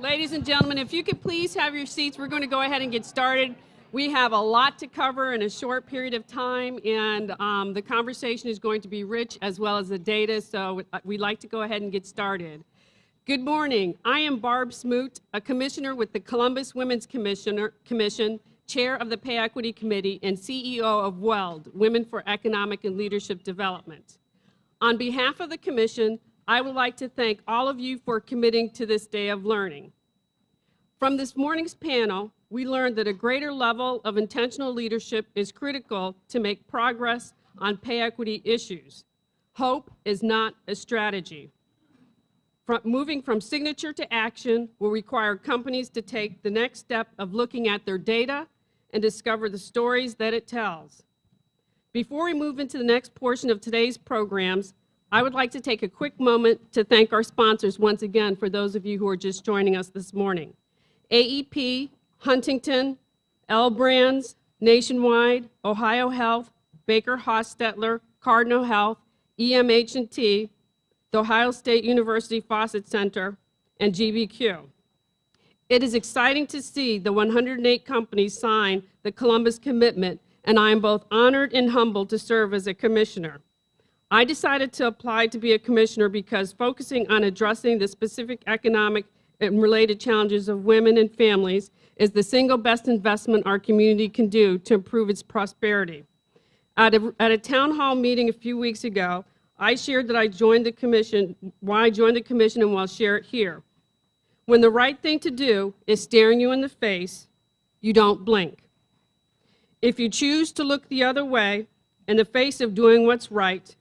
Ladies and gentlemen, if you could please have your seats, we're going to go ahead and get started. We have a lot to cover in a short period of time, and the conversation is going to be rich as well as the data, so we'd like to go ahead and get started. Good morning. I am Barb Smoot, a commissioner with the Columbus Women's Commission, chair of the Pay Equity Committee, and CEO of WELD, Women for Economic and Leadership Development. On behalf of the commission, I would like to thank all of you for committing to this day of learning. From this morning's panel, we learned that a greater level of intentional leadership is critical to make progress on pay equity issues. Hope is not a strategy. Moving from signature to action will require companies to take the next step of looking at their data and discover the stories that it tells. Before we move into the next portion of today's programs, I would like to take a quick moment to thank our sponsors once again for those of you who are just joining us this morning. AEP, Huntington, L Brands, Nationwide, Ohio Health, Baker Hostetler, Cardinal Health, EMH&T, the Ohio State University Fawcett Center, and GBQ. It is exciting to see the 108 companies sign the Columbus Commitment, and I am both honored and humbled to serve as a commissioner. I decided to apply to be a commissioner because focusing on addressing the specific economic and related challenges of women and families is the single best investment our community can do to improve its prosperity. At a town hall meeting a few weeks ago, I shared that I joined the commission, why I joined the commission, and will share it here. When the right thing to do is staring you in the face, you don't blink. If you choose to look the other way in the face of doing what's right,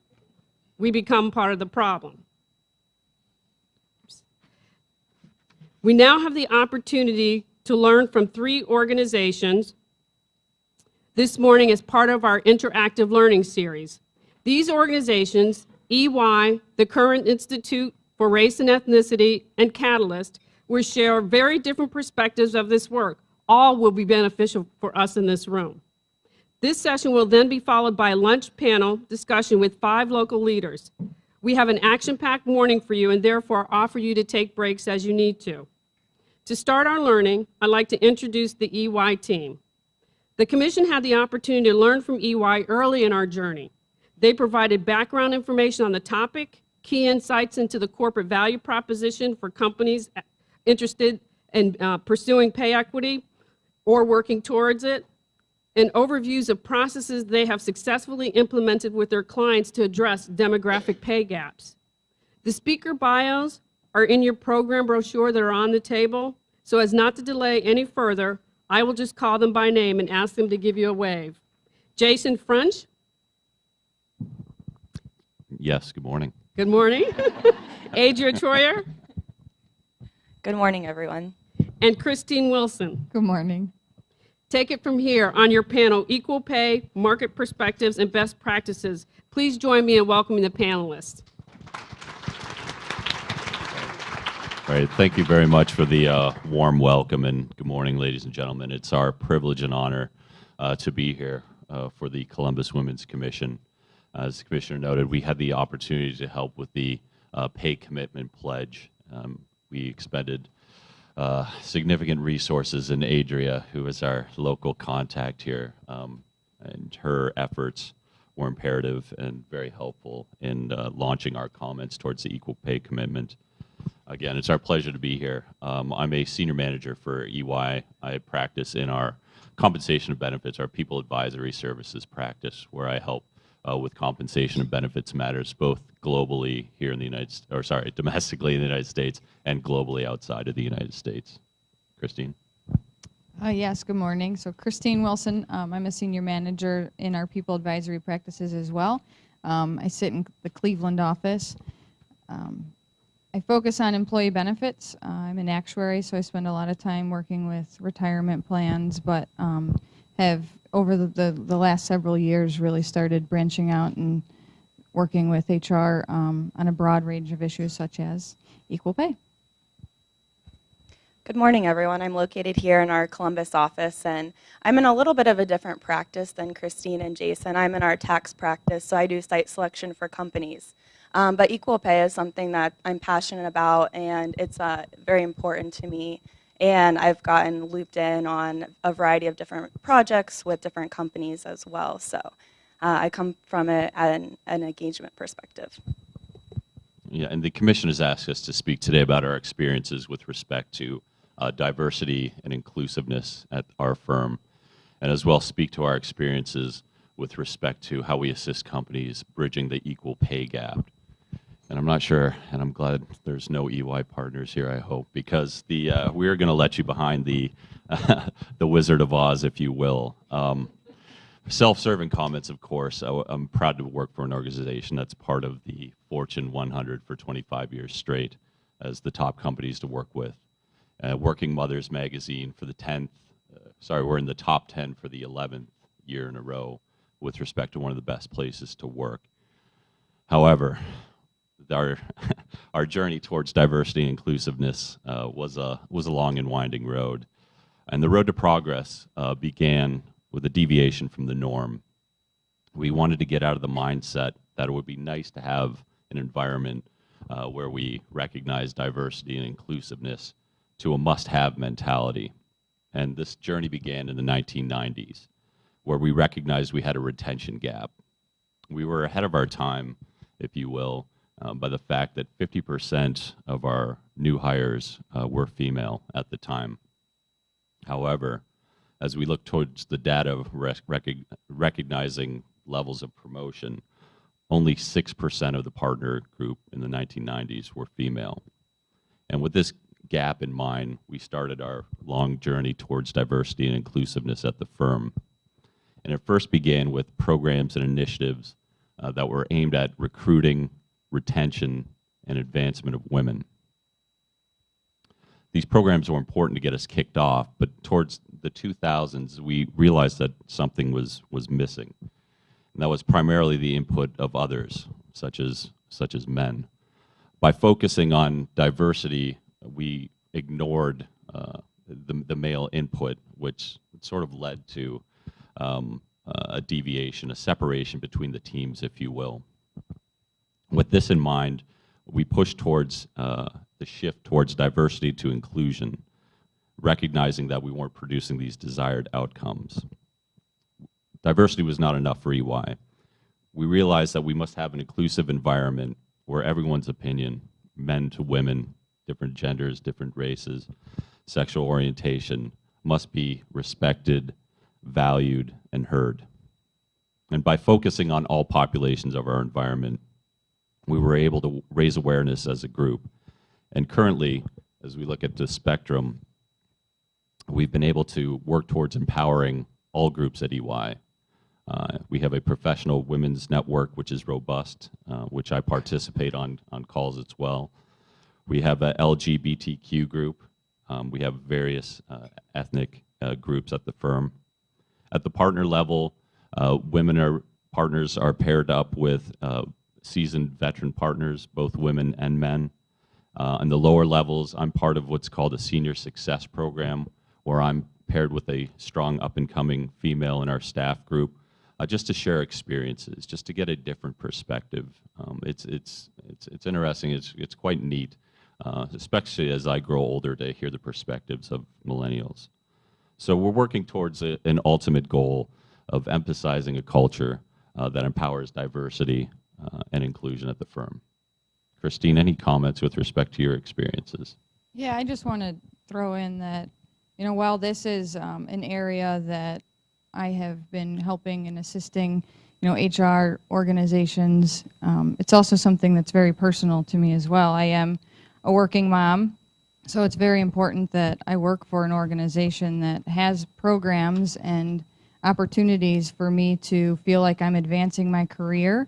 we become part of the problem. We now have the opportunity to learn from 3 organizations this morning as part of our interactive learning series. These organizations, EY, the Current Institute for Race and Ethnicity, and Catalyst, will share very different perspectives of this work. All will be beneficial for us in this room. This session will then be followed by a lunch panel discussion with 5 local leaders. We have an action-packed morning for you and therefore offer you to take breaks as you need to. To start our learning, I'd like to introduce the EY team. The Commission had the opportunity to learn from EY early in our journey. They provided background information on the topic, key insights into the corporate value proposition for companies interested in pursuing pay equity or working towards it, and overviews of processes they have successfully implemented with their clients to address demographic pay gaps. The speaker bios are in your program brochure that are on the table, so as not to delay any further, I will just call them by name and ask them to give you a wave. Jason French. Yes, good morning. Good morning. Adria Troyer. Good morning, everyone. And Christine Wilson. Good morning. Take it from here on your panel, Equal Pay, Market Perspectives, and Best Practices. Please join me in welcoming the panelists. All right, thank you very much for the warm welcome, and good morning, ladies and gentlemen. It's our privilege and honor to be here for the Columbus Women's Commission. As the Commissioner noted, we had the opportunity to help with the Pay Commitment Pledge. We expended significant resources in Adria, who is our local contact here, and her efforts were imperative and very helpful in launching our comments towards the Equal Pay Commitment. Again, it's our pleasure to be here. I'm a senior manager for EY. I practice in our compensation and benefits, our people advisory services practice, where I help with compensation and benefits matters, both globally here in the domestically in the United States and globally outside of the United States. Christine? Yes, good morning. So Christine Wilson, I'm a senior manager in our people advisory practices as well. I sit in the Cleveland office. I focus on employee benefits. I'm an actuary, so I spend a lot of time working with retirement plans, but have over the last several years really started branching out and working with HR on a broad range of issues such as equal pay. Good morning, everyone. I'm located here in our Columbus office, and I'm in a little bit of a different practice than Christine and Jason. I'm in our tax practice, so I do site selection for companies. But equal pay is something that I'm passionate about, and it's very important to me. And I've gotten looped in on a variety of different projects with different companies as well. So I come from it at an engagement perspective. Yeah, and the commission has asked us to speak today about our experiences with respect to diversity and inclusiveness at our firm, and as well speak to our experiences with respect to how we assist companies bridging the equal pay gap. And I'm not sure, and I'm glad there's no EY partners here, I hope, because we're going to let you behind the the Wizard of Oz, if you will. Self-serving comments, of course. I'm proud to work for an organization that's part of the Fortune 100 for 25 years straight as the top companies to work with. Working Mothers magazine for the 10th, we're in the top 10 for the 11th year in a row with respect to one of the best places to work. However, our journey towards diversity and inclusiveness was a long and winding road. And the road to progress began with a deviation from the norm. We wanted to get out of the mindset that it would be nice to have an environment where we recognize diversity and inclusiveness to a must-have mentality. And this journey began in the 1990s, where we recognized we had a retention gap. We were ahead of our time, if you will, by the fact that 50% of our new hires were female at the time. However, as we look towards the data of recognizing levels of promotion, only 6% of the partner group in the 1990s were female. And with this gap in mind, we started our long journey towards diversity and inclusiveness at the firm. And it first began with programs and initiatives that were aimed at recruiting, retention, and advancement of women. These programs were important to get us kicked off, but towards the 2000s, we realized that something was missing. And that was primarily the input of others, such as men. By focusing on diversity, we ignored the male input, which sort of led to a deviation, a separation between the teams, if you will. With this in mind, we pushed towards the shift towards diversity to inclusion, recognizing that we weren't producing these desired outcomes. Diversity was not enough for EY. We realized that we must have an inclusive environment where everyone's opinion, men to women, different genders, different races, sexual orientation, must be respected, valued, and heard. And by focusing on all populations of our environment, we were able to raise awareness as a group. And currently, as we look at the spectrum, we've been able to work towards empowering all groups at EY. We have a professional women's network, which is robust, which I participate on calls as well. We have a LGBTQ group. We have various ethnic groups at the firm. At the partner level, partners are paired up with seasoned veteran partners, both women and men. On the lower levels, I'm part of what's called a senior success program, where I'm paired with a strong up-and-coming female in our staff group, just to share experiences, just to get a different perspective. It's interesting. It's quite neat, especially as I grow older, to hear the perspectives of millennials. So we're working towards an ultimate goal of emphasizing a culture that empowers diversity and inclusion at the firm. Christine, any comments with respect to your experiences? Yeah, I just want to throw in that, while this is an area that I have been helping and assisting, HR organizations, it's also something that's very personal to me as well. I am a working mom, so it's very important that I work for an organization that has programs and opportunities for me to feel like I'm advancing my career,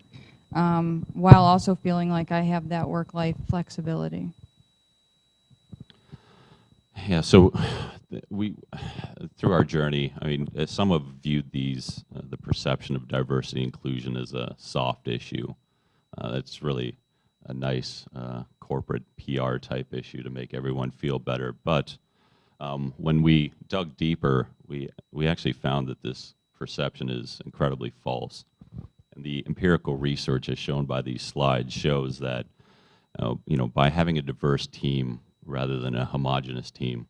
while also feeling like I have that work-life flexibility. Yeah, so through our journey, some have viewed the perception of diversity and inclusion as a soft issue. It's really a nice corporate PR type issue to make everyone feel better. But when we dug deeper, we actually found that this perception is incredibly false. And the empirical research, as shown by these slides, shows that by having a diverse team rather than a homogeneous team,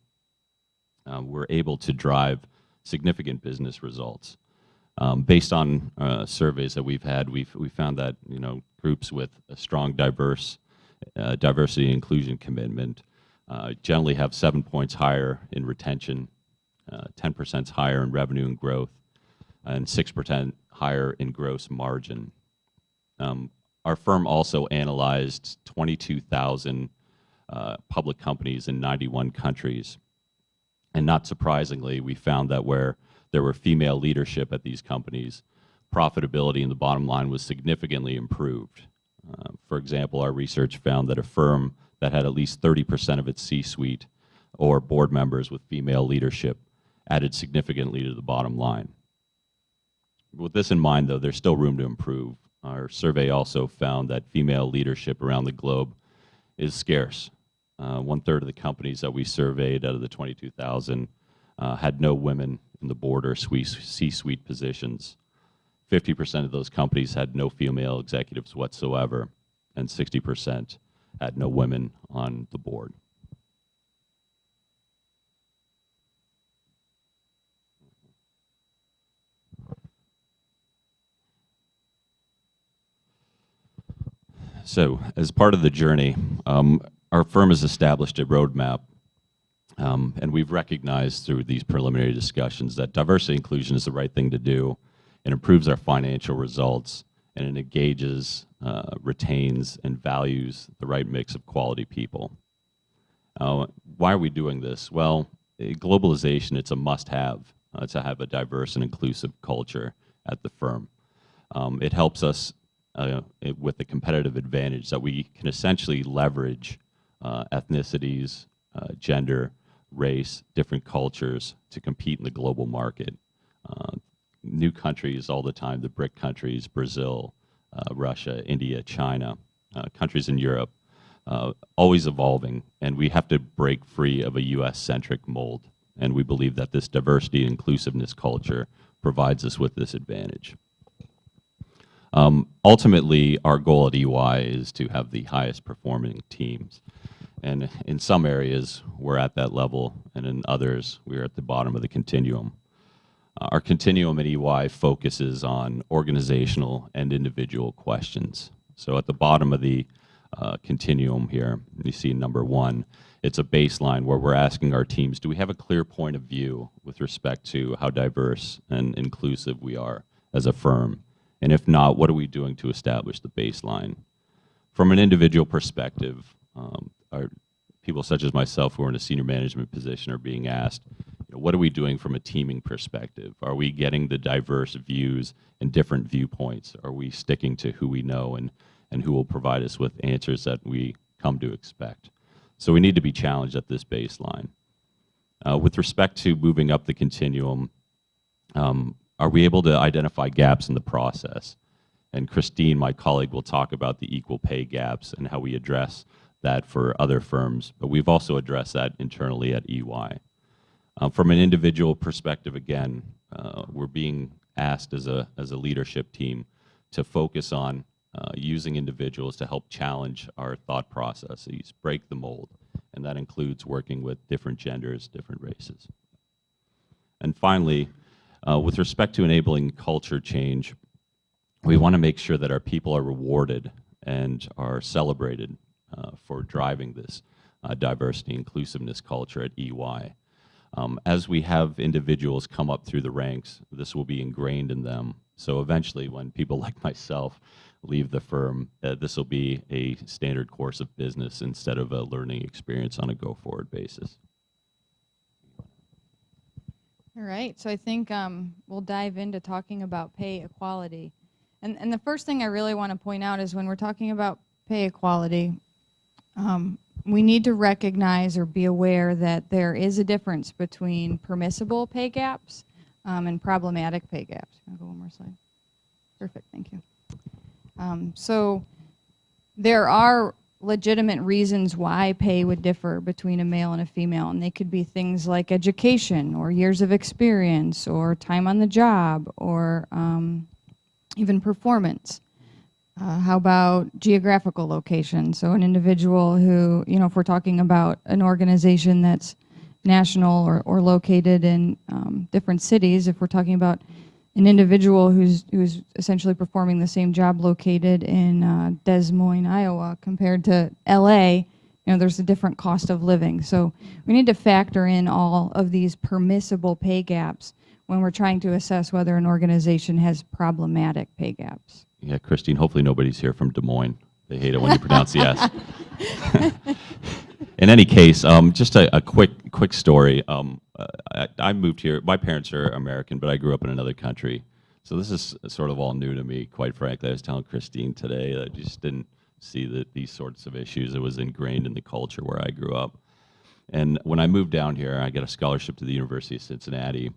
we're able to drive significant business results. Based on surveys that we've had, we found that groups with a strong diversity and inclusion commitment generally have 7 points higher in retention, 10% higher in revenue and growth, and 6% higher in gross margin. Our firm also analyzed 22,000 public companies in 91 countries. And not surprisingly, we found that where there were female leadership at these companies, profitability in the bottom line was significantly improved. For example, our research found that a firm that had at least 30% of its C-suite or board members with female leadership added significantly to the bottom line. With this in mind, though, there's still room to improve. Our survey also found that female leadership around the globe is scarce. 1/3 of the companies that we surveyed out of the 22,000 had no women in the board or C-suite positions. 50% of those companies had no female executives whatsoever, and 60% had no women on the board. So, as part of the journey, our firm has established a roadmap, and we've recognized through these preliminary discussions that diversity and inclusion is the right thing to do. It improves our financial results, and it engages, retains, and values the right mix of quality people. Why are we doing this? Well, globalization, it's a must-have to have a diverse and inclusive culture at the firm. It helps us with a competitive advantage that we can essentially leverage ethnicities, gender, race, different cultures to compete in the global market. New countries all the time, the BRIC countries, Brazil, Russia, India, China, countries in Europe, always evolving, and we have to break free of a US-centric mold. And we believe that this diversity and inclusiveness culture provides us with this advantage. Ultimately, our goal at EY is to have the highest performing teams. And in some areas, we're at that level, and in others, we're at the bottom of the continuum. Our continuum at EY focuses on organizational and individual questions. So at the bottom of the continuum here, you see number 1, it's a baseline where we're asking our teams, do we have a clear point of view with respect to how diverse and inclusive we are as a firm? And if not, what are we doing to establish the baseline? From an individual perspective, our people such as myself who are in a senior management position are being asked, what are we doing from a teaming perspective? Are we getting the diverse views and different viewpoints? Are we sticking to who we know and who will provide us with answers that we come to expect? So we need to be challenged at this baseline. With respect to moving up the continuum, are we able to identify gaps in the process? And Christine, my colleague, will talk about the equal pay gaps and how we address that for other firms, but we've also addressed that internally at EY. From an individual perspective, again, we're being asked as a leadership team to focus on using individuals to help challenge our thought processes, break the mold, and that includes working with different genders, different races. And finally, with respect to enabling culture change, we want to make sure that our people are rewarded and are celebrated for driving this diversity inclusiveness culture at EY. As we have individuals come up through the ranks, this will be ingrained in them. So eventually, when people like myself leave the firm, this will be a standard course of business instead of a learning experience on a go-forward basis. All right, so I think we'll dive into talking about pay equality. And the first thing I really want to point out is when we're talking about pay equality, we need to recognize or be aware that there is a difference between permissible pay gaps and problematic pay gaps. Can I go one more slide? Perfect, thank you. So there are legitimate reasons why pay would differ between a male and a female, and they could be things like education or years of experience or time on the job or even performance. How about geographical location? So an individual who, if we're talking about an organization that's national or located in different cities, if we're talking about an individual who's essentially performing the same job located in Des Moines, Iowa, compared to LA, there's a different cost of living. So we need to factor in all of these permissible pay gaps when we're trying to assess whether an organization has problematic pay gaps. Yeah, Christine, hopefully nobody's here from Des Moines. They hate it when you pronounce the S. In any case, just a quick story. I moved here. My parents are American, but I grew up in another country. So this is sort of all new to me, quite frankly. I was telling Christine today that I just didn't see these sorts of issues. It was ingrained in the culture where I grew up. And when I moved down here, I got a scholarship to the University of Cincinnati.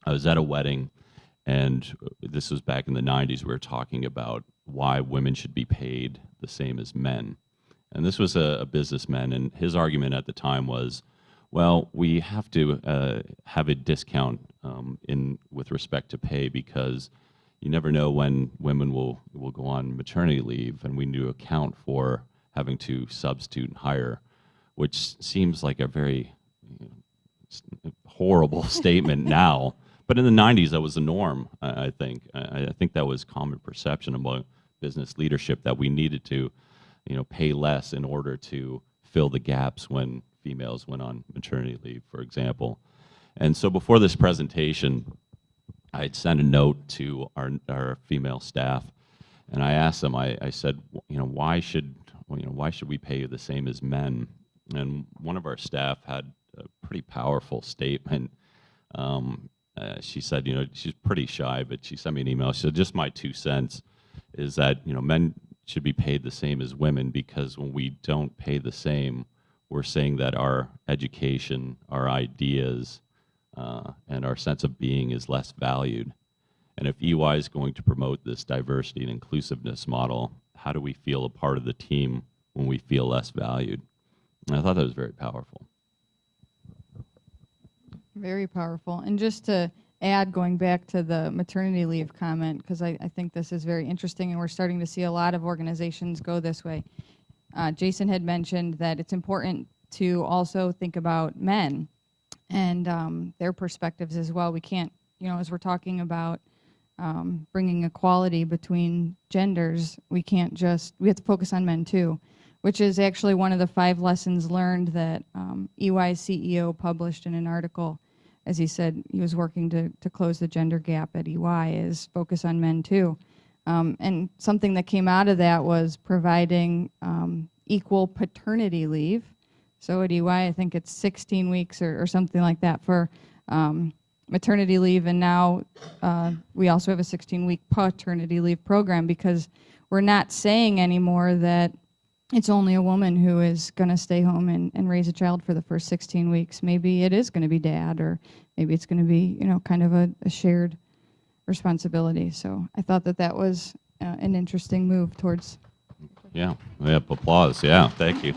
I was at a wedding, and this was back in the 90s. We were talking about why women should be paid the same as men. And this was a businessman, and his argument at the time was, well, we have to have a discount with respect to pay because you never know when women will go on maternity leave, and we need to account for having to substitute and hire, which seems like a very horrible statement now. But in the 90s, that was the norm, I think. I think that was common perception among business leadership that we needed to, pay less in order to fill the gaps when females went on maternity leave, for example. And so before this presentation, I'd sent a note to our female staff, and I asked them. I said, why should we pay the same as men? And one of our staff had a pretty powerful statement. She said, she's pretty shy, but she sent me an email. She said, just my 2 cents is that, men should be paid the same as women, because when we don't pay the same, we're saying that our education, our ideas, and our sense of being is less valued. And if EY is going to promote this diversity and inclusiveness model, how do we feel a part of the team when we feel less valued? And I thought that was very powerful. Very powerful. And just to add, going back to the maternity leave comment, because I think this is very interesting, and we're starting to see a lot of organizations go this way. Jason had mentioned that it's important to also think about men and their perspectives as well. We can't, as we're talking about bringing equality between genders, we have to focus on men too, which is actually one of the 5 lessons learned that EY's CEO published in an article. As he said, he was working to close the gender gap at EY, is focus on men too. And something that came out of that was providing equal paternity leave. So at EY, I think it's 16 weeks or something like that for maternity leave. And now we also have a 16-week paternity leave program, because we're not saying anymore that it's only a woman who is going to stay home and raise a child for the first 16 weeks. Maybe it is going to be dad, or maybe it's going to be, kind of a shared responsibility. So I thought that was an interesting move towards. Yeah, applause. Yeah, thank you.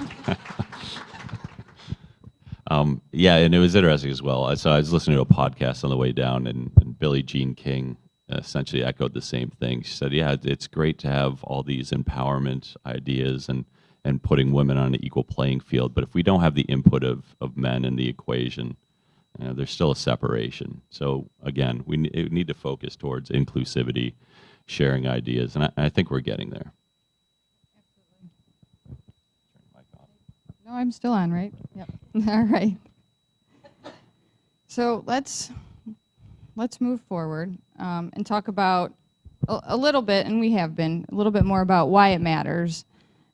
Yeah, and it was interesting as well. So I was listening to a podcast on the way down, and Billie Jean King essentially echoed the same thing. She said, yeah, it's great to have all these empowerment ideas and putting women on an equal playing field, but if we don't have the input of men in the equation, there's still a separation. So again, we need to focus towards inclusivity, sharing ideas, and I think we're getting there. No, I'm still on, right? Yep. All right. So let's move forward and talk about a little bit, and we have been, a little bit more about why it matters.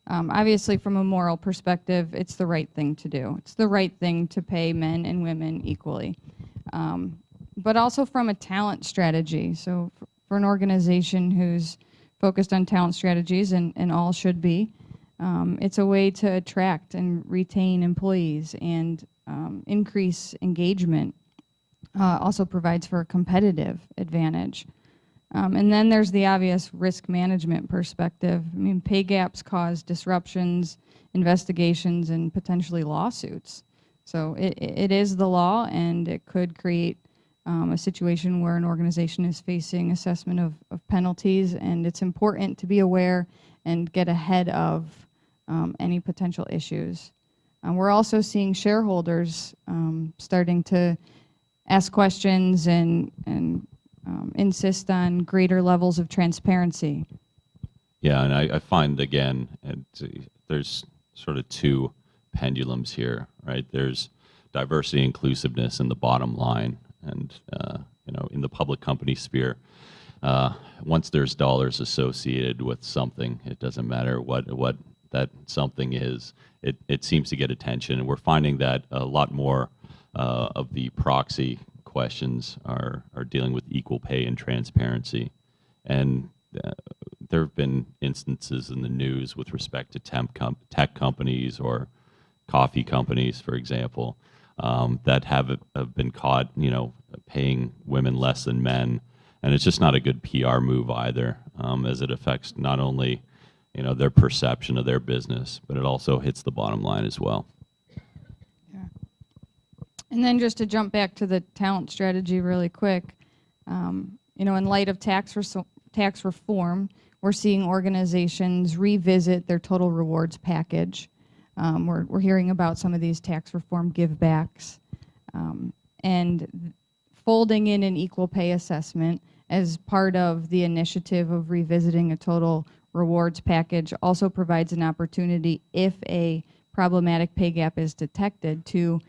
Obviously, from a moral perspective, it's the right thing to do. It's the right thing to pay men and women equally. But also from a talent strategy. So for an organization who's focused on talent strategies, and all should be, it's a way to attract and retain employees and increase engagement. Also provides for a competitive advantage. And then there's the obvious risk management perspective. I mean, pay gaps cause disruptions, investigations, and potentially lawsuits. So it is the law, and it could create a situation where an organization is facing assessment of penalties, and it's important to be aware and get ahead of any potential issues. We're also seeing shareholders starting to ask questions and insist on greater levels of transparency. Yeah, and I find, again, there's sort of two pendulums here, right? There's diversity, inclusiveness in the bottom line, and in the public company sphere, once there's dollars associated with something, it doesn't matter what that something is. It seems to get attention, and we're finding that a lot more of the proxy questions are dealing with equal pay and transparency, and there have been instances in the news with respect to tech companies or coffee companies, for example, that have been caught, paying women less than men, and it's just not a good PR move either, as it affects not only their perception of their business, but it also hits the bottom line as well. Yeah. And then just to jump back to the talent strategy really quick, in light of tax reform, we're seeing organizations revisit their total rewards package. We're hearing about some of these tax reform givebacks, and folding in an equal pay assessment as part of the initiative of revisiting a total rewards package also provides an opportunity, if a problematic pay gap is detected, to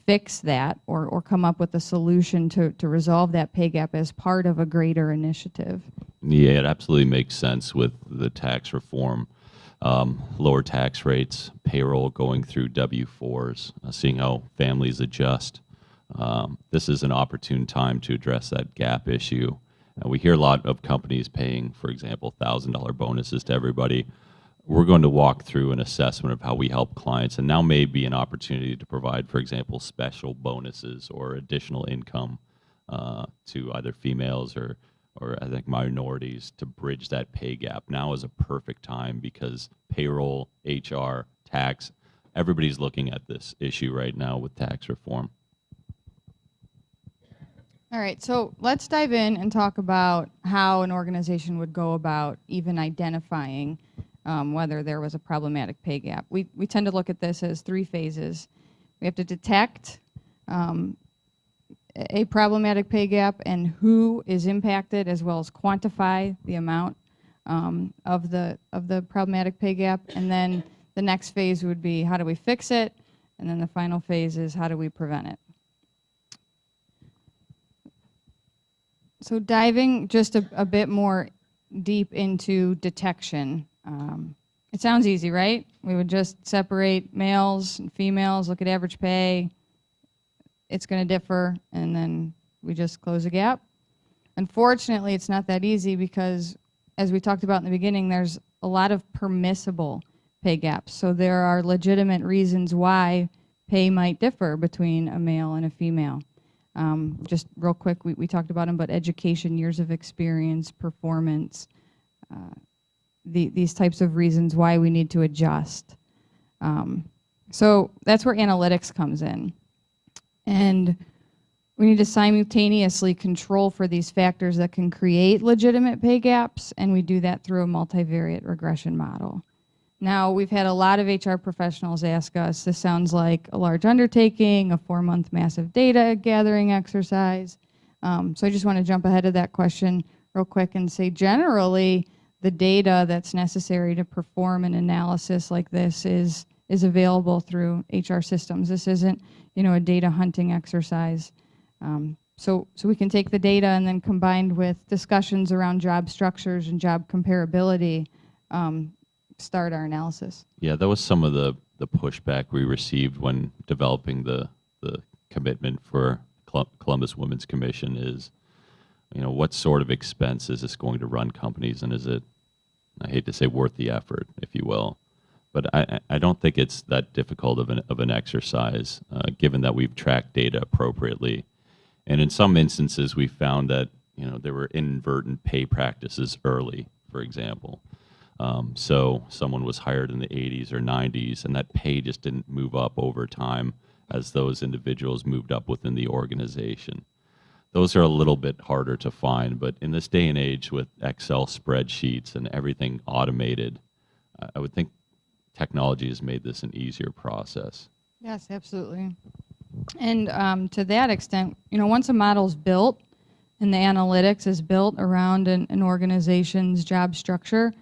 fix that or come up with a solution to resolve that pay gap as part of a greater initiative. Yeah, it absolutely makes sense with the tax reform. Lower tax rates, payroll going through W-4s, seeing how families adjust. This is an opportune time to address that gap issue. We hear a lot of companies paying, for example, $1,000 bonuses to everybody. We're going to walk through an assessment of how we help clients, and now may be an opportunity to provide, for example, special bonuses or additional income to either females or I think minorities to bridge that pay gap. Now is a perfect time because payroll, HR, tax, everybody's looking at this issue right now with tax reform. All right, so let's dive in and talk about how an organization would go about even identifying whether there was a problematic pay gap. We tend to look at this as 3 phases. We have to detect a problematic pay gap and who is impacted, as well as quantify the amount of the problematic pay gap. And then the next phase would be, how do we fix it? And then the final phase is, how do we prevent it? So diving just a bit more deep into detection. It sounds easy, right? We would just separate males and females, look at average pay. It's going to differ, and then we just close a gap. Unfortunately, it's not that easy because, as we talked about in the beginning, there's a lot of permissible pay gaps. So there are legitimate reasons why pay might differ between a male and a female. Just real quick, we talked about them, but education, years of experience, performance, these types of reasons why we need to adjust. So that's where analytics comes in. And we need to simultaneously control for these factors that can create legitimate pay gaps, and we do that through a multivariate regression model. Now, we've had a lot of HR professionals ask us, this sounds like a large undertaking, a 4-month massive data gathering exercise. So I just want to jump ahead of that question real quick and say, generally, the data that's necessary to perform an analysis like this is available through HR systems. This isn't, a data hunting exercise. So we can take the data and then, combined with discussions around job structures and job comparability, start our analysis. Yeah, that was some of the pushback we received when developing the commitment for Columbus Women's Commission is, what sort of expense is this going to run companies, and is it, I hate to say, worth the effort, if you will. But I don't think it's that difficult of an exercise, given that we've tracked data appropriately. And in some instances, we found that there were inadvertent pay practices early, for example. So someone was hired in the 80s or 90s, and that pay just didn't move up over time as those individuals moved up within the organization. those are a little bit harder to find. But in this day and age with Excel spreadsheets and everything automated, I would think technology has made this an easier process. Yes, absolutely. And to that extent, once a model's built and the analytics is built around an organization's job structure,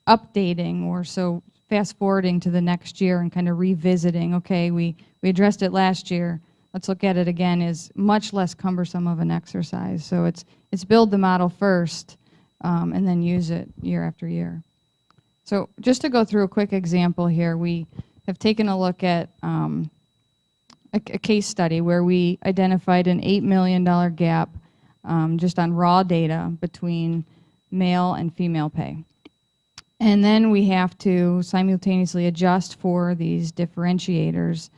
updating or so fast forwarding to the next year and kind of revisiting, okay, we addressed it last year, let's look at it again, is much less cumbersome of an exercise. So it's build the model first and then use it year after year. So just to go through a quick example here, we have taken a look at a case study where we identified an $8 million gap just on raw data between male and female pay. And then we have to simultaneously adjust for these differentiators,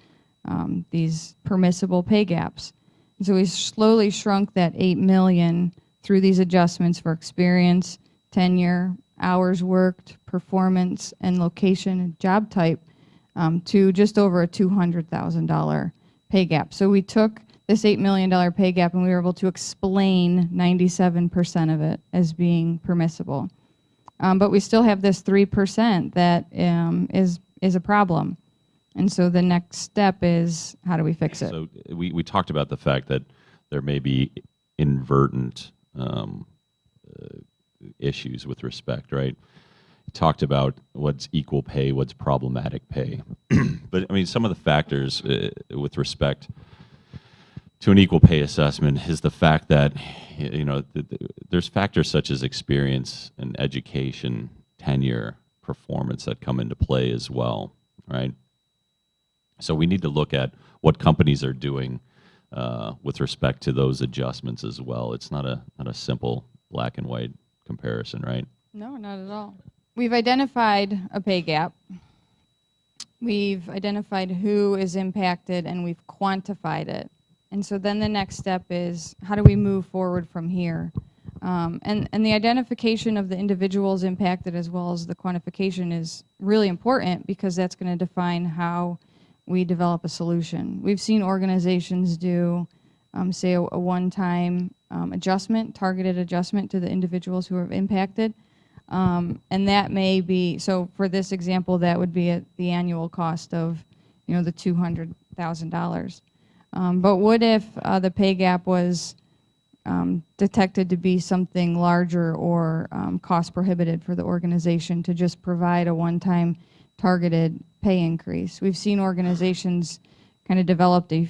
these permissible pay gaps. And so we slowly shrunk that 8 million through these adjustments for experience, tenure, hours worked, performance, and location and job type to just over a $200,000 pay gap. So we took this $8 million pay gap and we were able to explain 97% of it as being permissible. But we still have this 3% that is a problem. And so the next step is, how do we fix it? So we talked about the fact that there may be inadvertent issues with respect, right? We talked about what's equal pay, what's problematic pay. But I mean, some of the factors with respect to an equal pay assessment is the fact that, there's factors such as experience and education, tenure, performance that come into play as well, right? So we need to look at what companies are doing with respect to those adjustments as well. It's not a simple black and white comparison, right? No, not at all. We've identified a pay gap. We've identified who is impacted, and we've quantified it. And so then the next step is, how do we move forward from here? And the identification of the individuals impacted as well as the quantification is really important because that's going to define how we develop a solution. We've seen organizations do, say, a one-time adjustment, targeted adjustment to the individuals who are impacted. And that may be, so for this example, that would be at the annual cost of, the $200,000. But what if the pay gap was detected to be something larger or cost prohibitive for the organization to just provide a one-time targeted pay increase? We've seen organizations kind of developed a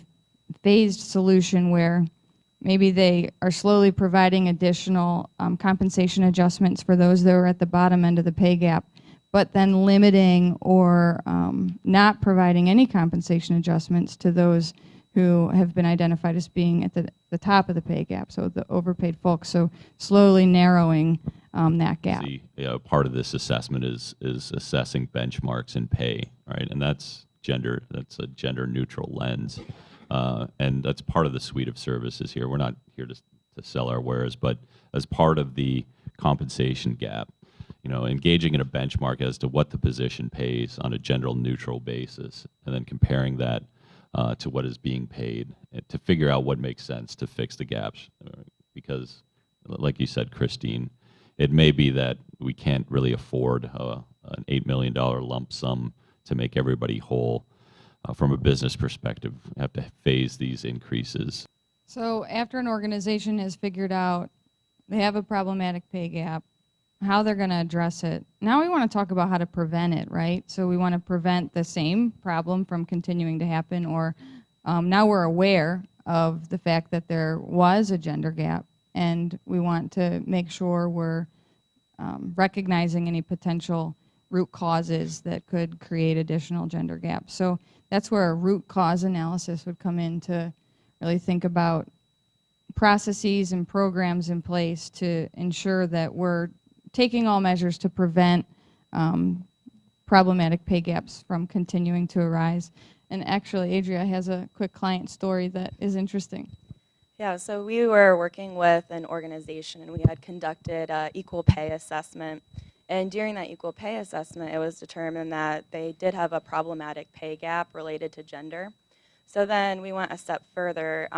phased solution where maybe they are slowly providing additional compensation adjustments for those that are at the bottom end of the pay gap, but then limiting or not providing any compensation adjustments to those who have been identified as being at the top of the pay gap, so the overpaid folks. So slowly narrowing that gap. Part of this assessment is assessing benchmarks in pay, right? And that's a gender neutral lens. And that's part of the suite of services here. We're not here to sell our wares, but as part of the compensation gap, engaging in a benchmark as to what the position pays on a gender neutral basis, and then comparing that to what is being paid to figure out what makes sense to fix the gaps. Because, like you said, Christine, it may be that we can't really afford an $8 million lump sum to make everybody whole. From a business perspective, have to phase these increases. So after an organization has figured out they have a problematic pay gap, how they're going to address it, now we want to talk about how to prevent it, right? So we want to prevent the same problem from continuing to happen, or now we're aware of the fact that there was a gender gap, and we want to make sure we're recognizing any potential root causes that could create additional gender gaps. So that's where a root cause analysis would come in to really think about processes and programs in place to ensure that we're taking all measures to prevent problematic pay gaps from continuing to arise. And actually, Adria has a quick client story that is interesting. Yeah, so we were working with an organization, and we had conducted an equal pay assessment. And during that equal pay assessment, it was determined that they did have a problematic pay gap related to gender. So then we went a step further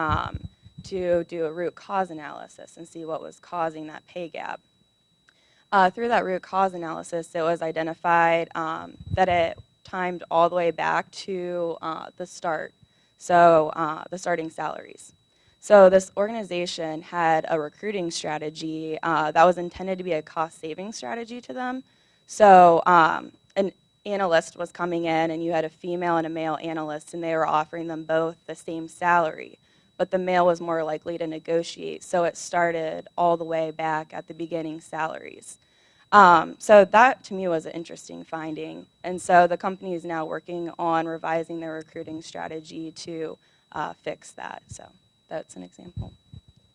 to do a root cause analysis and see what was causing that pay gap. Through that root cause analysis, it was identified that it timed all the way back to the start, so the starting salaries. So this organization had a recruiting strategy that was intended to be a cost-saving strategy to them. So an analyst was coming in, and you had a female and a male analyst, and they were offering them both the same salary, but the male was more likely to negotiate. So it started all the way back at the beginning salaries. So that, to me, was an interesting finding. And so the company is now working on revising their recruiting strategy to fix that. So that's an example.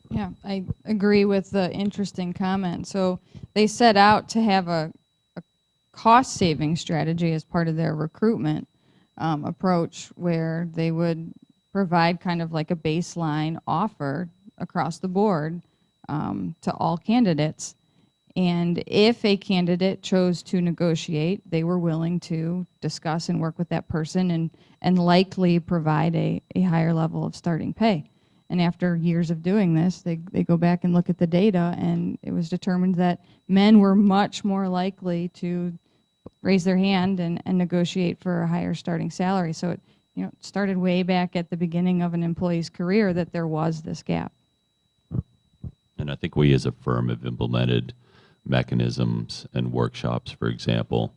Yeah, I agree with the interesting comment. So they set out to have a cost-saving strategy as part of their recruitment approach, where they would provide kind of like a baseline offer across the board to all candidates. And if a candidate chose to negotiate, they were willing to discuss and work with that person and likely provide a higher level of starting pay. And after years of doing this, they go back and look at the data, and it was determined that men were much more likely to raise their hand and negotiate for a higher starting salary. So it started way back at the beginning of an employee's career that there was this gap. And I think we as a firm have implemented mechanisms and workshops, for example,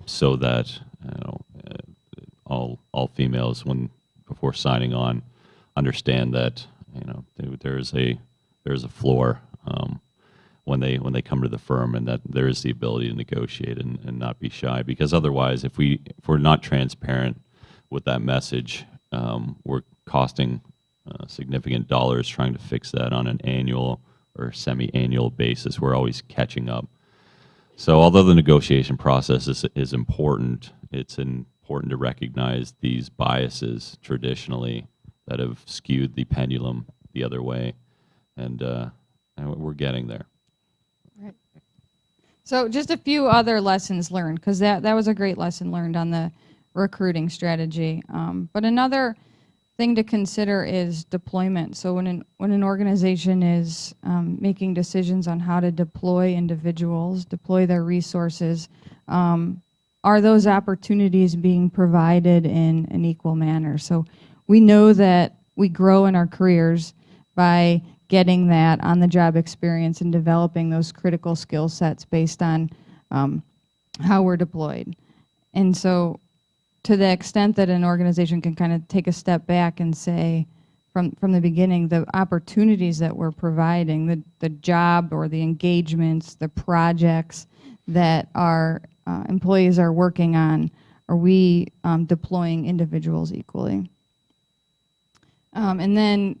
so that all females, before signing on, understand that there's a floor when they come to the firm, and that there is the ability to negotiate and not be shy. Because otherwise, if we're not transparent with that message, we're costing significant dollars trying to fix that on an annual or semi-annual basis. We're always catching up. So although the negotiation process is important, it's important to recognize these biases traditionally that have skewed the pendulum the other way, and we're getting there. Right. So just a few other lessons learned, because that was a great lesson learned on the recruiting strategy. But another thing to consider is deployment. So when an organization is making decisions on how to deploy individuals, deploy their resources, are those opportunities being provided in an equal manner? So we know that we grow in our careers by getting that on-the-job experience and developing those critical skill sets based on how we're deployed. And so to the extent that an organization can kind of take a step back and say, from the beginning, the opportunities that we're providing, the job or the engagements, the projects that our employees are working on, are we deploying individuals equally? And then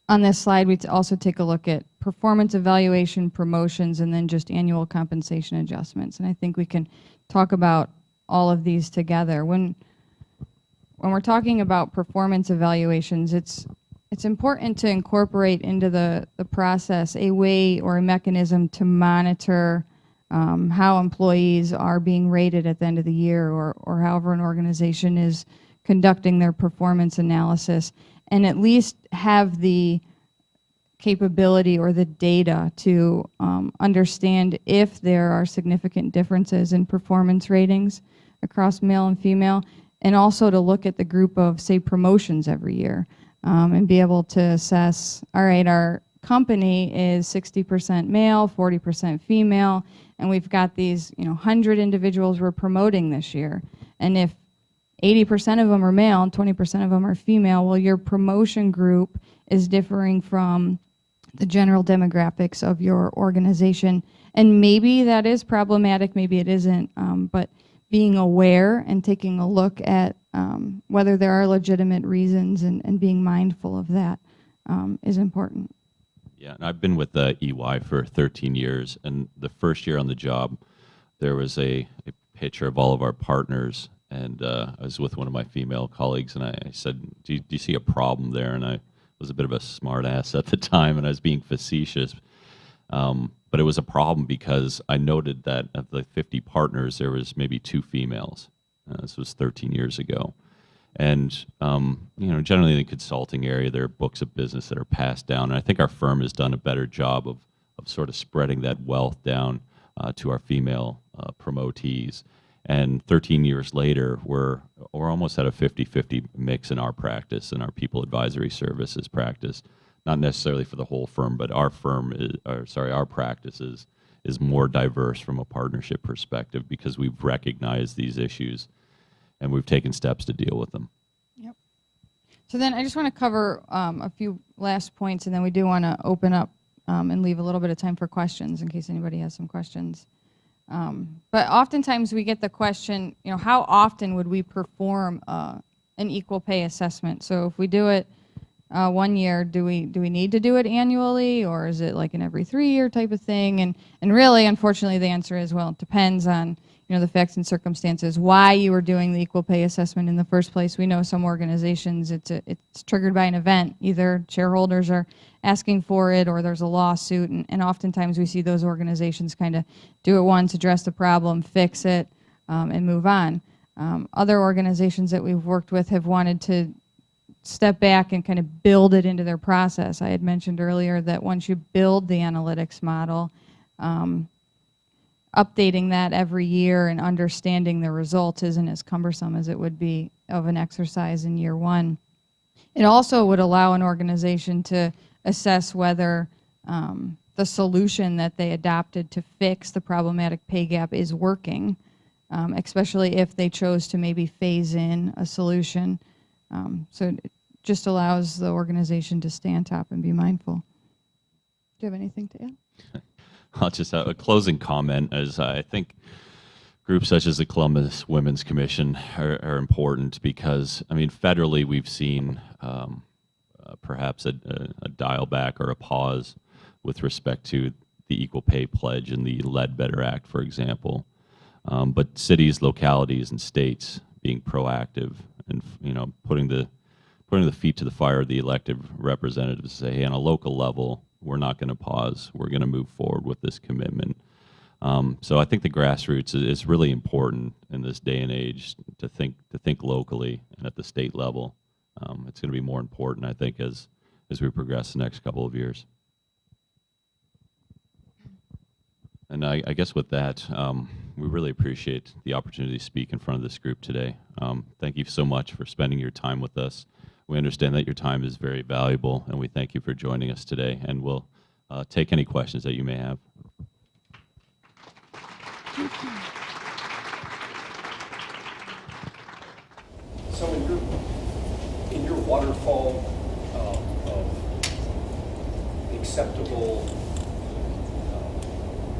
on this slide, we also take a look at performance evaluation, promotions, and then just annual compensation adjustments. And I think we can talk about all of these together. When we're talking about performance evaluations, it's important to incorporate into the process a way or a mechanism to monitor how employees are being rated at the end of the year, or however an organization is conducting their performance analysis, and at least have the capability or the data to understand if there are significant differences in performance ratings across male and female, and also to look at the group of, say, promotions every year, and be able to assess, all right, our company is 60% male, 40% female, and we've got these 100 individuals we're promoting this year. And if 80% of them are male and 20% of them are female, well, your promotion group is differing from the general demographics of your organization. And maybe that is problematic, maybe it isn't, but being aware and taking a look at whether there are legitimate reasons and being mindful of that is important. Yeah, and I've been with EY for 13 years, and the first year on the job, there was a picture of all of our partners, and I was with one of my female colleagues, and I said, do you see a problem there? And I was a bit of a smart ass at the time, and I was being facetious. But it was a problem because I noted that of the 50 partners, there was maybe 2 females. This was 13 years ago. And generally in the consulting area, there are books of business that are passed down. And I think our firm has done a better job of sort of spreading that wealth down to our female promotees. And 13 years later, we're almost at a 50-50 mix in our practice, in our people advisory services practice. Not necessarily for the whole firm, but our practice is more diverse from a partnership perspective because we've recognized these issues and we've taken steps to deal with them. Yep. So then I just want to cover a few last points, and then we do want to open up and leave a little bit of time for questions in case anybody has some questions. But oftentimes we get the question, how often would we perform an equal pay assessment? So if we do it 1 year, do we need to do it annually, or is it like an every 3-year type of thing? And really, unfortunately, the answer is, well, it depends on the facts and circumstances, why you were doing the equal pay assessment in the first place. We know some organizations it's triggered by an event, either shareholders are asking for it or there's a lawsuit, and oftentimes we see those organizations kind of do it once, address the problem, fix it, and move on. Other organizations that we've worked with have wanted to step back and kind of build it into their process. I had mentioned earlier that once you build the analytics model, updating that every year and understanding the results isn't as cumbersome as it would be of an exercise in year one. It also would allow an organization to assess whether the solution that they adopted to fix the problematic pay gap is working, especially if they chose to maybe phase in a solution. So it just allows the organization to stay on top and be mindful. Do you have anything to add? I'll just have a closing comment, as I think groups such as the Columbus Women's Commission are important because, federally we've seen perhaps a dial back or a pause with respect to the Equal Pay Pledge and the Ledbetter Act, for example. But cities, localities, and states being proactive and putting the feet to the fire of the elected representatives to say, hey, on a local level, we're not going to pause. We're going to move forward with this commitment. So I think the grassroots is really important in this day and age to think locally and at the state level. It's going to be more important, I think, as we progress the next couple of years. And I guess with that, we really appreciate the opportunity to speak in front of this group today. Thank you so much for spending your time with us. We understand that your time is very valuable, and we thank you for joining us today. And we'll take any questions that you may have. So in your waterfall of acceptable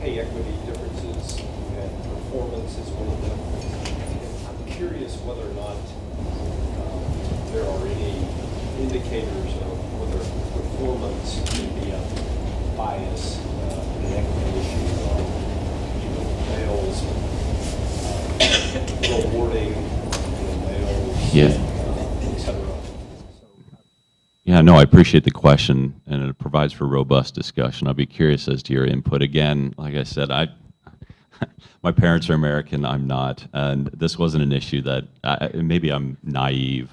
pay equity differences and performance is one of them, I'm curious whether or not there are any indicators of whether performance can be a bias, an equity issue of males rewarding males, etc. Yeah, no, I appreciate the question, and it provides for robust discussion. I'll be curious as to your input. Again, like I said, my parents are American, I'm not, and this wasn't an issue that, maybe I'm naive.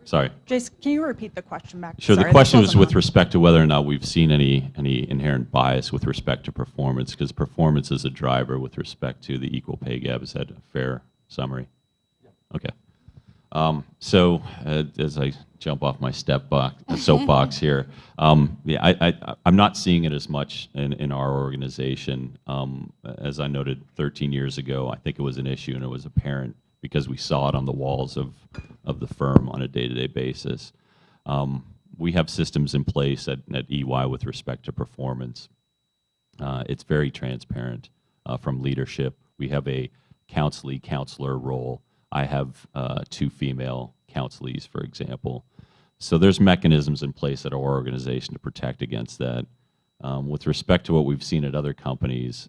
Sorry. Jason, can you repeat the question back? Sure, Sorry, the question was wasn't with on. respect to whether or not we've seen any inherent bias with respect to performance, because performance is a driver with respect to the equal pay gap. Is that a fair summary? Yeah. Okay. So as I jump off my soapbox here, yeah, I'm not seeing it as much in our organization. As I noted 13 years ago, I think it was an issue and it was apparent because we saw it on the walls of the firm on a day-to-day basis. We have systems in place at EY with respect to performance. It's very transparent from leadership. We have a counselor role. I have 2 female counselees, for example. So there's mechanisms in place at our organization to protect against that. With respect to what we've seen at other companies,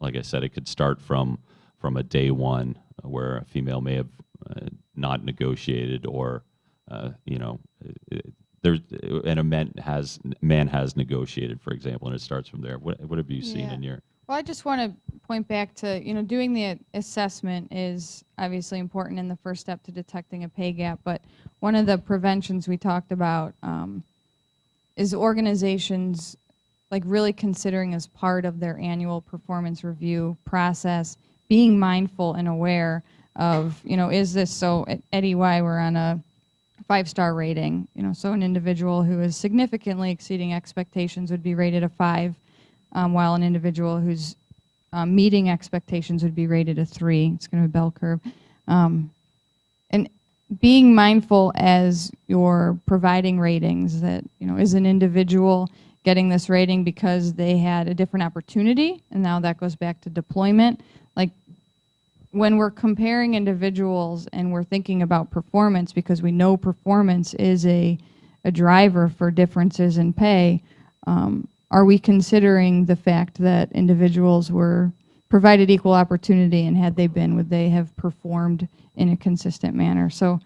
like I said, it could start from a day one where a female may have not negotiated, or there's and a man has negotiated, for example, and it starts from there. What have you seen in your? Well, I just want to point back to, doing the assessment is obviously important in the first step to detecting a pay gap, but one of the preventions we talked about is organizations like really considering as part of their annual performance review process, being mindful and aware of, is this, so at EY we're on a 5-star rating, so an individual who is significantly exceeding expectations would be rated a 5, while an individual who's meeting expectations would be rated a 3. It's going to be a bell curve. And being mindful as you're providing ratings that, is an individual getting this rating because they had a different opportunity, and now that goes back to deployment. Like, when we're comparing individuals and we're thinking about performance, because we know performance is a driver for differences in pay, are we considering the fact that individuals were provided equal opportunity, and had they been, would they have performed in a consistent manner? So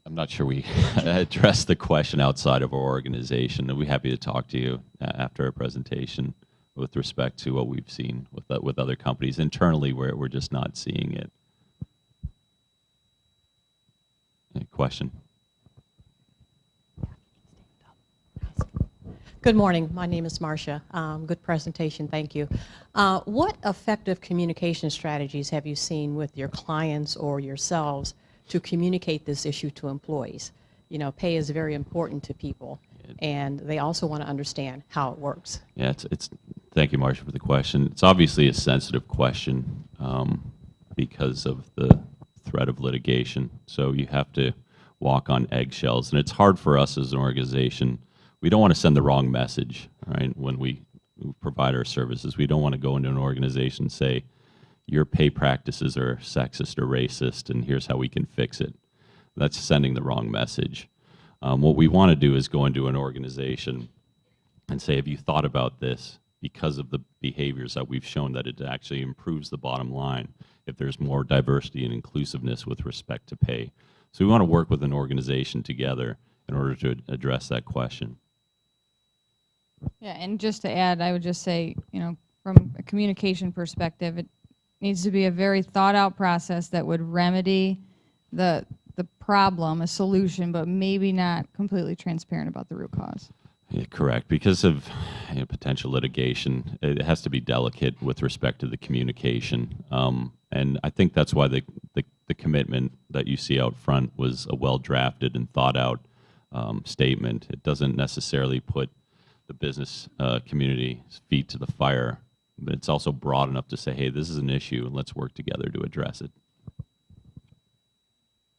I'm not sure we addressed the question outside of our organization. I'd be happy to talk to you after our presentation with respect to what we've seen with other companies internally where we're just not seeing it. Any question? Good morning. My name is Marcia. Good presentation. Thank you. What effective communication strategies have you seen with your clients or yourselves to communicate this issue to employees? Pay is very important to people, and they also want to understand how it works. Yeah, thank you, Marcia, for the question. It's obviously a sensitive question because of the threat of litigation. So you have to walk on eggshells, and it's hard for us as an organization. We don't want to send the wrong message, right? When we provide our services, we don't want to go into an organization and say, your pay practices are sexist or racist, and here's how we can fix it. That's sending the wrong message. What we want to do is go into an organization and say, have you thought about this? Because of the behaviors that we've shown that it actually improves the bottom line if there's more diversity and inclusiveness with respect to pay. So we want to work with an organization together in order to address that question. yeah, and just to add, I would just say, from a communication perspective, it needs to be a very thought out process that would remedy the problem, a solution, but maybe not completely transparent about the root cause. Yeah, correct. Because of potential litigation, it has to be delicate with respect to the communication. And I think that's why the commitment that you see out front was a well-drafted and thought-out statement. It doesn't necessarily put the business community's feet to the fire, but it's also broad enough to say, hey, this is an issue, and let's work together to address it.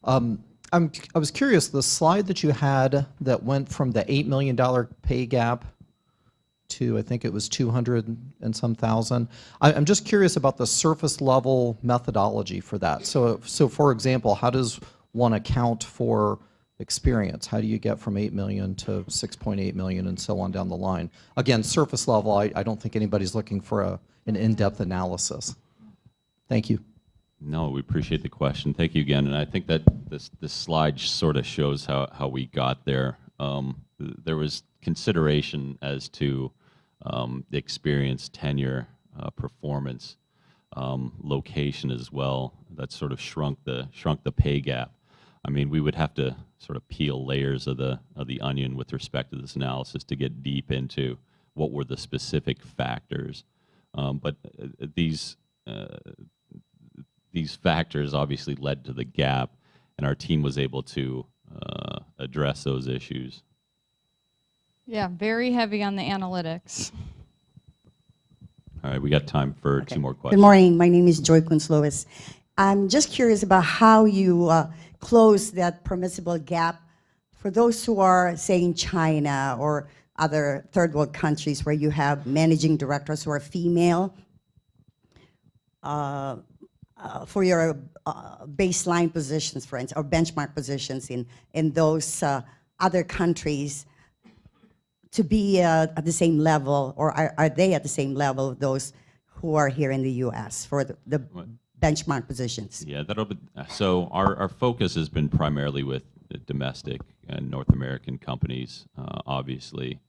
I was curious, the slide that you had that went from the $8 million pay gap to, I think it was 200 and some thousand. I'm just curious about the surface level methodology for that. So for example, how does one account for experience? How do you get from 8 million to 6.8 million and so on down the line? Again, surface level, I don't think anybody's looking for an in-depth analysis. Thank you. No, we appreciate the question. Thank you again. And I think that this slide sort of shows how we got there. There was consideration as to the experience, tenure, performance, location as well. That sort of shrunk the pay gap. I mean, we would have to sort of peel layers of the onion with respect to this analysis to get deep into what were the specific factors. But these factors obviously led to the gap, and our team was able to address those issues. Yeah, very heavy on the analytics. All right, we got time for two more questions. Good morning. My name is Joy Kunz-Lewis. I'm just curious about how you close that permissible gap for those who are, say, in China or other third world countries where you have managing directors who are female. For your baseline positions, for instance, or benchmark positions in those other countries, to be at the same level, or are they at the same level of those who are here in the U.S. for the benchmark positions? Yeah, so our focus has been primarily with the domestic and North American companies, obviously.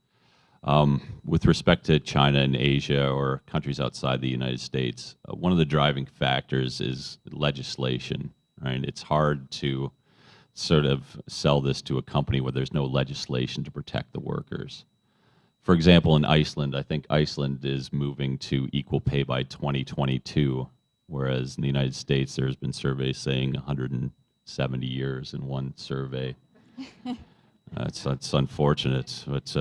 With respect to China and Asia or countries outside the United States, one of the driving factors is legislation, right? It's hard to sort of sell this to a company where there's no legislation to protect the workers. For example, in Iceland, I think Iceland is moving to equal pay by 2022, whereas in the United States, there's been surveys saying 170 years in one survey. That's unfortunate, but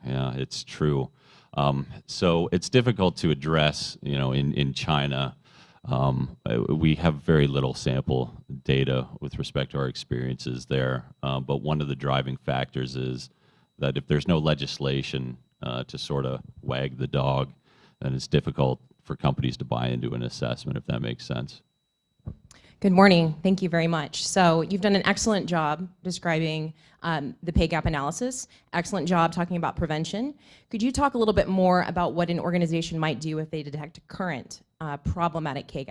yeah, it's true. So it's difficult to address, in China. We have very little sample data with respect to our experiences there, but one of the driving factors is that if there's no legislation to sort of wag the dog, then it's difficult for companies to buy into an assessment, if that makes sense. Good morning. Thank you very much. So you've done an excellent job describing the pay gap analysis, excellent job talking about prevention. Could you talk a little bit more about what an organization might do if they detect a current problematic pay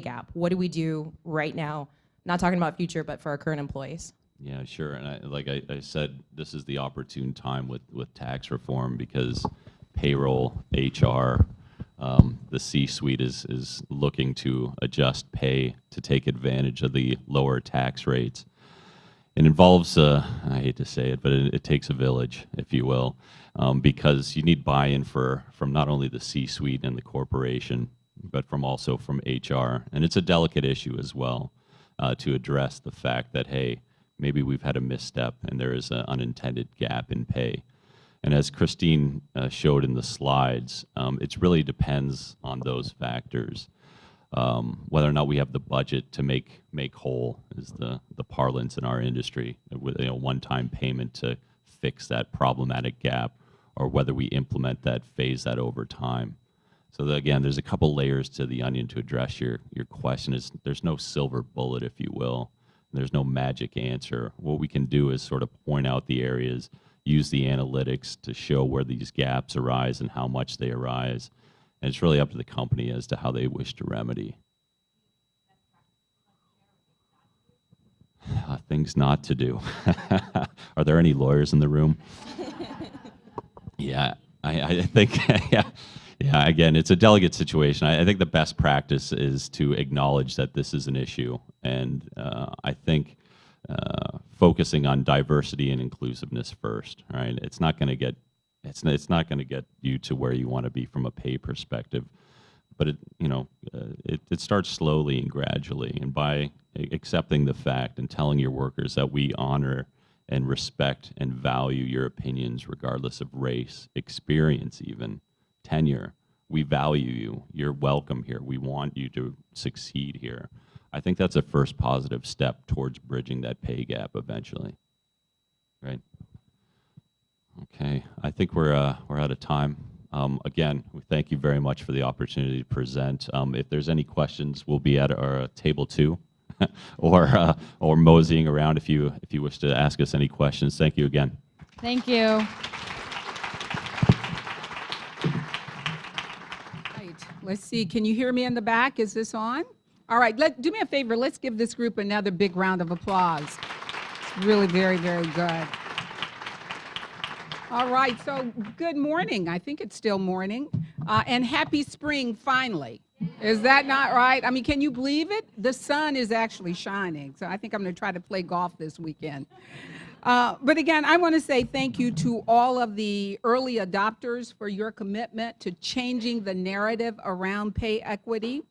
gap? What do we do right now? Not talking about future, but for our current employees. Yeah, sure. And like I said, this is the opportune time with tax reform because payroll, HR, the C-suite is looking to adjust pay to take advantage of the lower tax rates. It involves, I hate to say it, but it takes a village, if you will, because you need buy-in from not only the C-suite and the corporation, but also from HR. And it's a delicate issue as well to address the fact that, hey, maybe we've had a misstep and there is an unintended gap in pay. And as Christine showed in the slides, it really depends on those factors. Whether or not we have the budget to make whole is the parlance in our industry, with one-time payment to fix that problematic gap, or whether we implement that, phase that over time. So again, there's a couple layers to the onion to address your question. There's no silver bullet, if you will. There's no magic answer. What we can do is sort of point out the areas, use the analytics to show where these gaps arise and how much they arise. And it's really up to the company as to how they wish to remedy. Things not to do. Are there any lawyers in the room? Yeah, I think, yeah, again, it's a delicate situation. I think the best practice is to acknowledge that this is an issue. And I think focusing on diversity and inclusiveness first, right? It's not going to get you to where you want to be from a pay perspective, but it starts slowly and gradually, and by accepting the fact and telling your workers that we honor and respect and value your opinions regardless of race, experience, even tenure. We value you. You're welcome here. We want you to succeed here. I think that's a first positive step towards bridging that pay gap eventually. Right? Okay, I think we're out of time. Again, we thank you very much for the opportunity to present. If there's any questions, we'll be at our table 2, or moseying around if you wish to ask us any questions. Thank you again. Thank you. Right. Let's see. Can you hear me in the back? Is this on? All right. Do me a favor. Let's give this group another big round of applause. It's really very, very good. All right. So good morning. I think it's still morning. And happy spring, finally. Is that not right? I mean, can you believe it? The sun is actually shining. So I think I'm going to try to play golf this weekend. But again, I want to say thank you to all of the early adopters for your commitment to changing the narrative around pay equity.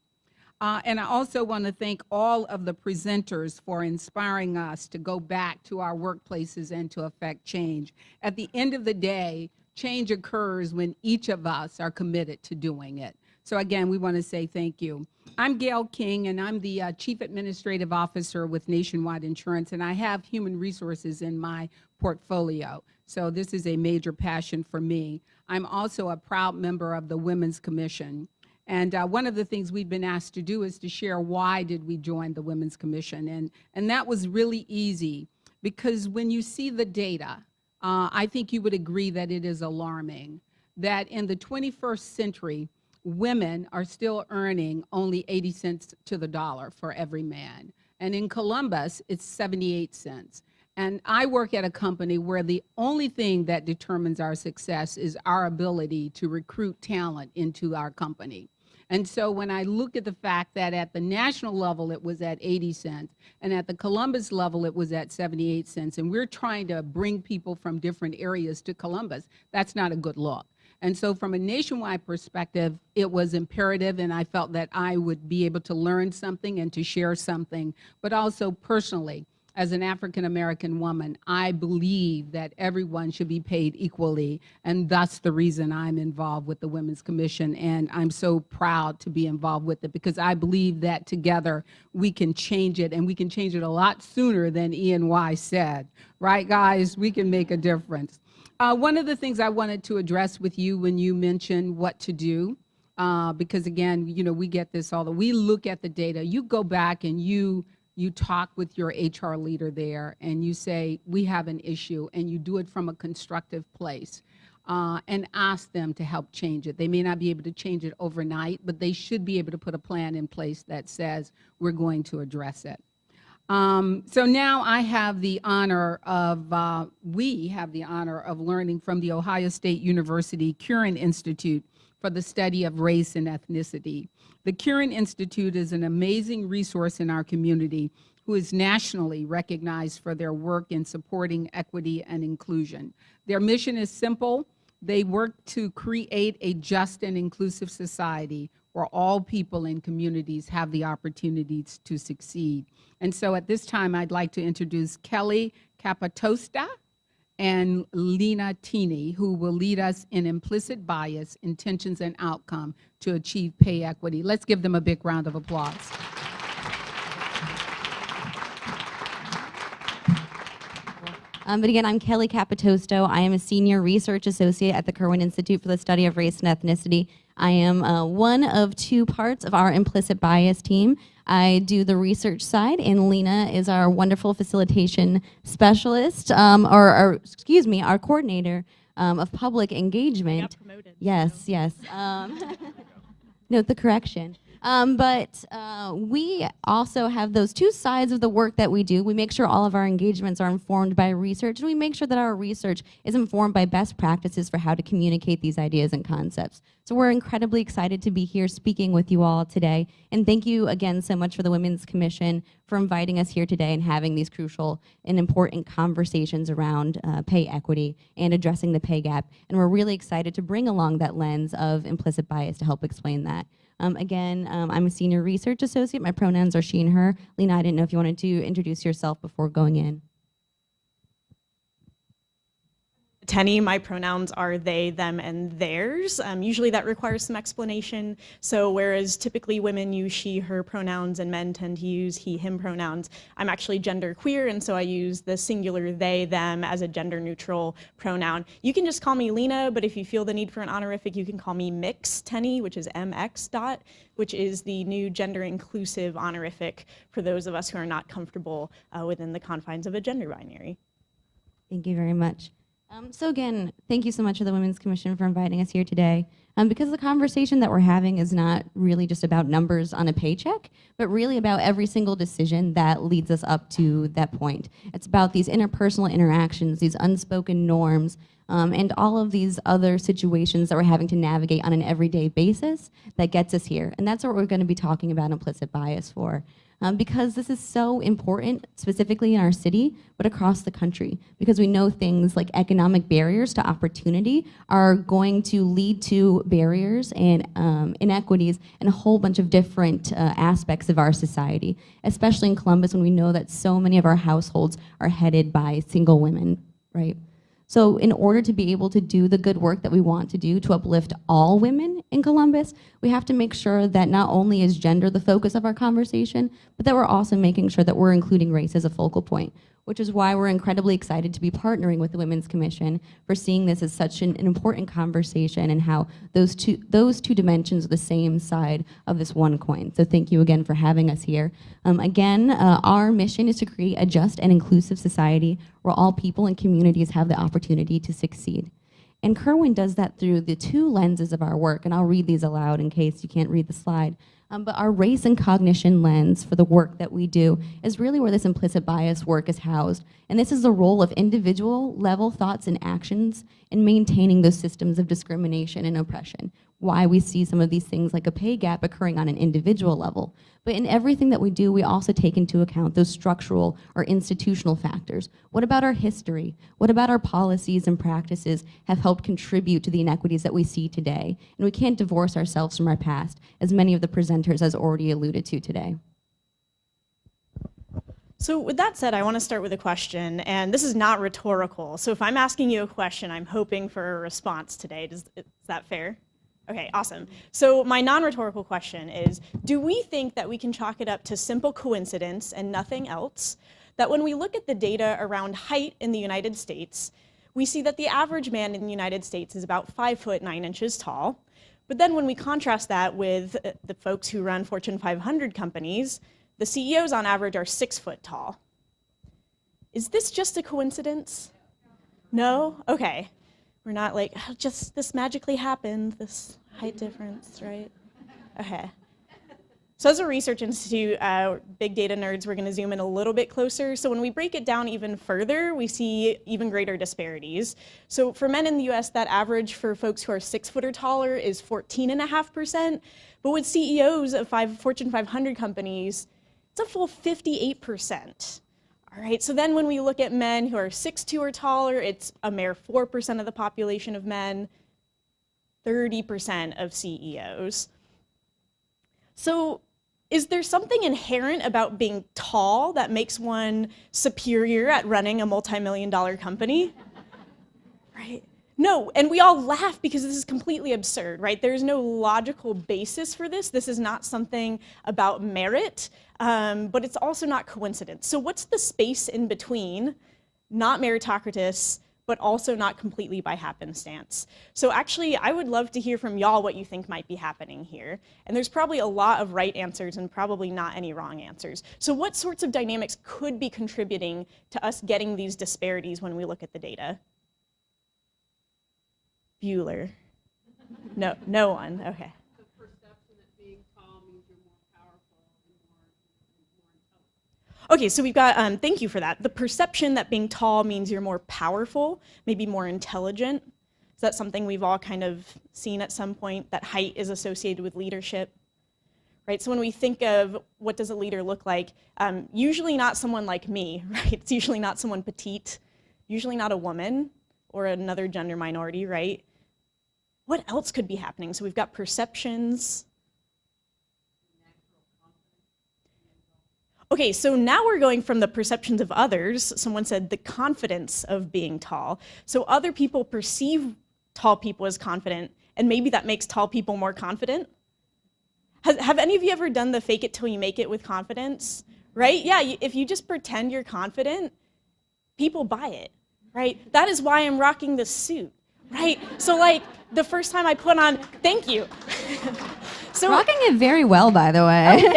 And I also want to thank all of the presenters for inspiring us to go back to our workplaces and to affect change. At the end of the day, change occurs when each of us are committed to doing it. So again, we want to say thank you. I'm Gail King, and I'm the Chief Administrative Officer with Nationwide Insurance, and I have human resources in my portfolio. So this is a major passion for me. I'm also a proud member of the Women's Commission. And one of the things we've been asked to do is to share why did we join the Women's Commission. And that was really easy, because when you see the data, I think you would agree that it is alarming that in the 21st century, women are still earning only 80 cents to the dollar for every man. And in Columbus, it's 78 cents. And I work at a company where the only thing that determines our success is our ability to recruit talent into our company. And so when I look at the fact that at the national level it was at 80 cents and at the Columbus level it was at 78 cents, and we're trying to bring people from different areas to Columbus, that's not a good look. And so from a nationwide perspective, it was imperative, and I felt that I would be able to learn something and to share something, but also personally, as an African-American woman, I believe that everyone should be paid equally, and that's the reason I'm involved with the Women's Commission, and I'm so proud to be involved with it because I believe that together we can change it, and we can change it a lot sooner than E&Y said. Right, guys? We can make a difference. One of the things I wanted to address with you when you mentioned what to do, because again, you know, we get this we look at the data. You go back and you talk with your HR leader there and you say, we have an issue, and you do it from a constructive place and ask them to help change it. They may not be able to change it overnight, but they should be able to put a plan in place that says we're going to address it. So now I have the honor of, we have the honor of learning from the Ohio State University Curran Institute for the study of race and ethnicity. The Curran Institute is an amazing resource in our community who is nationally recognized for their work in supporting equity and inclusion. Their mission is simple. They work to create a just and inclusive society where all people and communities have the opportunities to succeed. And so at this time, I'd like to introduce Kelly Capitosta and Lena Tini, who will lead us in implicit bias, intentions, and outcome to achieve pay equity. Let's give them a big round of applause. But again, I'm Kelly Capitosto. I am a senior research associate at the Kirwan Institute for the Study of Race and Ethnicity. I am one of two parts of our implicit bias team. I do the research side, and Lena is our wonderful facilitation specialist, or excuse me, our coordinator of public engagement. I got promoted. Yes, so. yes. Note the correction. But we also have those two sides of the work that we do. We make sure all of our engagements are informed by research, and we make sure that our research is informed by best practices for how to communicate these ideas and concepts. So we're incredibly excited to be here speaking with you all today. And thank you again so much for the Women's Commission for inviting us here today and having these crucial and important conversations around pay equity and addressing the pay gap. And we're really excited to bring along that lens of implicit bias to help explain that. Again, I'm a senior research associate. My pronouns are she and her. Lena, I didn't know if you wanted to introduce yourself before going in. Tenny, my pronouns are they, them, and theirs. Usually that requires some explanation. So whereas typically women use she, her pronouns and men tend to use he, him pronouns, I'm actually gender queer, and so I use the singular they, them as a gender neutral pronoun. You can just call me Lena, but if you feel the need for an honorific, you can call me Mix Tenny, which is MX dot, which is the new gender inclusive honorific for those of us who are not comfortable within the confines of a gender binary. Thank you very much. So again, thank you so much to the Women's Commission for inviting us here today. Because the conversation that we're having is not really just about numbers on a paycheck, but really about every single decision that leads us up to that point. It's about these interpersonal interactions, these unspoken norms, and all of these other situations that we're having to navigate on an everyday basis that gets us here. And that's what we're going to be talking about implicit bias for. Because this is so important, specifically in our city, but across the country, because we know things like economic barriers to opportunity are going to lead to barriers and inequities in a whole bunch of different aspects of our society, especially in Columbus when we know that so many of our households are headed by single women, right? So in order to be able to do the good work that we want to do to uplift all women in Columbus, we have to make sure that not only is gender the focus of our conversation, but that we're also making sure that we're including race as a focal point, which is why we're incredibly excited to be partnering with the Women's Commission for seeing this as such an important conversation and how those two dimensions are the same side of this one coin. So thank you again for having us here. Again, our mission is to create a just and inclusive society where all people and communities have the opportunity to succeed. And Kirwan does that through the two lenses of our work, and I'll read these aloud in case you can't read the slide. But our race and cognition lens for the work that we do is really where this implicit bias work is housed. And this is the role of individual level thoughts and actions in maintaining those systems of discrimination and oppression. Why we see some of these things like a pay gap occurring on an individual level. But in everything that we do, we also take into account those structural or institutional factors. What about our history? What about our policies and practices have helped contribute to the inequities that we see today? And we can't divorce ourselves from our past, as many of the presenters has already alluded to today. So with that said, I want to start with a question, and this is not rhetorical. So if I'm asking you a question, I'm hoping for a response today. Is that fair? Okay, awesome. So my non-rhetorical question is, do we think that we can chalk it up to simple coincidence and nothing else, that when we look at the data around height in the United States, we see that the average man in the United States is about 5'9" tall, but then when we contrast that with the folks who run Fortune 500 companies, the CEOs on average are 6 foot tall. Is this just a coincidence? No? Okay. We're not like, oh, just this magically happened, this height difference, right? Okay. So as a research institute, big data nerds, we're going to zoom in a little bit closer. So when we break it down even further, we see even greater disparities. So for men in the US, that average for folks who are 6 foot or taller is 14.5%. But with CEOs of Fortune 500 companies, it's a full 58%. All right, so then when we look at men who are 6'2" or taller, it's a mere 4% of the population of men, 30% of CEOs. So is there something inherent about being tall that makes one superior at running a multi-million-dollar company? Right? No, and we all laugh because this is completely absurd, right? There's no logical basis for this. This is not something about merit, but it's also not coincidence. So what's the space in between, not meritocratic, but also not completely by happenstance? So actually, I would love to hear from y'all what you think might be happening here. And there's probably a lot of right answers and probably not any wrong answers. So what sorts of dynamics could be contributing to us getting these disparities when we look at the data? Bueller. No, no one. Okay. The perception that being tall means you're more powerful and more intelligent. Okay, so we've got, thank you for that. The perception that being tall means you're more powerful, maybe more intelligent. Is that something we've all kind of seen at some point, that height is associated with leadership? Right, so when we think of what does a leader look like, usually not someone like me, right? It's usually not someone petite, usually not a woman or another gender minority, right? What else could be happening? So we've got perceptions. Okay, so now we're going from the perceptions of others. Someone said the confidence of being tall. So other people perceive tall people as confident, and maybe that makes tall people more confident. Have any of you ever done the fake it till you make it with confidence? Right? Yeah, if you just pretend you're confident, people buy it, right? That is why I'm rocking this suit. Right? So like the first time I put on, thank you. So Rocking it very well, by the way. Oh,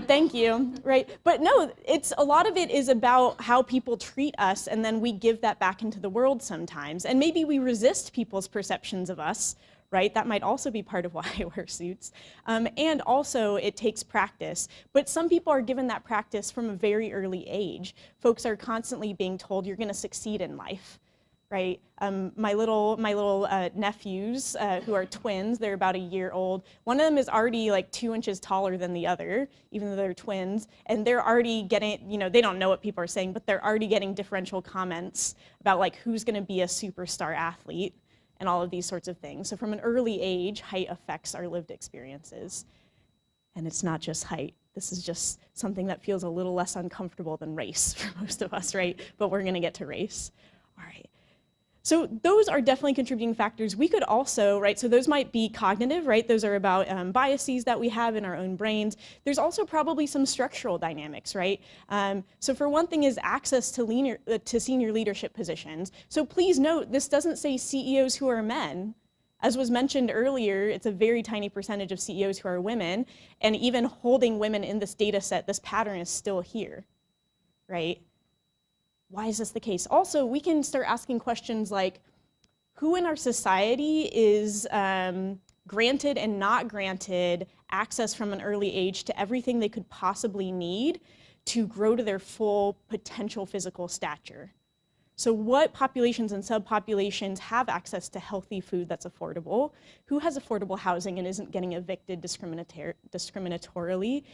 thank you, right? But no, a lot of it is about how people treat us, and then we give that back into the world sometimes. And maybe we resist people's perceptions of us, right? That might also be part of why I wear suits. And also it takes practice. But some people are given that practice from a very early age. Folks are constantly being told you're gonna succeed in life. Right, my little nephews who are twins, they're about a year old. One of them is already like 2 inches taller than the other, even though they're twins, and they're already getting, they don't know what people are saying, but they're already getting differential comments about like who's going to be a superstar athlete and all of these sorts of things. So from an early age, height affects our lived experiences, and it's not just height. This is just something that feels a little less uncomfortable than race for most of us, right? But we're going to get to race. All right. So those are definitely contributing factors. We could also, right, so those might be cognitive, right? Those are about biases that we have in our own brains. There's also probably some structural dynamics, right? So for one thing is access to senior leadership positions. So please note, this doesn't say CEOs who are men. As was mentioned earlier, it's a very tiny percentage of CEOs who are women, and even holding women in this data set, this pattern is still here, right? Why is this the case? Also, we can start asking questions like, who in our society is granted and not granted access from an early age to everything they could possibly need to grow to their full potential physical stature. So what populations and subpopulations have access to healthy food that's affordable? Who has affordable housing and isn't getting evicted discriminatorily?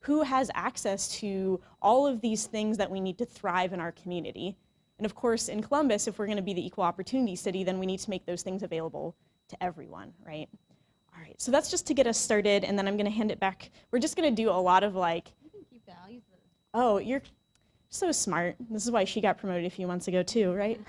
Who has access to all of these things that we need to thrive in our community? And of course, in Columbus, if we're going to be the equal opportunity city, then we need to make those things available to everyone, right? All right, so that's just to get us started, and then I'm going to hand it back. We're just going to do a lot of like, oh, you're so smart. This is why she got promoted a few months ago too, right?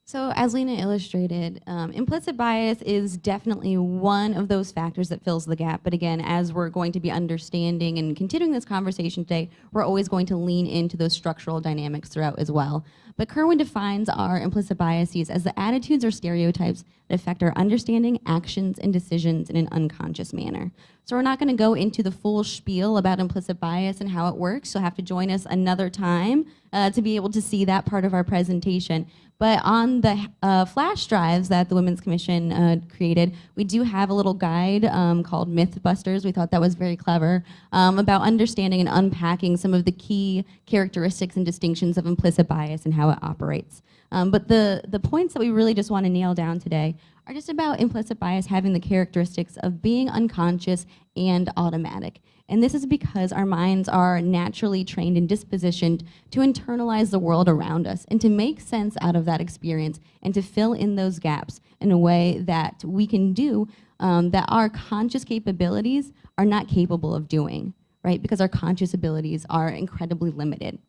So as Lena illustrated, implicit bias is definitely one of those factors that fills the gap. But again, as we're going to be understanding and continuing this conversation today, we're always going to lean into those structural dynamics throughout as well. But Kerwin defines our implicit biases as the attitudes or stereotypes that affect our understanding, actions, and decisions in an unconscious manner. So we're not going to go into the full spiel about implicit bias and how it works. You'll have to join us another time to be able to see that part of our presentation. But on the flash drives that the Women's Commission created, we do have a little guide called Mythbusters. We thought that was very clever about understanding and unpacking some of the key characteristics and distinctions of implicit bias and how it operates. But the points that we really just want to nail down today are just about implicit bias having the characteristics of being unconscious and automatic. And this is because our minds are naturally trained and dispositioned to internalize the world around us and to make sense out of that experience and to fill in those gaps in a way that we can do that our conscious capabilities are not capable of doing, right? Because our conscious abilities are incredibly limited.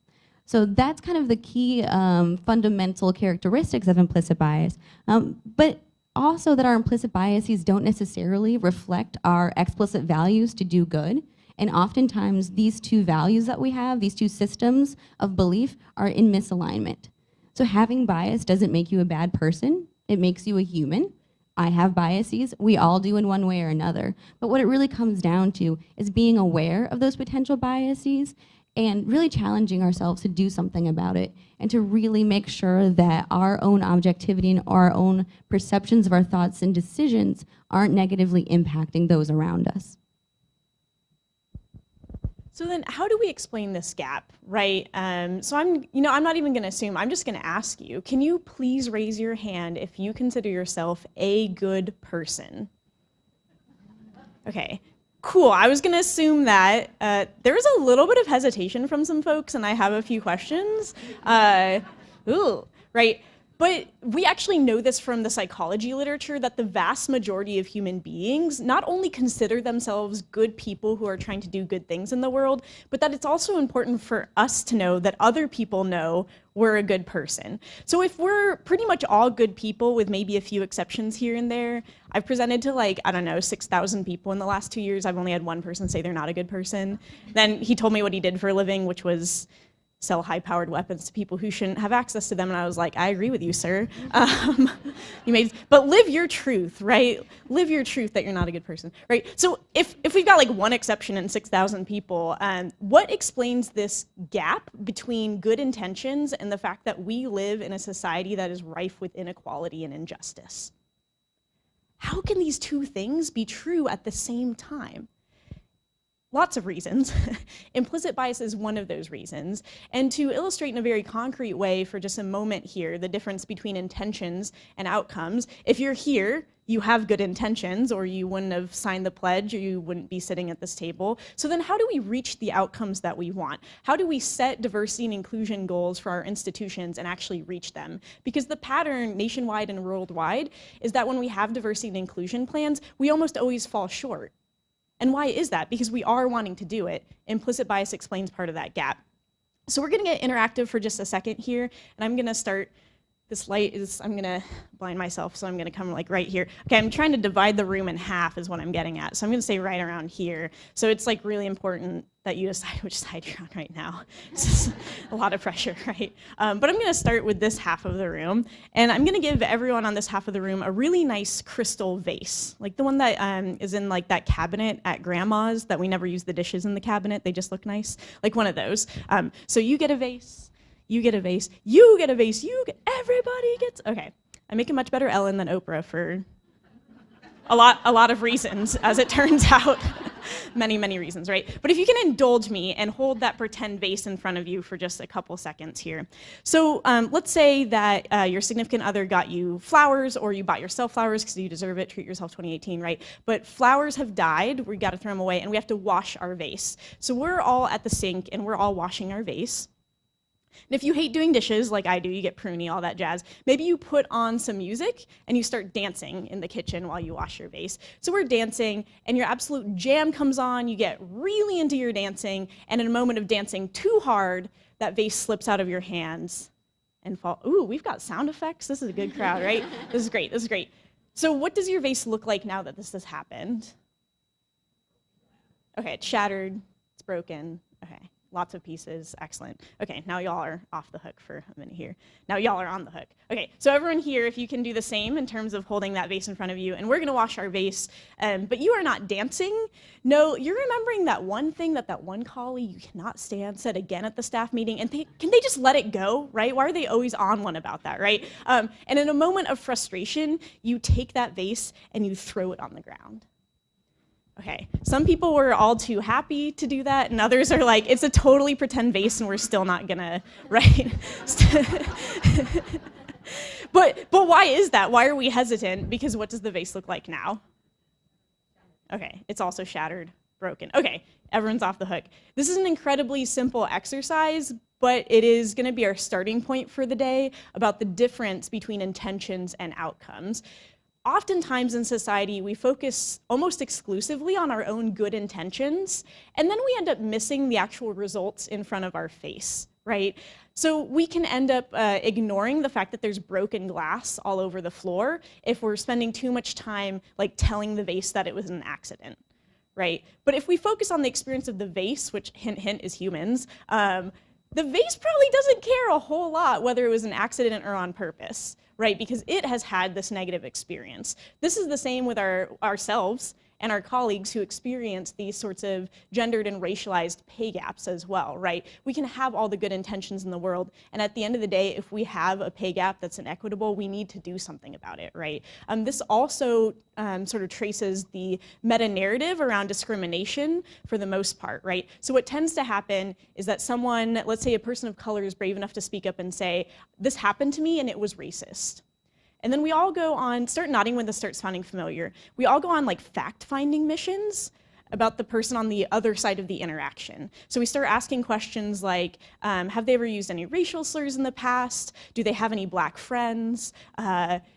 So that's kind of the key fundamental characteristics of implicit bias. But also that our implicit biases don't necessarily reflect our explicit values to do good. And oftentimes these two values that we have, these two systems of belief, are in misalignment. So having bias doesn't make you a bad person. It makes you a human. I have biases. We all do in one way or another. But what it really comes down to is being aware of those potential biases and really challenging ourselves to do something about it and to really make sure that our own objectivity and our own perceptions of our thoughts and decisions aren't negatively impacting those around us. So then how do we explain this gap, right? So I'm not even gonna assume, I'm just gonna ask you, can you please raise your hand if you consider yourself a good person? Okay, cool, I was gonna assume that. There's a little bit of hesitation from some folks and I have a few questions. Right? But we actually know this from the psychology literature that the vast majority of human beings not only consider themselves good people who are trying to do good things in the world, but that it's also important for us to know that other people know we're a good person. So if we're pretty much all good people with maybe a few exceptions here and there, I've presented to like, I don't know, 6,000 people in the last 2 years. I've only had one person say they're not a good person. Then he told me what he did for a living, which was sell high-powered weapons to people who shouldn't have access to them, and I was like, I agree with you, sir. But live your truth, right? Live your truth that you're not a good person, right? So if we've got like one exception in 6,000 people, what explains this gap between good intentions and the fact that we live in a society that is rife with inequality and injustice? How can these two things be true at the same time? Lots of reasons. Implicit bias is one of those reasons. And to illustrate in a very concrete way for just a moment here, the difference between intentions and outcomes, if you're here, you have good intentions or you wouldn't have signed the pledge or you wouldn't be sitting at this table. So then how do we reach the outcomes that we want? How do we set diversity and inclusion goals for our institutions and actually reach them? Because the pattern nationwide and worldwide is that when we have diversity and inclusion plans, we almost always fall short. And why is that? Because we are wanting to do it. Implicit bias explains part of that gap. So we're gonna get interactive for just a second here, and I'm gonna start, this light is, I'm gonna blind myself, so I'm gonna come like right here. Okay, I'm trying to divide the room in half is what I'm getting at. So I'm gonna say right around here. So it's like really important that you decide which side you're on right now. It's a lot of pressure, right? But I'm gonna start with this half of the room, and I'm gonna give everyone on this half of the room a really nice crystal vase, like the one that is in like that cabinet at grandma's that we never use the dishes in the cabinet, they just look nice, like one of those. So you get a vase, you get a vase, you get a vase, everybody gets, okay. I make a much better Ellen than Oprah for a lot of reasons, as it turns out. Many reasons, right? But if you can indulge me and hold that pretend vase in front of you for just a couple seconds here. So let's say that your significant other got you flowers, or you bought yourself flowers because you deserve it, treat yourself 2018, right? But flowers have died, we got to throw them away, and we have to wash our vase. So we're all at the sink and we're all washing our vase. And if you hate doing dishes like I do, you get pruny, all that jazz, maybe you put on some music and you start dancing in the kitchen while you wash your vase. So we're dancing and your absolute jam comes on, you get really into your dancing, and in a moment of dancing too hard, that vase slips out of your hands and fall. Ooh, we've got sound effects. This is a good crowd, right? This is great. So what does your vase look like now that this has happened? Okay, it's shattered, it's broken, okay. Lots of pieces, excellent. Okay, now y'all are off the hook for a minute here. Now y'all are on the hook. Okay, so everyone here, if you can do the same in terms of holding that vase in front of you, and we're gonna wash our vase, but you are not dancing. No, you're remembering that one thing that one colleague you cannot stand said again at the staff meeting, and can they just let it go, right? Why are they always on one about that, right? And in a moment of frustration, you take that vase and you throw it on the ground. Okay, some people were all too happy to do that, and others are like, it's a totally pretend vase and we're still not gonna, right? But why is that? Why are we hesitant? Because what does the vase look like now? Okay, it's also shattered, broken. Okay, everyone's off the hook. This is an incredibly simple exercise, but it is gonna be our starting point for the day about the difference between intentions and outcomes. Oftentimes in society, we focus almost exclusively on our own good intentions, and then we end up missing the actual results in front of our face, right? So we can end up ignoring the fact that there's broken glass all over the floor if we're spending too much time like telling the vase that it was an accident, right? But if we focus on the experience of the vase, which hint, hint, is humans, the vase probably doesn't care a whole lot whether it was an accident or on purpose, right? Because it has had this negative experience. This is the same with ourselves and our colleagues who experience these sorts of gendered and racialized pay gaps as well, right? We can have all the good intentions in the world, and at the end of the day, if we have a pay gap that's inequitable, we need to do something about it, right? This also sort of traces the meta-narrative around discrimination for the most part, right? So what tends to happen is that someone, let's say a person of color, is brave enough to speak up and say, this happened to me and it was racist. And then we all go on, start nodding when this starts sounding familiar. We all go on like fact-finding missions about the person on the other side of the interaction. So we start asking questions like, have they ever used any racial slurs in the past? Do they have any black friends?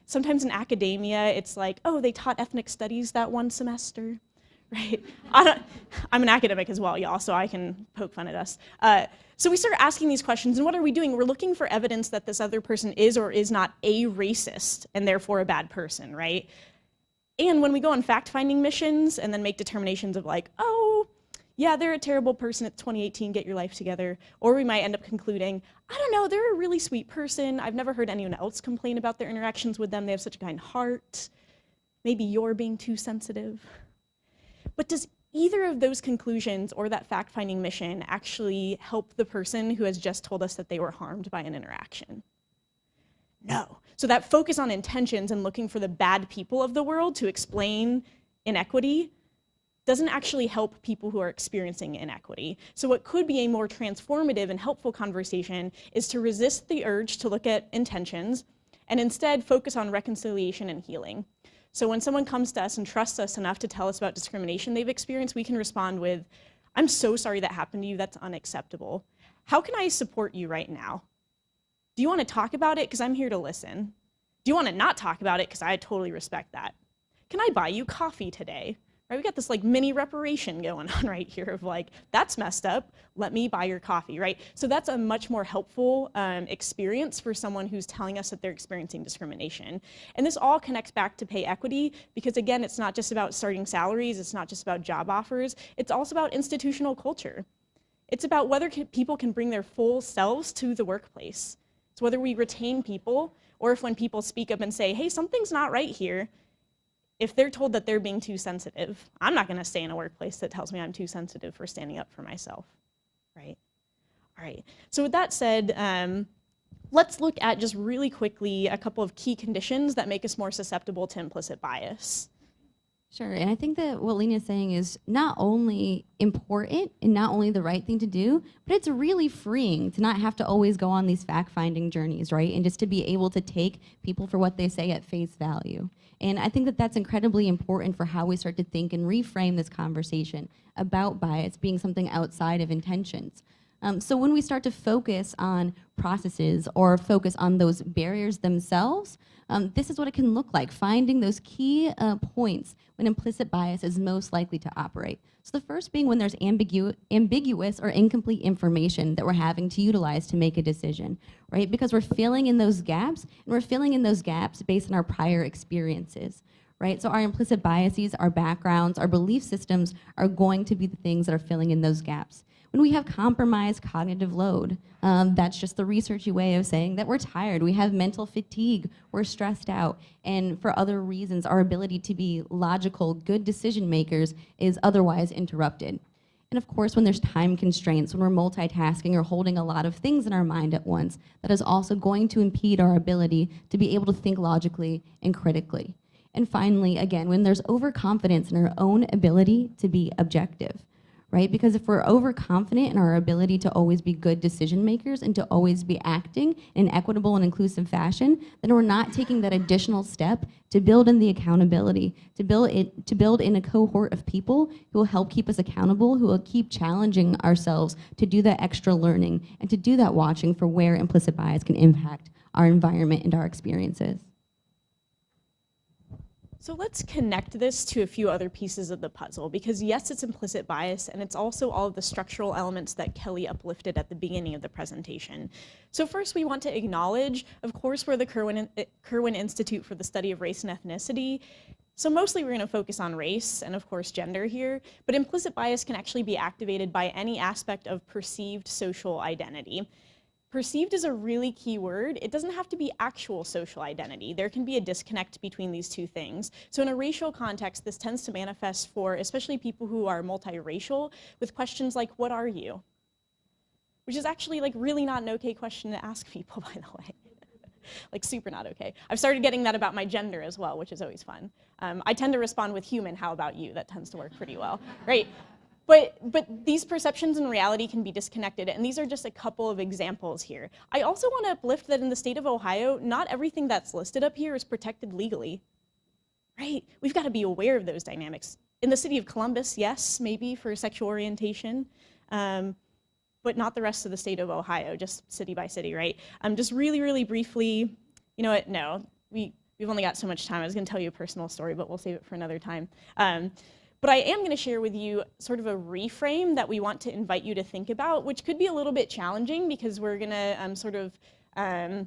Sometimes in academia, it's like, oh, they taught ethnic studies that one semester, right? I'm an academic as well, y'all, so I can poke fun at us. So we start asking these questions, and what are we doing? We're looking for evidence that this other person is or is not a racist, and therefore a bad person, right? And when we go on fact-finding missions and then make determinations of like, oh, yeah, they're a terrible person, it's 2018, get your life together, or we might end up concluding, I don't know, they're a really sweet person, I've never heard anyone else complain about their interactions with them, they have such a kind heart, maybe you're being too sensitive. But does either of those conclusions or that fact-finding mission actually help the person who has just told us that they were harmed by an interaction? No. So that focus on intentions and looking for the bad people of the world to explain inequity doesn't actually help people who are experiencing inequity. So what could be a more transformative and helpful conversation is to resist the urge to look at intentions and instead focus on reconciliation and healing. So when someone comes to us and trusts us enough to tell us about discrimination they've experienced, we can respond with, I'm so sorry that happened to you, that's unacceptable. How can I support you right now? Do you want to talk about it? Because I'm here to listen. Do you want to not talk about it? Because I totally respect that. Can I buy you coffee today? Right? We got this like mini reparation going on right here of like, that's messed up, let me buy your coffee, right? So that's a much more helpful experience for someone who's telling us that they're experiencing discrimination. And this all connects back to pay equity because again, it's not just about starting salaries, it's not just about job offers, it's also about institutional culture. It's about whether people can bring their full selves to the workplace. It's whether we retain people or if when people speak up and say, hey, something's not right here, if they're told that they're being too sensitive, I'm not gonna stay in a workplace that tells me I'm too sensitive for standing up for myself, right? All right, so with that said, let's look at just really quickly a couple of key conditions that make us more susceptible to implicit bias. Sure, and I think that what Lena's saying is not only important and not only the right thing to do, but it's really freeing to not have to always go on these fact-finding journeys, right? And just to be able to take people for what they say at face value. And I think that that's incredibly important for how we start to think and reframe this conversation about bias being something outside of intentions. So when we start to focus on processes or focus on those barriers themselves, this is what it can look like, finding those key points when implicit bias is most likely to operate. So the first being when there's ambiguous or incomplete information that we're having to utilize to make a decision, right? Because we're filling in those gaps, and we're filling in those gaps based on our prior experiences, right? So our implicit biases, our backgrounds, our belief systems are going to be the things that are filling in those gaps. When we have compromised cognitive load, that's just the researchy way of saying that we're tired, we have mental fatigue, we're stressed out, and for other reasons, our ability to be logical, good decision makers is otherwise interrupted. And of course, when there's time constraints, when we're multitasking or holding a lot of things in our mind at once, that is also going to impede our ability to be able to think logically and critically. And finally, again, when there's overconfidence in our own ability to be objective, right? Because if we're overconfident in our ability to always be good decision makers and to always be acting in an equitable and inclusive fashion, then we're not taking that additional step to build in the accountability, to build in a cohort of people who will help keep us accountable, who will keep challenging ourselves to do that extra learning and to do that watching for where implicit bias can impact our environment and our experiences. So let's connect this to a few other pieces of the puzzle, because yes, it's implicit bias, and it's also all of the structural elements that Kelly uplifted at the beginning of the presentation. So first, we want to acknowledge, of course, we're the Kirwan Institute for the Study of Race and Ethnicity. So mostly we're going to focus on race and, of course, gender here, but implicit bias can actually be activated by any aspect of perceived social identity. Perceived is a really key word. It doesn't have to be actual social identity. There can be a disconnect between these two things. So in a racial context, this tends to manifest for especially people who are multiracial with questions like, what are you? Which is actually like really not an okay question to ask people, by the way. Like super not okay. I've started getting that about my gender as well, which is always fun. I tend to respond with human, how about you? That tends to work pretty well, right? But these perceptions and reality can be disconnected, and these are just a couple of examples here. I also want to uplift that in the state of Ohio, not everything that's listed up here is protected legally, right? We've got to be aware of those dynamics. In the city of Columbus, yes, maybe for sexual orientation, but not the rest of the state of Ohio, just city by city, right? Just really, really briefly, you know what, no, we've only got so much time. I was going to tell you a personal story, but we'll save it for another time. But I am going to share with you sort of a reframe that we want to invite you to think about, which could be a little bit challenging because we're going to sort of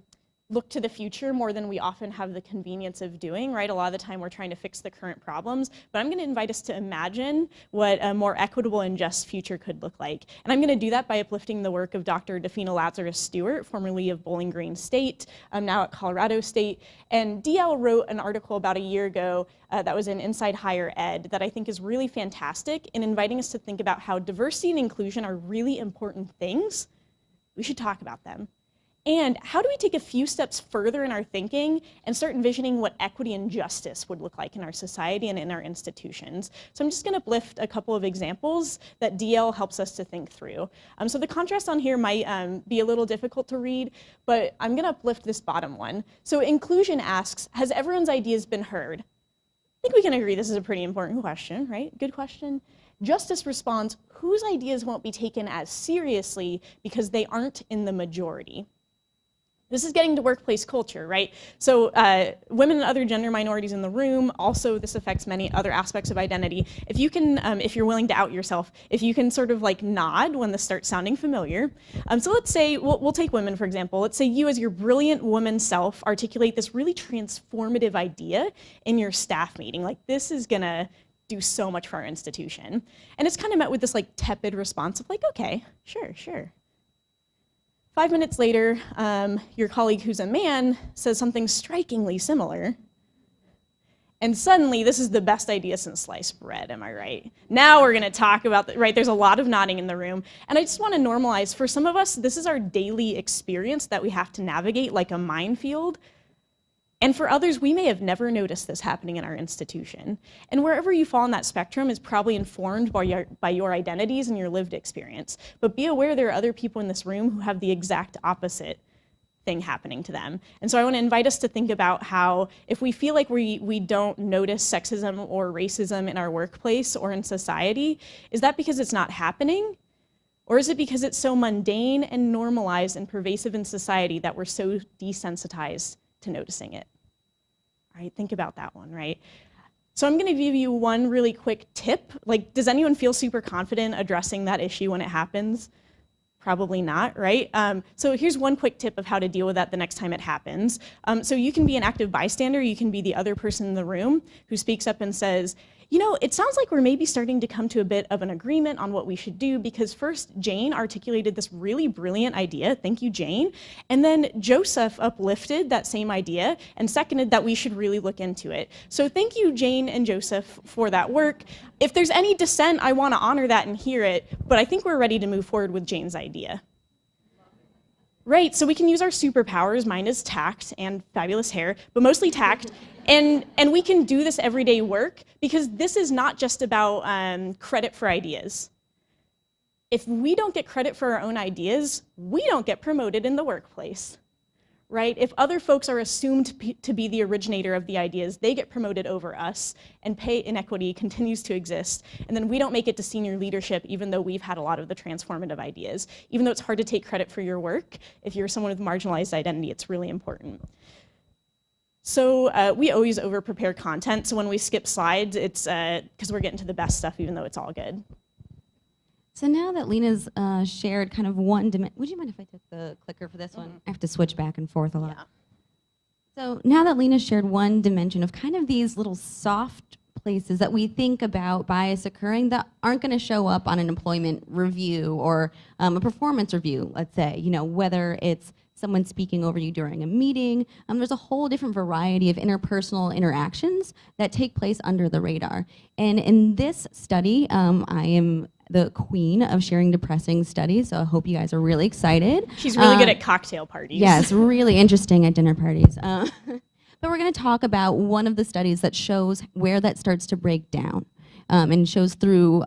look to the future more than we often have the convenience of doing, right? A lot of the time we're trying to fix the current problems, but I'm going to invite us to imagine what a more equitable and just future could look like. And I'm going to do that by uplifting the work of Dr. Defina Lazarus-Stewart, formerly of Bowling Green State, now at Colorado State. And DL wrote an article about a year ago that was in Inside Higher Ed that I think is really fantastic in inviting us to think about how diversity and inclusion are really important things. We should talk about them. And how do we take a few steps further in our thinking and start envisioning what equity and justice would look like in our society and in our institutions? So I'm just going to uplift a couple of examples that DL helps us to think through. So the contrast on here might be a little difficult to read, but I'm going to uplift this bottom one. So inclusion asks, has everyone's ideas been heard? I think we can agree this is a pretty important question, right? Good question. Justice responds, whose ideas won't be taken as seriously because they aren't in the majority? This is getting to workplace culture, right? So women and other gender minorities in the room, also this affects many other aspects of identity. If you can, if you're willing to out yourself, if you can sort of like nod when this starts sounding familiar. So let's say, we'll take women for example. Let's say you as your brilliant woman self articulate this really transformative idea in your staff meeting. Like this is gonna do so much for our institution. And it's kind of met with this like tepid response of like, okay, sure. 5 minutes later, your colleague who's a man says something strikingly similar. And suddenly, this is the best idea since sliced bread, am I right? Now we're gonna talk about, right, there's a lot of nodding in the room. And I just wanna normalize, for some of us, this is our daily experience that we have to navigate like a minefield. And for others, we may have never noticed this happening in our institution. And wherever you fall on that spectrum is probably informed by your identities and your lived experience. But be aware there are other people in this room who have the exact opposite thing happening to them. And so I want to invite us to think about how if we feel like we don't notice sexism or racism in our workplace or in society, is that because it's not happening? Or is it because it's so mundane and normalized and pervasive in society that we're so desensitized to noticing it? All right, think about that one, right? So I'm gonna give you one really quick tip. Like, does anyone feel super confident addressing that issue when it happens? Probably not, right? So here's one quick tip of how to deal with that the next time it happens. So you can be an active bystander, you can be the other person in the room who speaks up and says, you know, it sounds like we're maybe starting to come to a bit of an agreement on what we should do, because first Jane articulated this really brilliant idea, thank you Jane, and then Joseph uplifted that same idea and seconded that we should really look into it. So thank you Jane and Joseph for that work. If there's any dissent, I want to honor that and hear it, but I think we're ready to move forward with Jane's idea. Right, so we can use our superpowers. Mine is tact and fabulous hair, but mostly tact. And we can do this everyday work because this is not just about credit for ideas. If we don't get credit for our own ideas, we don't get promoted in the workplace, right? If other folks are assumed to be the originator of the ideas, they get promoted over us, and pay inequity continues to exist. And then we don't make it to senior leadership, even though we've had a lot of the transformative ideas. Even though it's hard to take credit for your work, if you're someone with marginalized identity, it's really important. So we always over-prepare content, so when we skip slides, it's because we're getting to the best stuff, even though it's all good. So now that Lena's shared kind of one dimension, would you mind if I took the clicker for this one? I have to switch back and forth a lot. Yeah. So now that Lena shared one dimension of kind of these little soft places that we think about bias occurring that aren't going to show up on an employment review or a performance review, let's say, you know, whether it's someone speaking over you during a meeting. There's a whole different variety of interpersonal interactions that take place under the radar. And in this study, I am the queen of sharing depressing studies, so I hope you guys are really excited. She's really good at cocktail parties. Yes, really interesting at dinner parties. But we're going to talk about one of the studies that shows where that starts to break down. And shows through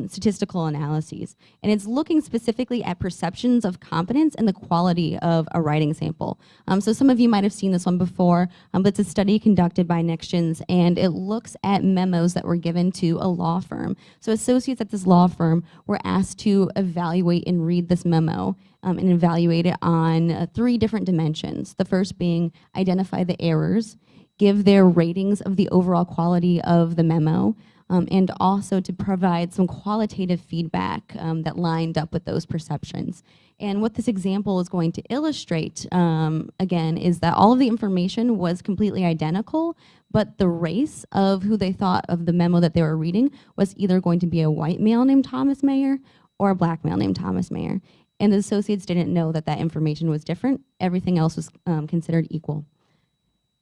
statistical analyses. And it's looking specifically at perceptions of competence and the quality of a writing sample. So some of you might have seen this one before, but it's a study conducted by NextGens, and it looks at memos that were given to a law firm. So associates at this law firm were asked to evaluate and read this memo and evaluate it on 3 different dimensions. The first being identify the errors, give their ratings of the overall quality of the memo, and also to provide some qualitative feedback that lined up with those perceptions. And what this example is going to illustrate, again, is that all of the information was completely identical, but the race of who they thought of the memo that they were reading was either going to be a white male named Thomas Mayer or a black male named Thomas Mayer. And the associates didn't know that that information was different. Everything else was considered equal.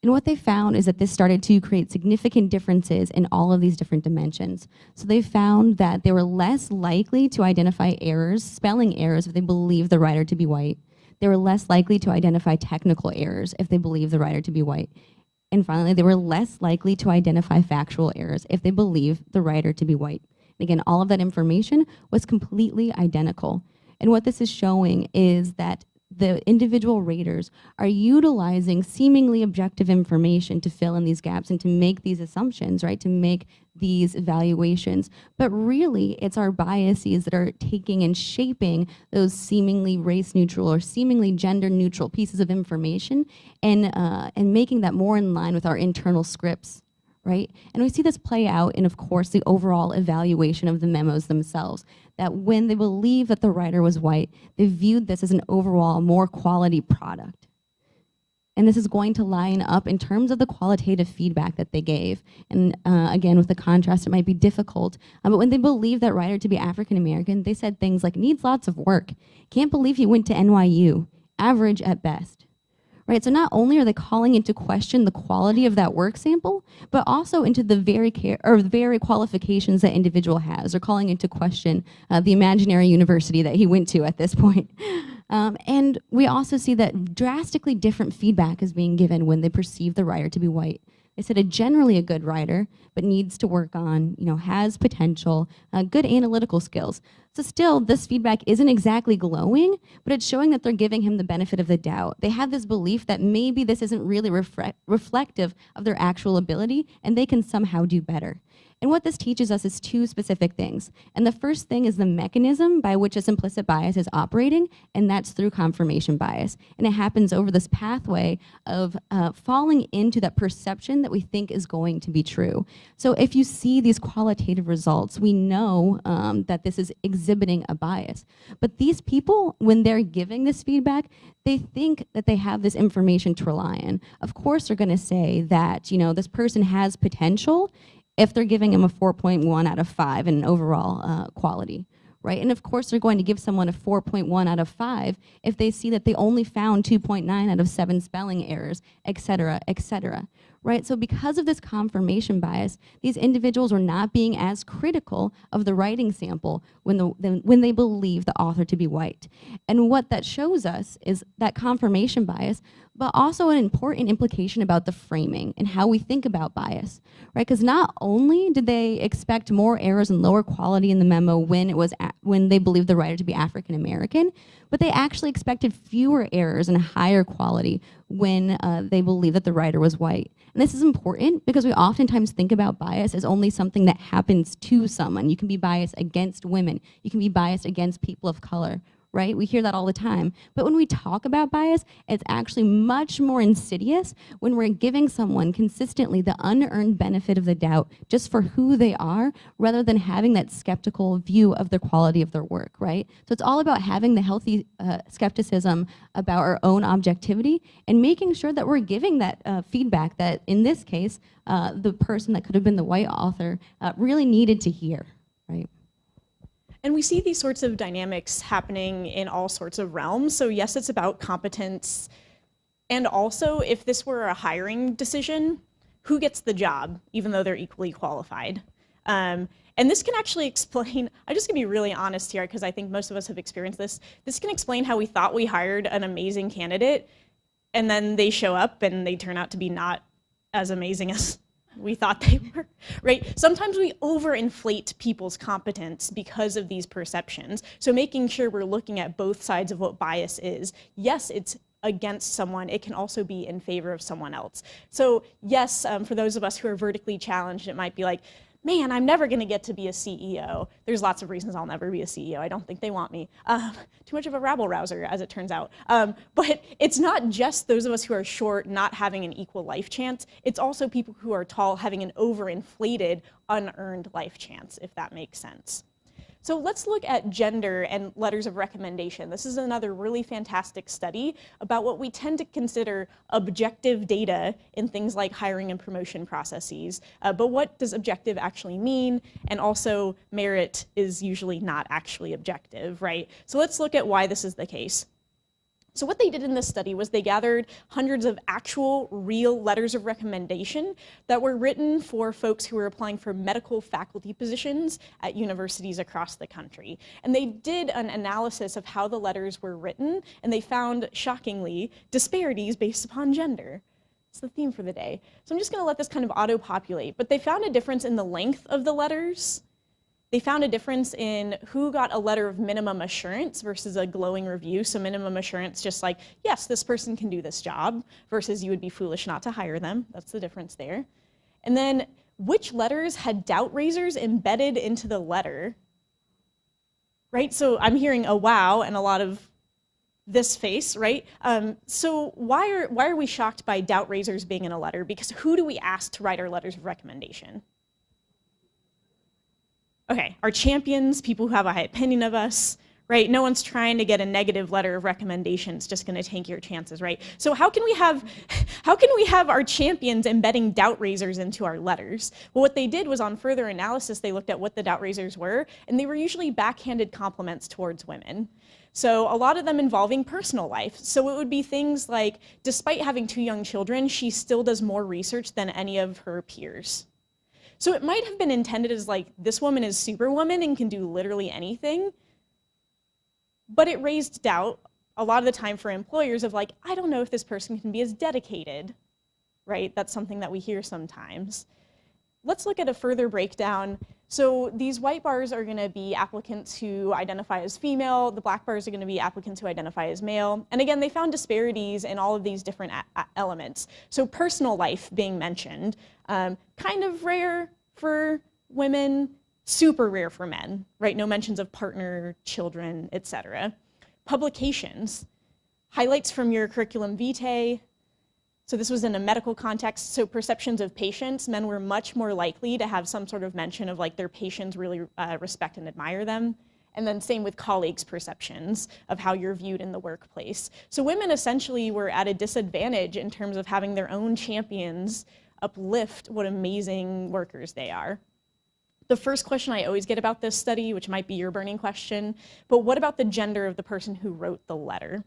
And what they found is that this started to create significant differences in all of these different dimensions. So they found that they were less likely to identify errors, spelling errors, if they believed the writer to be white. They were less likely to identify technical errors if they believed the writer to be white. And finally, they were less likely to identify factual errors if they believed the writer to be white. And again, all of that information was completely identical. And what this is showing is that the individual raters are utilizing seemingly objective information to fill in these gaps and to make these assumptions, right, to make these evaluations. But really, it's our biases that are taking and shaping those seemingly race-neutral or seemingly gender-neutral pieces of information and making that more in line with our internal scripts, right? And we see this play out in, of course, the overall evaluation of the memos themselves, that when they believe that the writer was white, they viewed this as an overall more quality product. And this is going to line up in terms of the qualitative feedback that they gave. And again, with the contrast, it might be difficult. But when they believed that writer to be African American, they said things like, needs lots of work, can't believe he went to NYU, average at best. Right, so not only are they calling into question the quality of that work sample, but also into the very qualifications that individual has. They're calling into question the imaginary university that he went to at this point. And we also see that drastically different feedback is being given when they perceive the writer to be white. They said generally a good writer, but needs to work on, has potential, good analytical skills. So still, this feedback isn't exactly glowing, but it's showing that they're giving him the benefit of the doubt. They have this belief that maybe this isn't really reflective of their actual ability, and they can somehow do better. And what this teaches us is two specific things. And the first thing is the mechanism by which this implicit bias is operating, and that's through confirmation bias. And it happens over this pathway of falling into that perception that we think is going to be true. So if you see these qualitative results, we know that this is exhibiting a bias. But these people, when they're giving this feedback, they think that they have this information to rely on. Of course, they're going to say that, this person has potential if they're giving him a 4.1 out of 5 in overall quality, right? And of course, they're going to give someone a 4.1 out of 5 if they see that they only found 2.9 out of 7 spelling errors, et cetera, right? So because of this confirmation bias, these individuals are not being as critical of the writing sample when they believe the author to be white. And what that shows us is that confirmation bias, but also an important implication about the framing and how we think about bias, right? Because not only did they expect more errors and lower quality in the memo when they believed the writer to be African American, but they actually expected fewer errors and higher quality when they believed that the writer was white. And this is important because we oftentimes think about bias as only something that happens to someone. You can be biased against women. You can be biased against people of color, right? We hear that all the time. But when we talk about bias, it's actually much more insidious when we're giving someone consistently the unearned benefit of the doubt just for who they are, rather than having that skeptical view of the quality of their work, right? So it's all about having the healthy skepticism about our own objectivity and making sure that we're giving that feedback that, in this case, the person that could have been the white author really needed to hear, right? And we see these sorts of dynamics happening in all sorts of realms. So yes, it's about competence. And also, if this were a hiring decision, who gets the job, even though they're equally qualified? And this can actually explain, I'm just gonna be really honest here, because I think most of us have experienced this. This can explain how we thought we hired an amazing candidate, and then they show up and they turn out to be not as amazing as we thought they were, right? Sometimes we overinflate people's competence because of these perceptions. So making sure we're looking at both sides of what bias is. Yes, it's against someone. It can also be in favor of someone else. So yes, for those of us who are vertically challenged, it might be like, man, I'm never gonna get to be a CEO. There's lots of reasons I'll never be a CEO. I don't think they want me. Too much of a rabble rouser, as it turns out. But it's not just those of us who are short not having an equal life chance. It's also people who are tall having an overinflated, unearned life chance, if that makes sense. So let's look at gender and letters of recommendation. This is another really fantastic study about what we tend to consider objective data in things like hiring and promotion processes. But what does objective actually mean? And also, merit is usually not actually objective, right? So let's look at why this is the case. So what they did in this study was they gathered hundreds of actual, real letters of recommendation that were written for folks who were applying for medical faculty positions at universities across the country. And they did an analysis of how the letters were written, and they found, shockingly, disparities based upon gender. It's the theme for the day. So I'm just gonna let this kind of auto-populate, but they found a difference in the length of the letters. They found a difference in who got a letter of minimum assurance versus a glowing review. So minimum assurance, just like, yes, this person can do this job, versus you would be foolish not to hire them. That's the difference there. And then which letters had doubt raisers embedded into the letter, right? So I'm hearing a wow and a lot of this face, right? So why are we shocked by doubt raisers being in a letter? Because who do we ask to write our letters of recommendation? Okay, our champions, people who have a high opinion of us, right? No one's trying to get a negative letter of recommendation. It's just going to tank your chances, right? So how can we have our champions embedding doubt raisers into our letters? Well, what they did was, on further analysis, they looked at what the doubt raisers were, and they were usually backhanded compliments towards women. So a lot of them involving personal life. So it would be things like, despite having 2 young children, she still does more research than any of her peers. So it might have been intended as like, this woman is superwoman and can do literally anything, but it raised doubt a lot of the time for employers of like, I don't know if this person can be as dedicated, right? That's something that we hear sometimes. Let's look at a further breakdown. So these white bars are gonna be applicants who identify as female, the black bars are gonna be applicants who identify as male. And again, they found disparities in all of these different elements. So personal life being mentioned, kind of rare for women, super rare for men, right? No mentions of partner, children, etc. Publications, highlights from your curriculum vitae. So this was in a medical context, so perceptions of patients, men were much more likely to have some sort of mention of like their patients really respect and admire them. And then same with colleagues' perceptions of how you're viewed in the workplace. So women essentially were at a disadvantage in terms of having their own champions uplift what amazing workers they are. The first question I always get about this study, which might be your burning question, but what about the gender of the person who wrote the letter?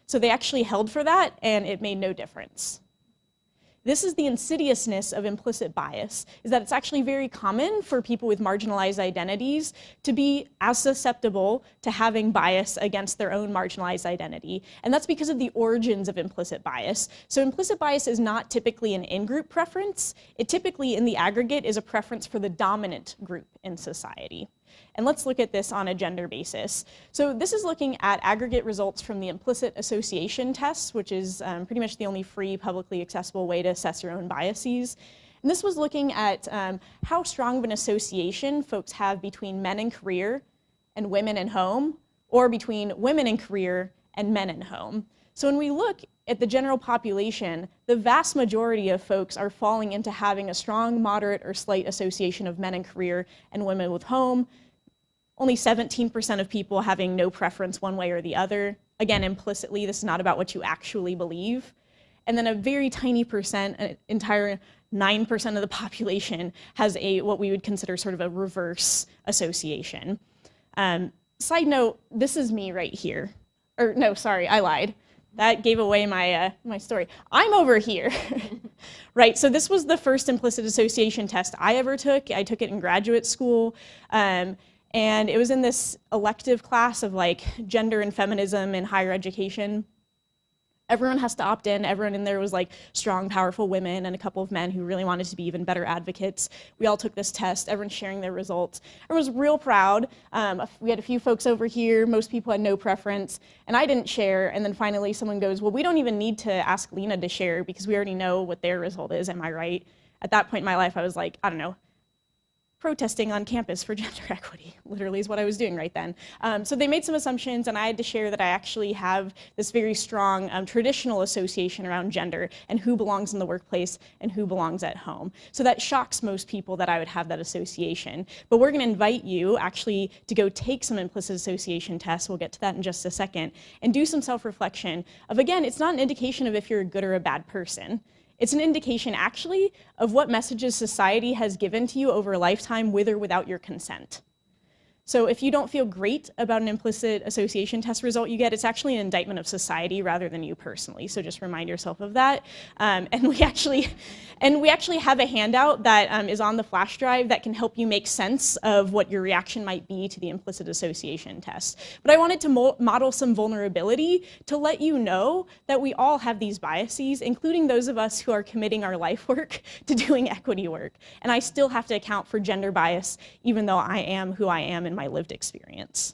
So they actually held for that, and it made no difference. This is the insidiousness of implicit bias, is that it's actually very common for people with marginalized identities to be as susceptible to having bias against their own marginalized identity. And that's because of the origins of implicit bias. So implicit bias is not typically an in-group preference. It typically, in the aggregate, is a preference for the dominant group in society. And let's look at this on a gender basis. So this is looking at aggregate results from the implicit association test, which is pretty much the only free, publicly accessible way to assess your own biases. And this was looking at how strong of an association folks have between men in career and women in home, or between women in career and men in home. So when we look at the general population, the vast majority of folks are falling into having a strong, moderate, or slight association of men in career and women with home. Only 17% of people having no preference one way or the other. Again, implicitly, this is not about what you actually believe. And then a very tiny percent, an entire 9% of the population has what we would consider sort of a reverse association. Side note, this is me right here. Or no, sorry, I lied. That gave away my, my story. I'm over here, right? So this was the first implicit association test I ever took. I took it in graduate school. And it was in this elective class of like gender and feminism in higher education. Everyone has to opt in. Everyone in there was like strong, powerful women and a couple of men who really wanted to be even better advocates. We all took this test, everyone's sharing their results. Everyone was real proud. We had a few folks over here, most people had no preference, and I didn't share, and then finally someone goes, well, we don't even need to ask Lena to share because we already know what their result is, am I right? At that point in my life, I was like, I don't know, protesting on campus for gender equity, literally is what I was doing right then. So they made some assumptions, and I had to share that I actually have this very strong traditional association around gender and who belongs in the workplace and who belongs at home. So that shocks most people that I would have that association. But we're gonna invite you actually to go take some implicit association tests, we'll get to that in just a second, and do some self-reflection of, again, it's not an indication of if you're a good or a bad person. It's an indication, actually, of what messages society has given to you over a lifetime with or without your consent. So if you don't feel great about an implicit association test result you get, it's actually an indictment of society rather than you personally. So just remind yourself of that. And we actually have a handout that is on the flash drive that can help you make sense of what your reaction might be to the implicit association test. But I wanted to model some vulnerability to let you know that we all have these biases, including those of us who are committing our life work to doing equity work. And I still have to account for gender bias, even though I am who I am in my lived experience.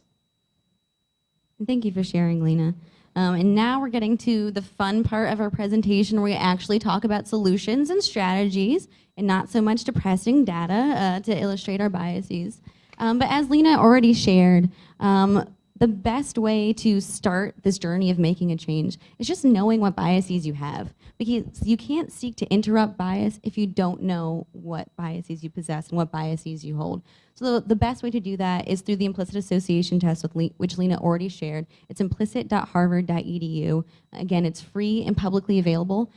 Thank you for sharing, Lena. And now we're getting to the fun part of our presentation where we actually talk about solutions and strategies and not so much depressing data to illustrate our biases. But as Lena already shared, the best way to start this journey of making a change is just knowing what biases you have. Because you can't seek to interrupt bias if you don't know what biases you possess and what biases you hold. So the best way to do that is through the implicit association test, which Lena already shared. It's implicit.harvard.edu. Again, it's free and publicly available.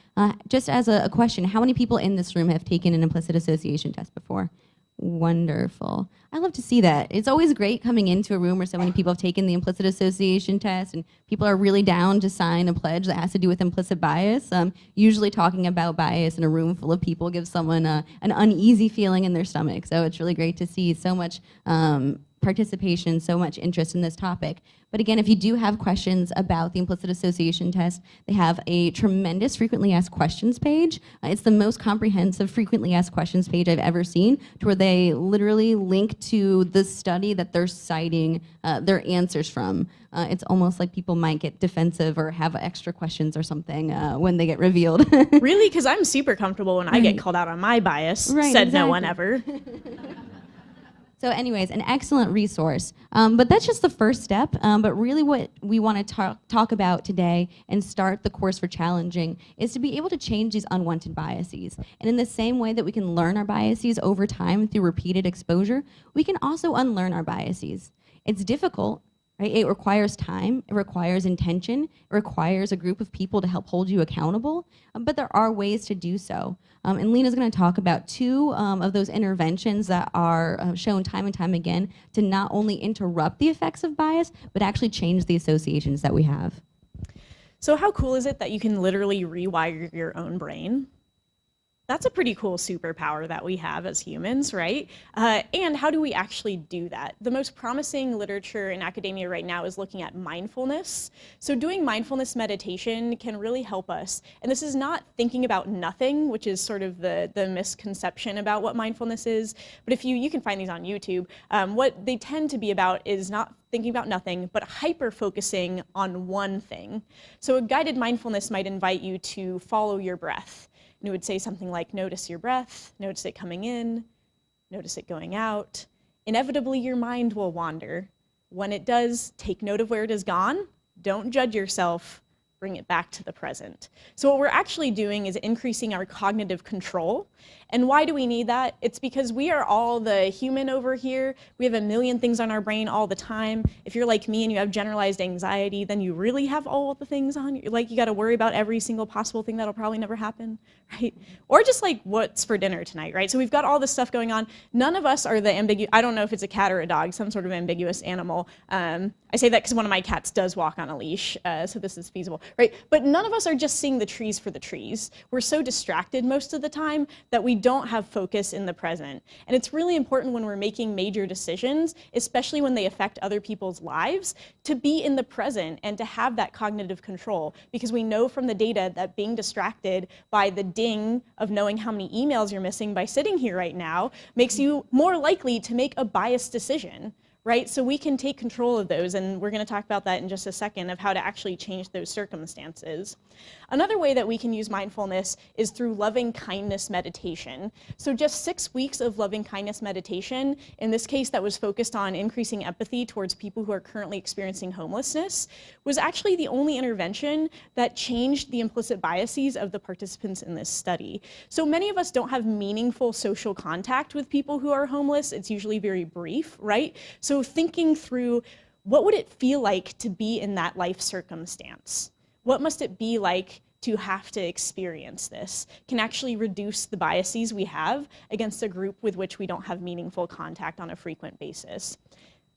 Just as a question, how many people in this room have taken an implicit association test before? Wonderful. I love to see that. It's always great coming into a room where so many people have taken the implicit association test and people are really down to sign a pledge that has to do with implicit bias. Usually talking about bias in a room full of people gives someone an uneasy feeling in their stomach. So it's really great to see so much participation, so much interest in this topic. But again, if you do have questions about the implicit association test, they have a tremendous frequently asked questions page. It's the most comprehensive frequently asked questions page I've ever seen, to where they literally link to the study that they're citing their answers from. It's almost like people might get defensive or have extra questions or something when they get revealed. Really? Because I'm super comfortable when I get called out on my bias. Right, Said no one exactly. ever. So anyways, an excellent resource. But that's just the first step. But really what we want to talk about today and start the course for challenging is to be able to change these unwanted biases. And in the same way that we can learn our biases over time through repeated exposure, we can also unlearn our biases. It's difficult. Right? It requires time, it requires intention, it requires a group of people to help hold you accountable, but there are ways to do so. And Lena's going to talk about two of those interventions that are shown time and time again to not only interrupt the effects of bias, but actually change the associations that we have. So how cool is it that you can literally rewire your own brain? That's a pretty cool superpower that we have as humans, right? And how do we actually do that? The most promising literature in academia right now is looking at mindfulness. So doing mindfulness meditation can really help us. And this is not thinking about nothing, which is sort of the misconception about what mindfulness is. But if you can find these on YouTube, what they tend to be about is not thinking about nothing, but hyper-focusing on one thing. So a guided mindfulness might invite you to follow your breath. And it would say something like, notice your breath, notice it coming in, notice it going out. Inevitably, your mind will wander. When it does, take note of where it has gone. Don't judge yourself. Bring it back to the present. So what we're actually doing is increasing our cognitive control. And why do we need that? It's because we are all the human over here. We have a million things on our brain all the time. If you're like me and you have generalized anxiety, then you really have all the things on you. Like you got to worry about every single possible thing that'll probably never happen, right? Or just like what's for dinner tonight, right? So we've got all this stuff going on. None of us are the ambiguous, I don't know if it's a cat or a dog, some sort of ambiguous animal. I say that because one of my cats does walk on a leash, so this is feasible, right? But none of us are just seeing the trees for the trees. We're so distracted most of the time that we don't have focus in the present. And it's really important when we're making major decisions, especially when they affect other people's lives, to be in the present and to have that cognitive control. Because we know from the data that being distracted by the ding of knowing how many emails you're missing by sitting here right now makes you more likely to make a biased decision. Right? So we can take control of those, and we're going to talk about that in just a second, of how to actually change those circumstances. Another way that we can use mindfulness is through loving kindness meditation. So just 6 weeks of loving kindness meditation, in this case that was focused on increasing empathy towards people who are currently experiencing homelessness, was actually the only intervention that changed the implicit biases of the participants in this study. So many of us don't have meaningful social contact with people who are homeless. It's usually very brief, right? So thinking through, what would it feel like to be in that life circumstance? What must it be like to have to experience this? Can actually reduce the biases we have against a group with which we don't have meaningful contact on a frequent basis.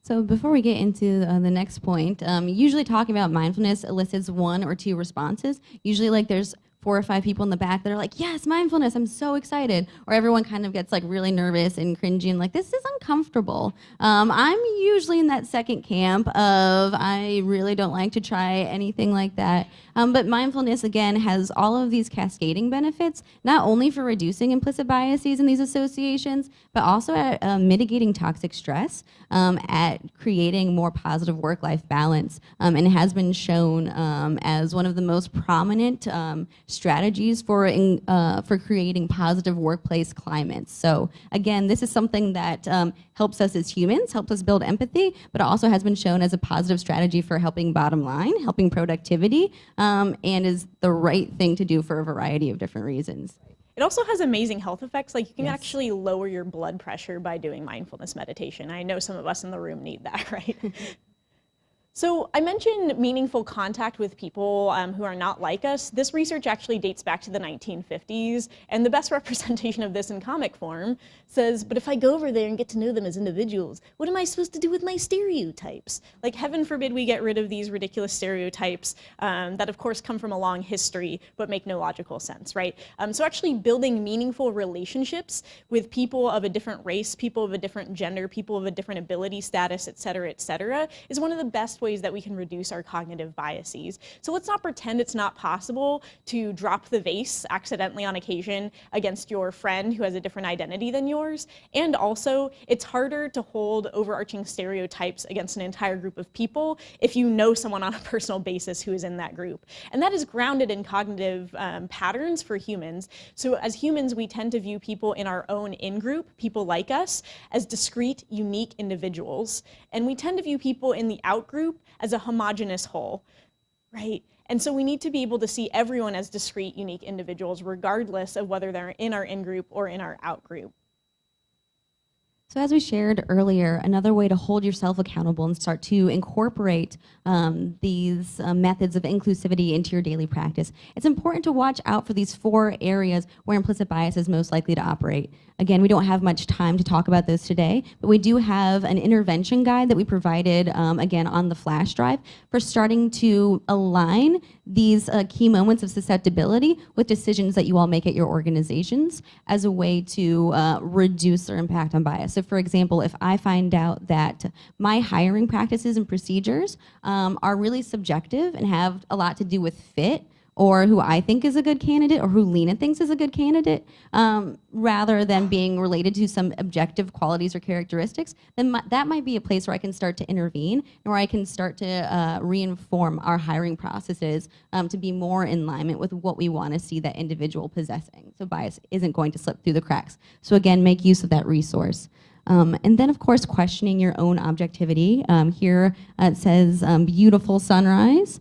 So before we get into the next point, usually talking about mindfulness elicits 1 or 2 responses. Usually like there's 4 or 5 people in the back that are like, yes, mindfulness, I'm so excited. Or everyone kind of gets like really nervous and cringy and like, this is uncomfortable. I'm usually in that second camp of I really don't like to try anything like that. But mindfulness, again, has all of these cascading benefits, not only for reducing implicit biases in these associations, but also at mitigating toxic stress, at creating more positive work-life balance, and it has been shown as one of the most prominent strategies for creating positive workplace climates. So again, this is something that helps us as humans, helps us build empathy, but also has been shown as a positive strategy for helping bottom line, helping productivity, and is the right thing to do for a variety of different reasons. It also has amazing health effects. Like you can Yes. actually lower your blood pressure by doing mindfulness meditation. I know some of us in the room need that, right? So I mentioned meaningful contact with people who are not like us. This research actually dates back to the 1950s, and the best representation of this in comic form says, but if I go over there and get to know them as individuals, what am I supposed to do with my stereotypes? Like, heaven forbid we get rid of these ridiculous stereotypes that of course come from a long history but make no logical sense, right? So actually building meaningful relationships with people of a different race, people of a different gender, people of a different ability status, et cetera, is one of the best ways that we can reduce our cognitive biases. So let's not pretend it's not possible to drop the vase accidentally on occasion against your friend who has a different identity than yours. And also, it's harder to hold overarching stereotypes against an entire group of people if you know someone on a personal basis who is in that group. And that is grounded in cognitive patterns for humans. So as humans, we tend to view people in our own in-group, people like us, as discrete, unique individuals. And we tend to view people in the out-group as a homogeneous whole, right? And so we need to be able to see everyone as discrete, unique individuals, regardless of whether they're in our in-group or in our out-group. So as we shared earlier, another way to hold yourself accountable and start to incorporate these methods of inclusivity into your daily practice, it's important to watch out for these 4 areas where implicit bias is most likely to operate. Again, we don't have much time to talk about those today, but we do have an intervention guide that we provided, again, on the flash drive for starting to align these key moments of susceptibility with decisions that you all make at your organizations as a way to reduce their impact on bias. So for example, if I find out that my hiring practices and procedures are really subjective and have a lot to do with fit, or who I think is a good candidate, or who Lena thinks is a good candidate, rather than being related to some objective qualities or characteristics, then that might be a place where I can start to intervene, and where I can start to reinform our hiring processes to be more in alignment with what we want to see that individual possessing. So bias isn't going to slip through the cracks. So again, make use of that resource. And then, of course, questioning your own objectivity. Here it says, beautiful sunrise,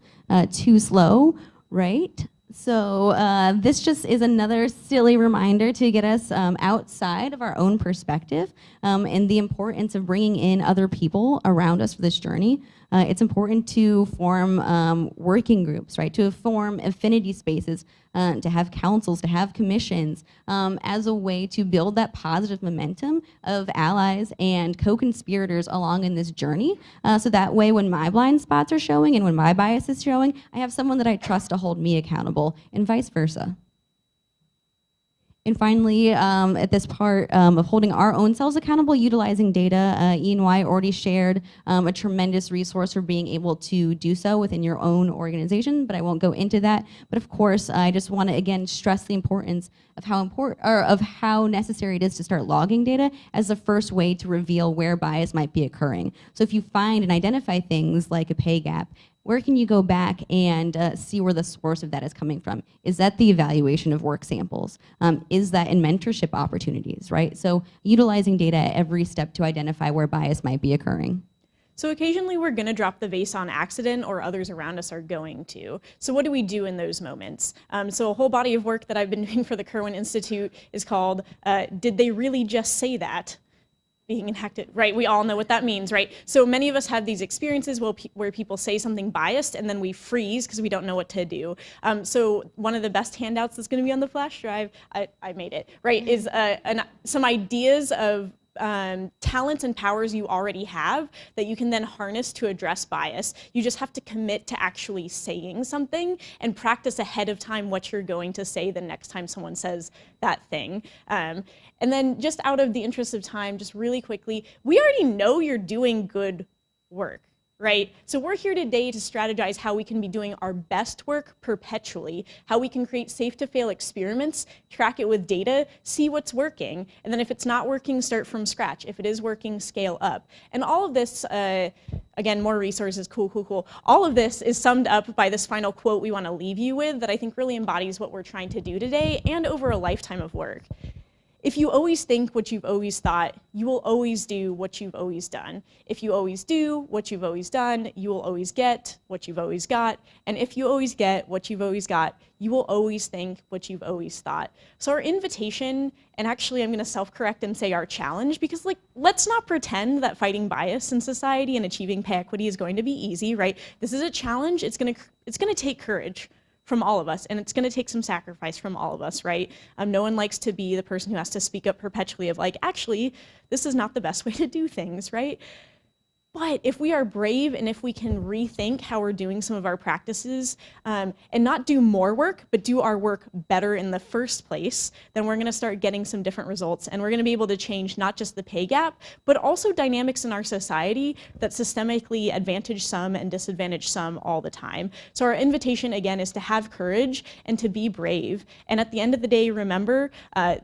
too slow. Right? So this just is another silly reminder to get us outside of our own perspective and the importance of bringing in other people around us for this journey. It's important to form working groups, right? To form affinity spaces, to have councils, to have commissions as a way to build that positive momentum of allies and co-conspirators along in this journey. So that way when my blind spots are showing and when my bias is showing, I have someone that I trust to hold me accountable and vice versa. And finally, at this part of holding our own selves accountable, utilizing data, E&Y already shared a tremendous resource for being able to do so within your own organization, but I won't go into that. But of course, I just want to again stress the importance of how necessary it is to start logging data as the first way to reveal where bias might be occurring. So if you find and identify things like a pay gap, where can you go back and see where the source of that is coming from? Is that the evaluation of work samples? Is that in mentorship opportunities, right? So utilizing data at every step to identify where bias might be occurring. So occasionally we're going to drop the vase on accident, or others around us are going to. So what do we do in those moments? So a whole body of work that I've been doing for the Kirwan Institute is called Did They Really Just Say That? Being enacted, right? We all know what that means, right? So many of us have these experiences where people say something biased and then we freeze because we don't know what to do. So one of the best handouts that's going to be on the flash drive, I made it, right, is some ideas of talents and powers you already have that you can then harness to address bias. You just have to commit to actually saying something and practice ahead of time what you're going to say the next time someone says that thing. And then just out of the interest of time, just really quickly, we already know you're doing good work, right? So we're here today to strategize how we can be doing our best work perpetually, how we can create safe to fail experiments, track it with data, see what's working, and then if it's not working, start from scratch. If it is working, scale up. And all of this, again, more resources, cool. All of this is summed up by this final quote we want to leave you with that I think really embodies what we're trying to do today and over a lifetime of work. If you always think what you've always thought, you will always do what you've always done. If you always do what you've always done, you will always get what you've always got. And if you always get what you've always got, you will always think what you've always thought. So our invitation, and actually I'm gonna self-correct and say our challenge, because let's not pretend that fighting bias in society and achieving pay equity is going to be easy, right? This is a challenge. It's gonna take courage from all of us, and it's going to take some sacrifice from all of us, right? No one likes to be the person who has to speak up perpetually of actually, this is not the best way to do things, right? But if we are brave and if we can rethink how we're doing some of our practices and not do more work, but do our work better in the first place, then we're going to start getting some different results. And we're going to be able to change not just the pay gap, but also dynamics in our society that systemically advantage some and disadvantage some all the time. So our invitation, again, is to have courage and to be brave. And at the end of the day, remember,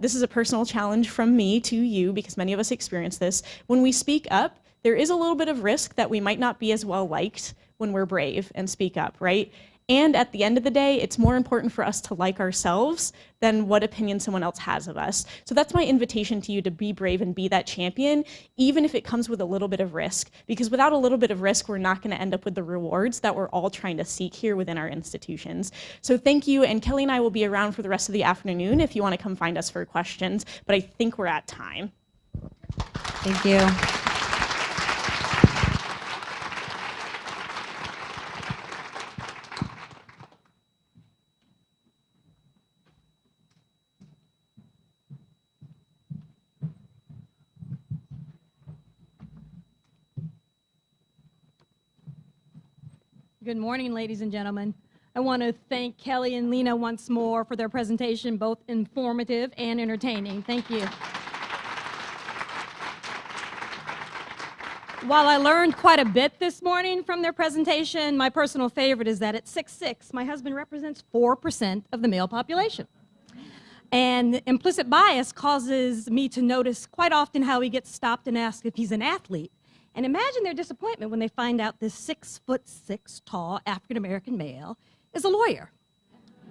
this is a personal challenge from me to you, because many of us experience this. When we speak up, there is a little bit of risk that we might not be as well liked when we're brave and speak up, right? And at the end of the day, it's more important for us to like ourselves than what opinion someone else has of us. So that's my invitation to you, to be brave and be that champion, even if it comes with a little bit of risk. Because without a little bit of risk, we're not going to end up with the rewards that we're all trying to seek here within our institutions. So thank you, and Kelly and I will be around for the rest of the afternoon if you want to come find us for questions, but I think we're at time. Thank you. Good morning, ladies and gentlemen. I want to thank Kelly and Lena once more for their presentation, both informative and entertaining. Thank you. While I learned quite a bit this morning from their presentation, my personal favorite is that at 6'6", my husband represents 4% of the male population. And implicit bias causes me to notice quite often how he gets stopped and asked if he's an athlete. And imagine their disappointment when they find out this 6'6" tall African-American male is a lawyer.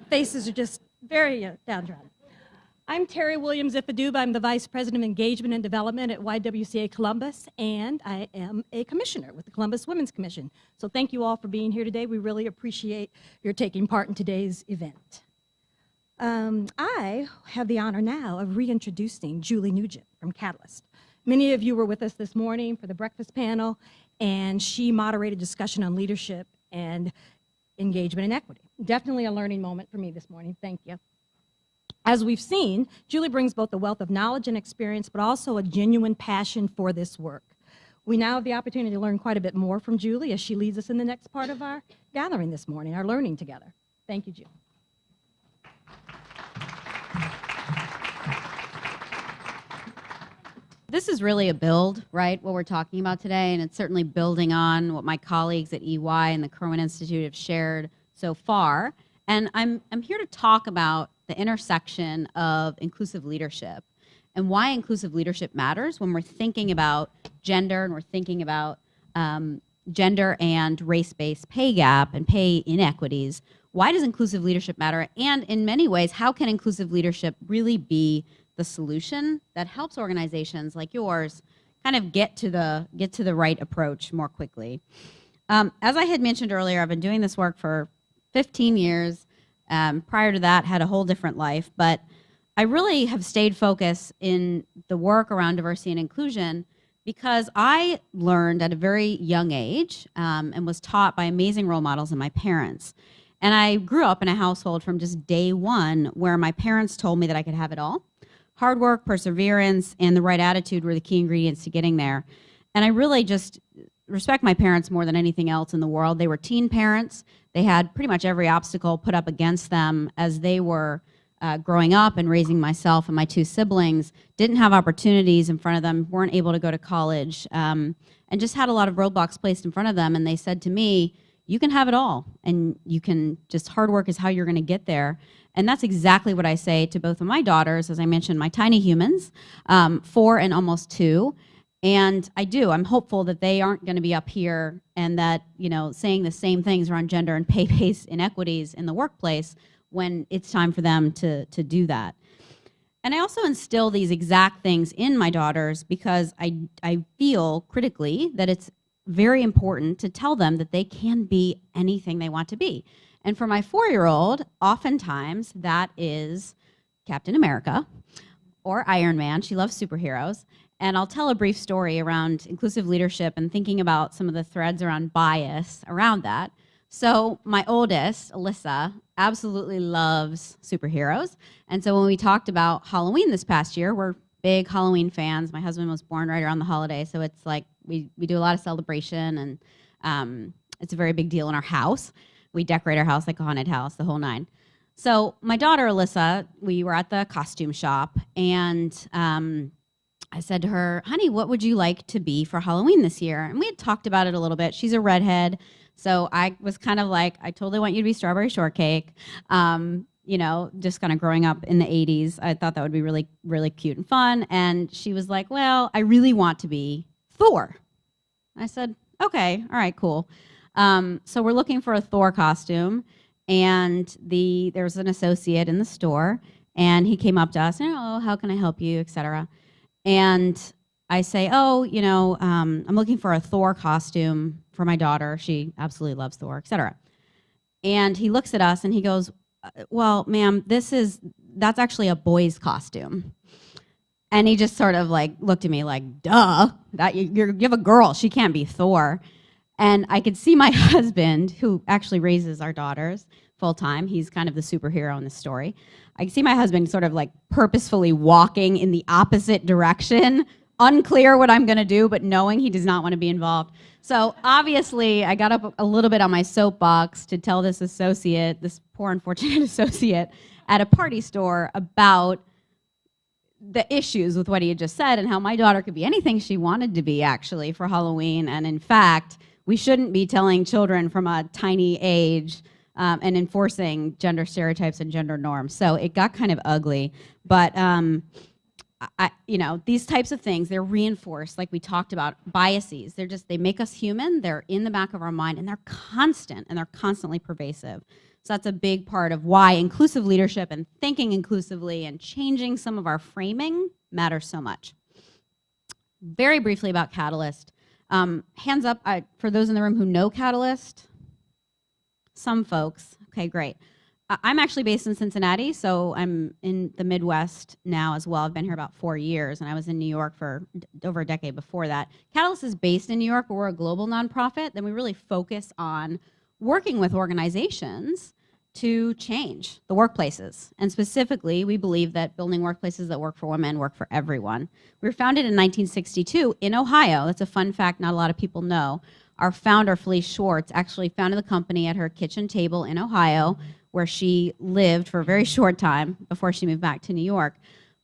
Faces are just very downtrodden. I'm Terry Williams Ifaduba. I'm the Vice President of Engagement and Development at YWCA Columbus, and I am a commissioner with the Columbus Women's Commission. So thank you all for being here today. We really appreciate your taking part in today's event. I have the honor now of reintroducing Julie Nugent from Catalyst. Many of you were with us this morning for the breakfast panel, and she moderated discussion on leadership and engagement and equity. Definitely a learning moment for me this morning. Thank you. As we've seen, Julie brings both a wealth of knowledge and experience, but also a genuine passion for this work. We now have the opportunity to learn quite a bit more from Julie as she leads us in the next part of our gathering this morning, our learning together. Thank you, Julie. This is really a build, right, what we're talking about today, and it's certainly building on what my colleagues at EY and the Kerwin Institute have shared so far. And I'm here to talk about the intersection of inclusive leadership and why inclusive leadership matters when we're thinking about gender and we're thinking about gender and race-based pay gap and pay inequities. Why does inclusive leadership matter? And in many ways, how can inclusive leadership really be the solution that helps organizations like yours kind of get to the right approach more quickly? As I had mentioned earlier, I've been doing this work for 15 years. Prior to that, had a whole different life, but I really have stayed focused in the work around diversity and inclusion because I learned at a very young age and was taught by amazing role models and my parents. And I grew up in a household from just day one where my parents told me that I could have it all. Hard work, perseverance, and the right attitude were the key ingredients to getting there. And I really just respect my parents more than anything else in the world. They were teen parents. They had pretty much every obstacle put up against them as they were growing up and raising myself and my two siblings, didn't have opportunities in front of them, weren't able to go to college, and just had a lot of roadblocks placed in front of them. And they said to me, you can have it all, and you can just hard work is how you're going to get there. And that's exactly what I say to both of my daughters, as I mentioned, my tiny humans, 4 and almost 2. And I'm hopeful that they aren't going to be up here and that, saying the same things around gender and pay-based inequities in the workplace when it's time for them to do that. And I also instill these exact things in my daughters because I feel critically that it's very important to tell them that they can be anything they want to be. And for my 4-year-old, oftentimes that is Captain America or Iron Man. She loves superheroes. And I'll tell a brief story around inclusive leadership and thinking about some of the threads around bias around that. So my oldest, Alyssa, absolutely loves superheroes. And so when we talked about Halloween this past year, we're big Halloween fans. My husband was born right around the holiday, so it's like we do a lot of celebration, and it's a very big deal in our house. We decorate our house like a haunted house, the whole nine. So my daughter, Alyssa, we were at the costume shop, and I said to her, honey, what would you like to be for Halloween this year? And we had talked about it a little bit. She's a redhead, so I was kind of like, I totally want you to be strawberry shortcake. You know, just kind of growing up in the 80s, I thought that would be really, really cute and fun. And she was like, well, I really want to be Thor. I said, okay, all right, cool. So we're looking for a Thor costume, and there's an associate in the store, and he came up to us and, oh, how can I help you, et cetera. And I say, oh, you know, I'm looking for a Thor costume for my daughter. She absolutely loves Thor, et cetera. And he looks at us and he goes, well, ma'am, that's actually a boy's costume. And he just sort of like looked at me like, duh, that you have a girl, she can't be Thor. And I could see my husband, who actually raises our daughters full time, he's kind of the superhero in the story. I could see my husband sort of like purposefully walking in the opposite direction, unclear what I'm gonna do, but knowing he does not want to be involved. So obviously I got up a little bit on my soapbox to tell this associate, this poor unfortunate associate at a party store, about the issues with what he had just said and how my daughter could be anything she wanted to be actually for Halloween. And in fact, we shouldn't be telling children from a tiny age and enforcing gender stereotypes and gender norms. So it got kind of ugly, but you know, these types of things, they're reinforced, like we talked about, biases. They make us human, they're in the back of our mind, and they're constant, and they're constantly pervasive. So that's a big part of why inclusive leadership and thinking inclusively and changing some of our framing matters so much. Very briefly about Catalyst. Hands up for those in the room who know Catalyst. Some folks. Okay, great. I'm actually based in Cincinnati, so I'm in the Midwest now as well. I've been here about 4 years, and I was in New York for over a decade before that. Catalyst is based in New York, but we're a global nonprofit. Then we really focus on working with organizations to change the workplaces. And specifically, we believe that building workplaces that work for women work for everyone. We were founded in 1962 in Ohio. That's a fun fact not a lot of people know. Our founder, Felice Schwartz, actually founded the company at her kitchen table in Ohio, where she lived for a very short time before she moved back to New York.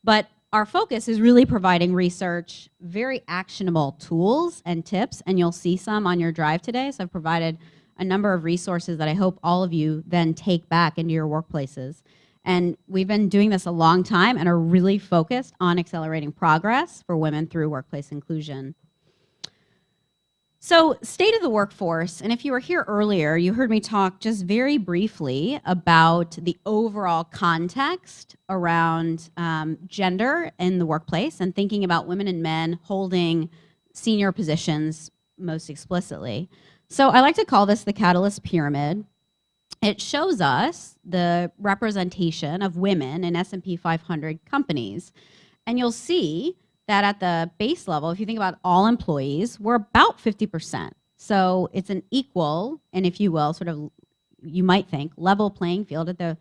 But our focus is really providing research, very actionable tools and tips, and you'll see some on your drive today. So I've provided a number of resources that I hope all of you then take back into your workplaces. And we've been doing this a long time and are really focused on accelerating progress for women through workplace inclusion. So, state of the workforce, and if you were here earlier, you heard me talk just very briefly about the overall context around gender in the workplace and thinking about women and men holding senior positions most explicitly. So I like to call this the Catalyst Pyramid. It shows us the representation of women in S&P 500 companies. And you'll see that at the base level, if you think about all employees, we're about 50%. So it's an equal, and if you will, sort of, you might think, level playing field at the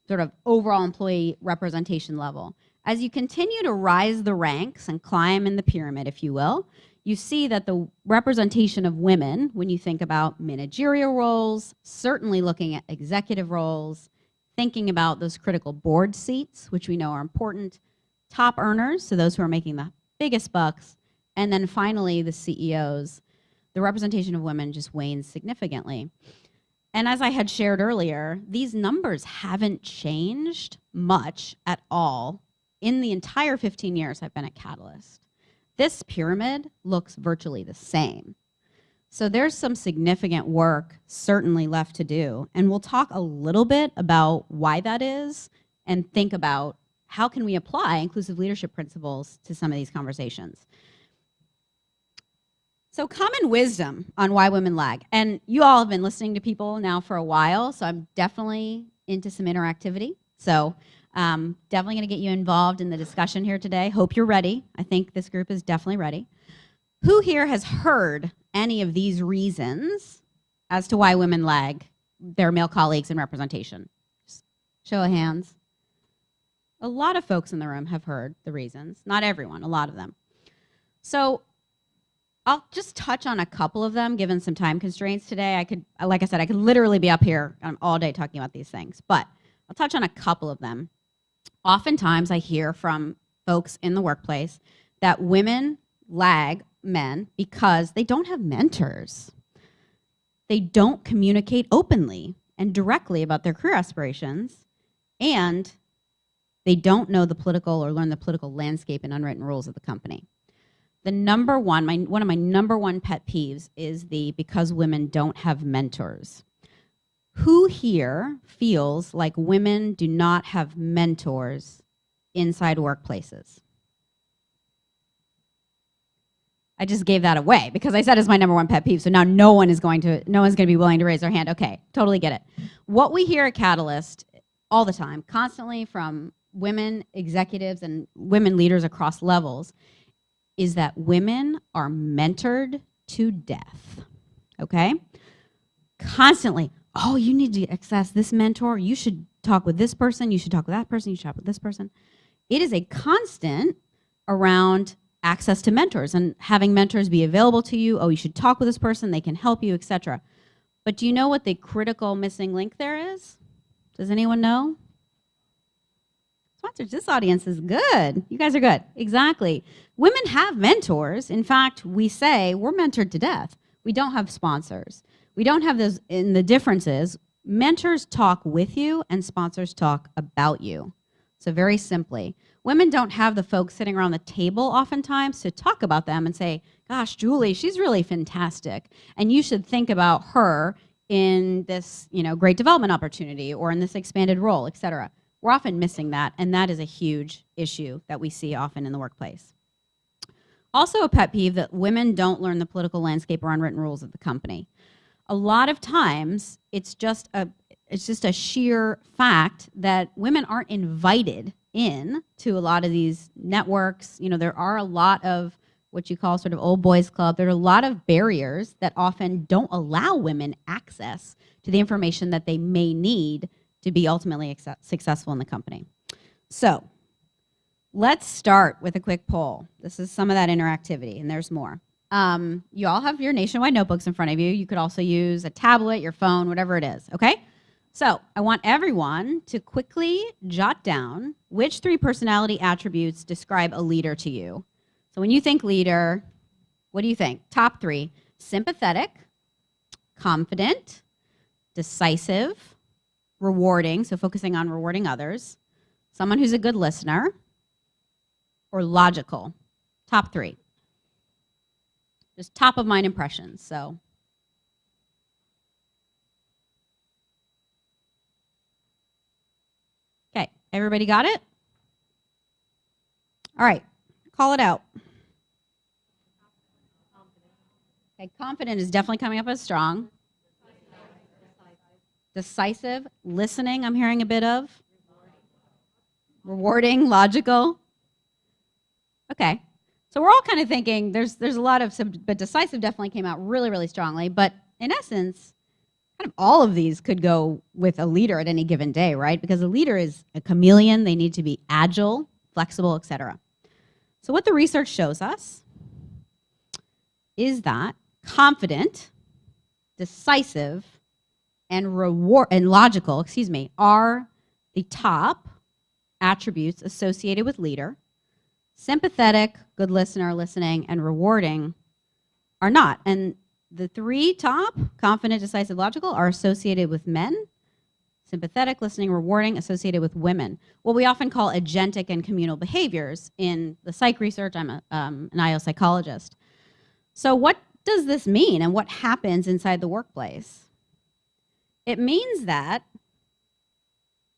sort of overall employee representation level. As you continue to rise the ranks and climb in the pyramid, if you will, you see that the representation of women, when you think about managerial roles, certainly looking at executive roles, thinking about those critical board seats, which we know are important, top earners, so those who are making the biggest bucks, and then finally the CEOs, the representation of women just wanes significantly. And as I had shared earlier, these numbers haven't changed much at all in the entire 15 years I've been at Catalyst. This pyramid looks virtually the same. So there's some significant work certainly left to do, and we'll talk a little bit about why that is and think about how can we apply inclusive leadership principles to some of these conversations. So common wisdom on why women lag. And you all have been listening to people now for a while, so I'm definitely into some interactivity. So definitely going to get you involved in the discussion here today. Hope you're ready. I think this group is definitely ready. Who here has heard any of these reasons as to why women lag their male colleagues in representation? Just show of hands. A lot of folks in the room have heard the reasons. Not everyone, a lot of them. So I'll just touch on a couple of them, given some time constraints today. Like I said, I could literally be up here all day talking about these things, but I'll touch on a couple of them. Oftentimes I hear from folks in the workplace that women lag men because they don't have mentors. They don't communicate openly and directly about their career aspirations, and they don't know the political or learn the political landscape and unwritten rules of the company. The number one, one of my number one pet peeves is the because women don't have mentors. Who here feels like women do not have mentors inside workplaces? I just gave that away because I said it's my number one pet peeve. So now no one's going to be willing to raise their hand. Okay, totally get it. What we hear at Catalyst all the time, constantly from women executives and women leaders across levels, is that women are mentored to death, okay? Constantly, oh, you need to access this mentor, you should talk with this person, you should talk with that person, you should talk with this person. It is a constant around access to mentors and having mentors be available to you. Oh, you should talk with this person, they can help you, etc. But do you know what the critical missing link there is? Does anyone know? Sponsors, this audience is good. You guys are good. Exactly. Women have mentors. In fact, we say we're mentored to death. We don't have sponsors. We don't have those. In the differences, mentors talk with you and sponsors talk about you. So very simply, women don't have the folks sitting around the table oftentimes to talk about them and say, gosh, Julie, she's really fantastic. And you should think about her in this, great development opportunity or in this expanded role, et cetera. We're often missing that, and that is a huge issue that we see often in the workplace. Also a pet peeve that women don't learn the political landscape or unwritten rules of the company. A lot of times, it's just a sheer fact that women aren't invited in to a lot of these networks. There are a lot of what you call sort of old boys club. There are a lot of barriers that often don't allow women access to the information that they may need to be ultimately successful in the company. So let's start with a quick poll. This is some of that interactivity, and there's more. You all have your nationwide notebooks in front of you. You could also use a tablet, your phone, whatever it is, okay? So I want everyone to quickly jot down which 3 personality attributes describe a leader to you. So when you think leader, what do you think? Top 3: sympathetic, confident, decisive, rewarding, so focusing on rewarding others, someone who's a good listener, or logical. Top 3. Just top of mind impressions, so. Okay, everybody got it? All right, call it out. Okay, confident is definitely coming up as strong. Decisive, listening, I'm hearing a bit of. Rewarding, logical. Okay, so we're all kind of thinking there's a lot of, but decisive definitely came out really, really strongly. But in essence, kind of all of these could go with a leader at any given day, right? Because a leader is a chameleon. They need to be agile, flexible, etc. So what the research shows us is that confident, decisive, and logical, are the top attributes associated with leader. Sympathetic, good listener, listening, and rewarding are not. And the 3 top, confident, decisive, logical, are associated with men. Sympathetic, listening, rewarding, associated with women. What we often call agentic and communal behaviors in the psych research. I'm an IO psychologist. So what does this mean and what happens inside the workplace? It means that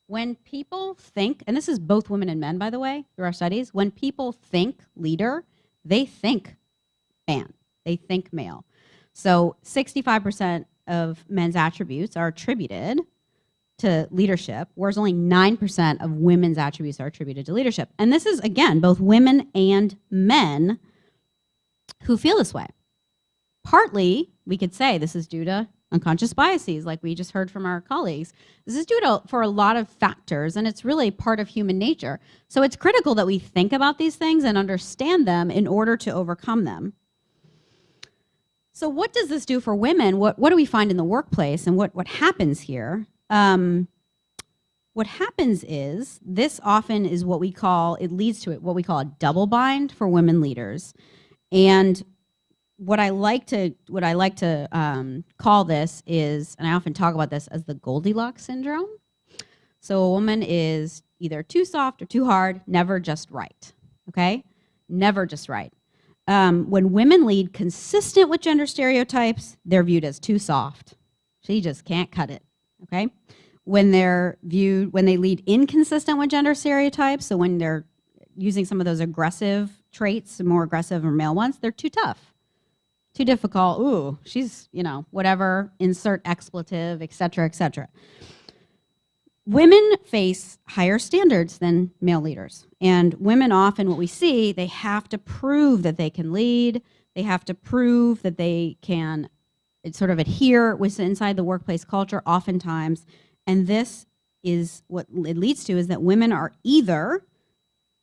When people think, and this is both women and men, by the way, through our studies, when people think leader, they think man, they think male. So 65% of men's attributes are attributed to leadership, whereas only 9% of women's attributes are attributed to leadership. And this is, again, both women and men who feel this way. Partly, we could say this is due to unconscious biases, like we just heard from our colleagues. This is due to for a lot of factors, and it's really part of human nature. So it's critical that we think about these things and understand them in order to overcome them. So what does this do for women? What do we find in the workplace, and what happens here? What happens is this often is what we call, it leads to what we call a double bind for women leaders. And what I like to call this is, and I often talk about this as the Goldilocks syndrome. So a woman is either too soft or too hard, never just right, okay? Never just right. When women lead consistent with gender stereotypes, they're viewed as too soft. She just can't cut it, okay? When they lead inconsistent with gender stereotypes, so when they're using some of those aggressive traits, more aggressive or male ones, they're too tough. Too difficult, ooh, she's, whatever, insert expletive, et cetera, et cetera. Women face higher standards than male leaders. And women often, what we see, they have to prove that they can lead. They have to prove that they can sort of adhere with inside the workplace culture oftentimes. And this is what it leads to, is that women are either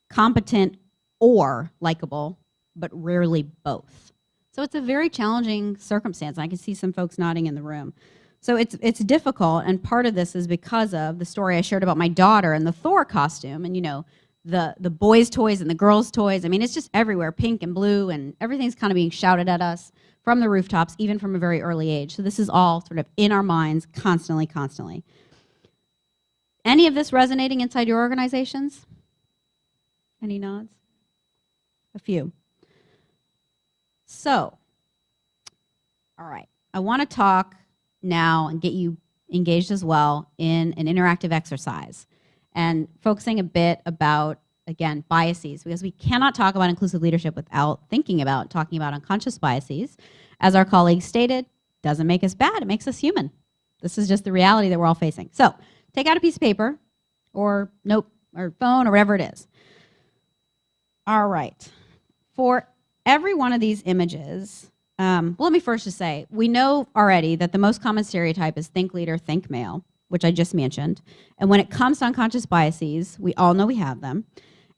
competent or likable, but rarely both. So it's a very challenging circumstance. I can see some folks nodding in the room. So it's difficult, and part of this is because of the story I shared about my daughter and the Thor costume, and the boys' toys and the girls' toys. I mean, it's just everywhere, pink and blue, and everything's kind of being shouted at us from the rooftops, even from a very early age. So this is all sort of in our minds constantly, constantly. Any of this resonating inside your organizations? Any nods? A few. So, all right, I want to talk now and get you engaged as well in an interactive exercise and focusing a bit about, again, biases, because we cannot talk about inclusive leadership without talking about unconscious biases. As our colleagues stated, doesn't make us bad, it makes us human. This is just the reality that we're all facing. So, take out a piece of paper or note or phone or whatever it is. All right, for every one of these images, let me first just say, we know already that the most common stereotype is think leader, think male, which I just mentioned. And when it comes to unconscious biases, we all know we have them.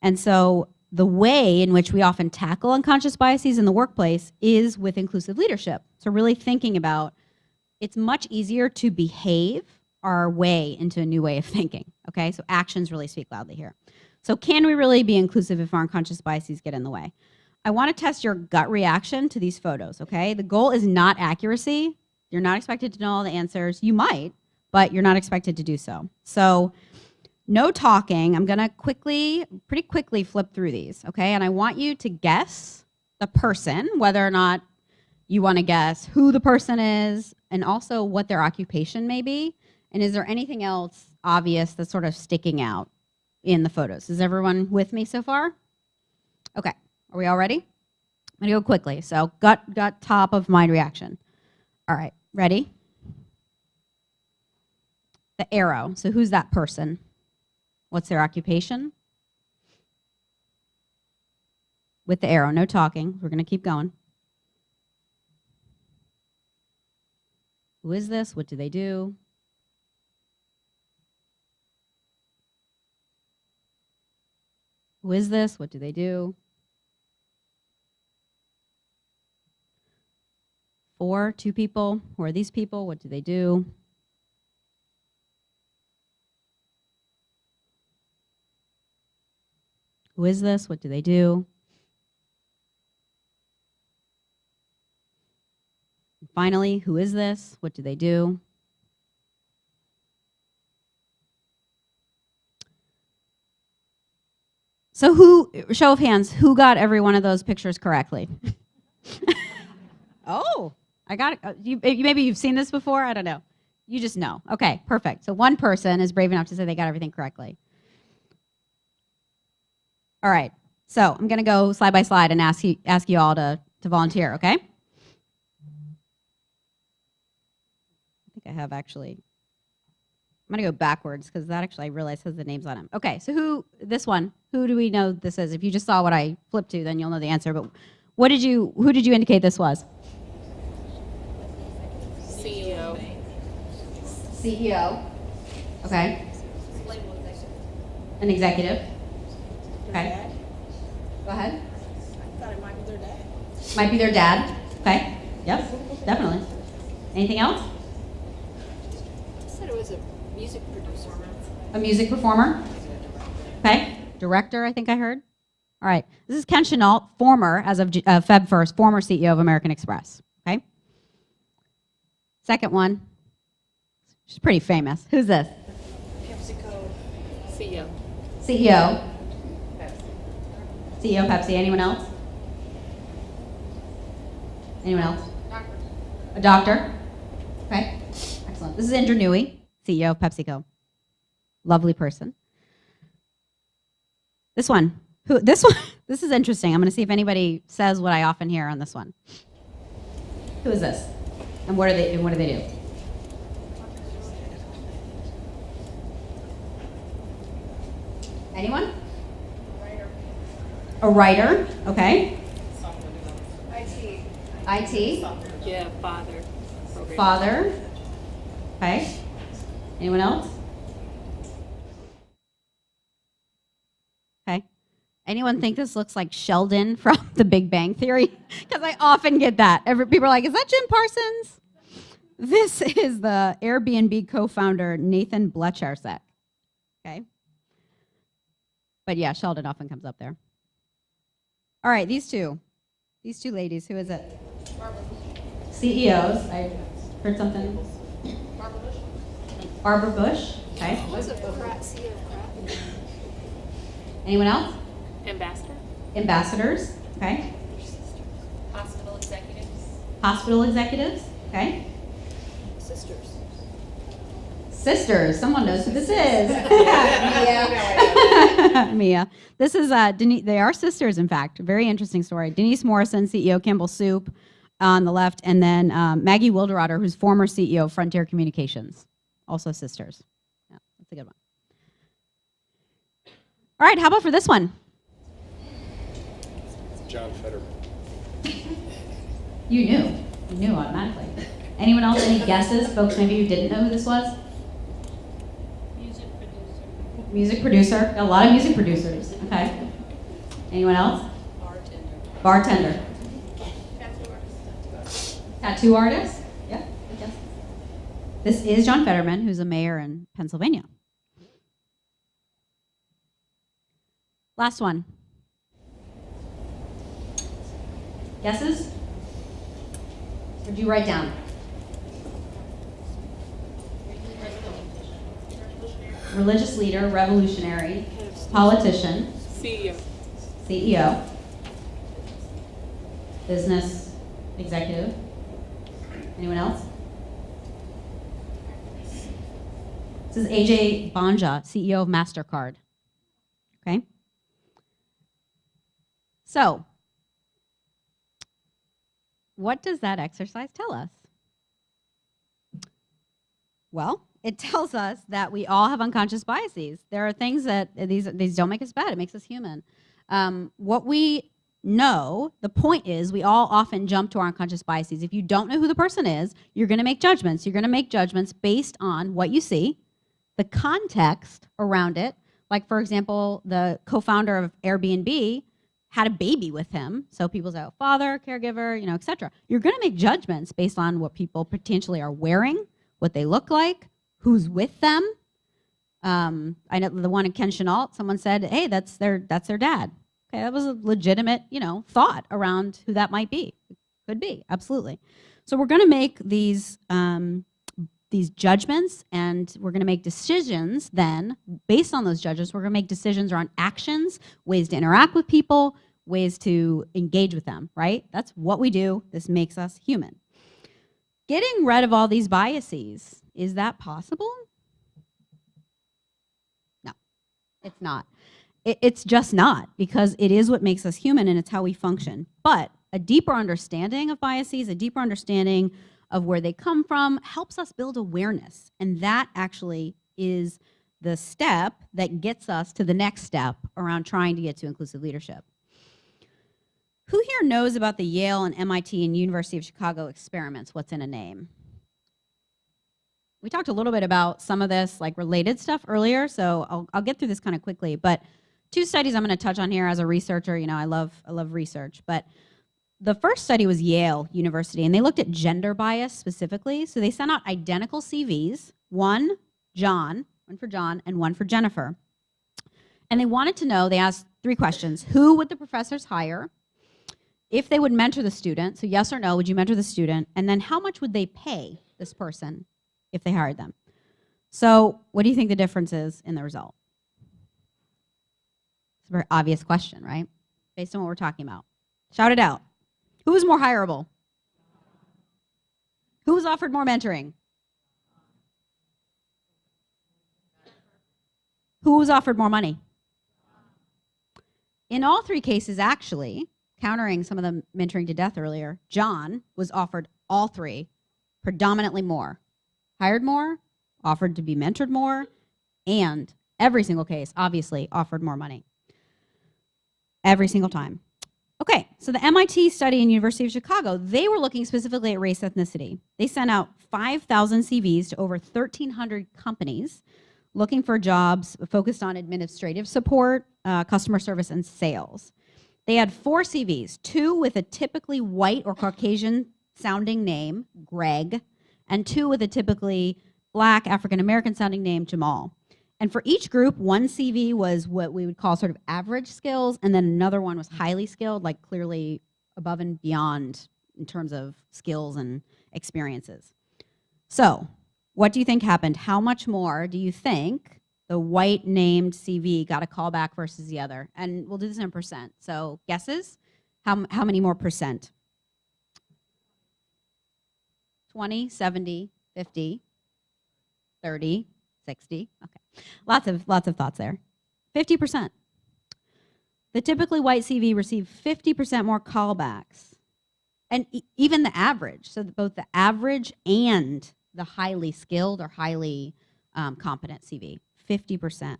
And so the way in which we often tackle unconscious biases in the workplace is with inclusive leadership. So really thinking about, it's much easier to behave our way into a new way of thinking, okay? So actions really speak loudly here. So can we really be inclusive if our unconscious biases get in the way? I want to test your gut reaction to these photos, okay? The goal is not accuracy. You're not expected to know all the answers. You might, but you're not expected to do so. So no talking. I'm going to pretty quickly flip through these, okay? And I want you to guess the person, whether or not you want to guess who the person is and also what their occupation may be. And is there anything else obvious that's sort of sticking out in the photos? Is everyone with me so far? Okay. Are we all ready? I'm going to go quickly. So gut, top of mind reaction. All right, ready? The arrow. So who's that person? What's their occupation? With the arrow, no talking. We're going to keep going. Who is this? What do they do? Who is this? What do they do? 4, 2 people. Who are these people? What do they do? Who is this? What do they do? And finally, who is this? What do they do? So show of hands, who got every one of those pictures correctly? Oh, I got it. Maybe you've seen this before? I don't know. You just know. Okay, perfect. So one person is brave enough to say they got everything correctly. All right. So I'm going to go slide by slide and ask you all to volunteer, okay? I think I have actually. I'm going to go backwards because that actually I realize has the names on them. Okay, so who do we know this is? If you just saw what I flipped to, then you'll know the answer. But who did you indicate this was? CEO. CEO. Okay. An executive. Okay. Go ahead. I thought it might be their dad. Might be their dad. Okay. Yep. Definitely. Anything else? I said it was a music producer. A music performer. Okay. Director, I think I heard. All right. This is Ken Chenault, former, as of Feb 1st, former CEO of American Express. Okay. Second one. She's pretty famous. Who's this? PepsiCo CEO. CEO. CEO Pepsi. Anyone else? Anyone else? Doctor. A doctor. Okay. Excellent. This is Indra Nooyi, CEO of PepsiCo. Lovely person. This one. This one. This is interesting. I'm going to see if anybody says what I often hear on this one. Who is this? And what do they do? Anyone? A writer. Okay. IT. IT. Yeah, father. Father. Okay. Anyone else? Okay. Anyone think this looks like Sheldon from The Big Bang Theory? Because I often get that. People are like, is that Jim Parsons? This is the Airbnb co-founder, Nathan Blecharsek. Okay. But yeah, Sheldon often comes up there. All right, these two ladies, who is it? CEOs. I heard something. Barbara Bush. Okay. What's a CEO of crap? Anyone else? Ambassador. Ambassadors. Okay. Hospital executives. Hospital executives. Okay. Sisters. Sisters. Someone knows who this is. Mia. This is Denise. They are sisters, in fact. Very interesting story. Denise Morrison, CEO Campbell Soup, on the left, and then Maggie Wilderotter, who's former CEO of Frontier Communications, also sisters. Yeah, that's a good one. All right, how about for this one? John Fetterman. You knew automatically. Anyone else? Any guesses, folks? Maybe you didn't know who this was. Music producer. Got a lot of music producers. Okay. Anyone else? Bartender. Tattoo artist. Yeah. Good guess. This is John Fetterman, who's a mayor in Pennsylvania. Last one. Guesses? Or do you write down? Religious leader, revolutionary, politician, CEO, business executive. Anyone else? This is AJ Banja, CEO of MasterCard. Okay? So, what does that exercise tell us? Well, it tells us that we all have unconscious biases. There are things that these don't make us bad. It makes us human. What we know, the point is, we all often jump to our unconscious biases. If you don't know who the person is, you're going to make judgments. You're going to make judgments based on what you see, the context around it. Like, for example, the co-founder of Airbnb had a baby with him. So people say, oh, father, caregiver, et cetera. You're going to make judgments based on what people potentially are wearing, what they look like, who's with them. I know the one in Ken Chenault, someone said, hey, that's their dad. Okay, that was a legitimate, thought around who that might be. Could be, absolutely. So we're going to make these judgments, and we're going to make decisions then, based on those judgments, we're going to make decisions around actions, ways to interact with people, ways to engage with them, right? That's what we do. This makes us human. getting rid of all these biases, is that possible? No, it's not. It's just not, because it is what makes us human and it's how we function. But a deeper understanding of biases, a deeper understanding of where they come from, helps us build awareness. And that actually is the step that gets us to the next step around trying to get to inclusive leadership. Who here knows about the Yale and MIT and University of Chicago experiments, what's in a name? We talked a little bit about some of this like related stuff earlier, so I'll get through this kind of quickly. But 2 studies I'm going to touch on here as a researcher. You know, I love research. But the first study was Yale University, and they looked at gender bias specifically. So they sent out identical CVs, one for John, and one for Jennifer. And they wanted to know, they asked 3 questions. Who would the professors hire? If they would mentor the student, so yes or no, would you mentor the student? And then how much would they pay this person if they hired them? So what do you think the difference is in the result? It's a very obvious question, right? Based on what we're talking about. Shout it out. Who was more hireable? Who was offered more mentoring? Who was offered more money? In all 3 cases, actually, countering some of the mentoring to death earlier, John was offered all 3, predominantly more. Hired more, offered to be mentored more, and every single case, obviously, offered more money. Every single time. Okay, so the MIT study and University of Chicago, they were looking specifically at race ethnicity. They sent out 5,000 CVs to over 1,300 companies looking for jobs focused on administrative support, customer service, and sales. They had 4 CVs, 2 with a typically white or Caucasian sounding name, Greg, and 2 with a typically black African-American sounding name, Jamal. And for each group, one CV was what we would call sort of average skills, and then another one was highly skilled, like clearly above and beyond in terms of skills and experiences. So what do you think happened? How much more do you think the white named CV got a call back versus the other? And we'll do this in percent. So guesses? How many more percent? 20, 70, 50, 30, 60. Okay. Lots of thoughts there. 50%. The typically white CV received 50% more callbacks. And even the average, so both the average and the highly skilled or highly competent CV, 50%.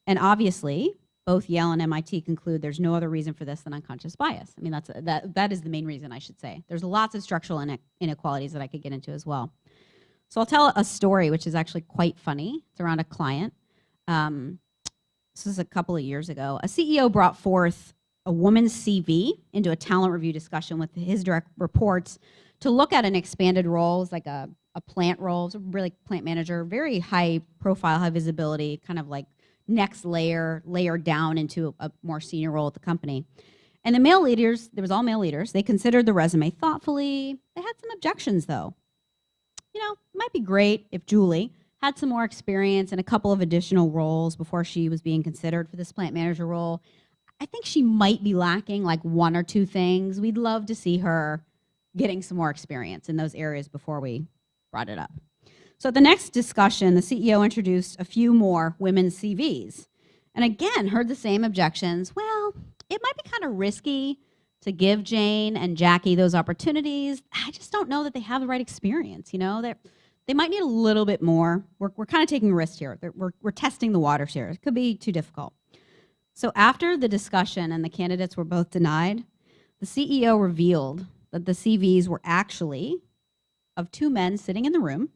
And obviously, both Yale and MIT conclude there's no other reason for this than unconscious bias. I mean, that is the main reason, I should say. There's lots of structural inequalities that I could get into as well. So I'll tell a story which is actually quite funny. It's around a client. This was a couple of years ago. A CEO brought forth a woman's CV into a talent review discussion with his direct reports to look at an expanded role. It's like a plant role. It's a really plant manager, very high profile, high visibility, kind of like next layer down into a more senior role at the company. And the male leaders, there was all male leaders, they considered the resume thoughtfully. They had some objections though. You know, it might be great if Julie had some more experience in a couple of additional roles before she was being considered for this plant manager role. I think she might be lacking like 1 or 2 things. We'd love to see her getting some more experience in those areas before we brought it up. So at the next discussion, the CEO introduced a few more women's CVs. And again, heard the same objections. Well, it might be kind of risky to give Jane and Jackie those opportunities. I just don't know that they have the right experience, you know? They might need a little bit more. We're kind of taking a risk here. We're testing the waters here. It could be too difficult. So after the discussion and the candidates were both denied, the CEO revealed that the CVs were actually of 2 men sitting in the room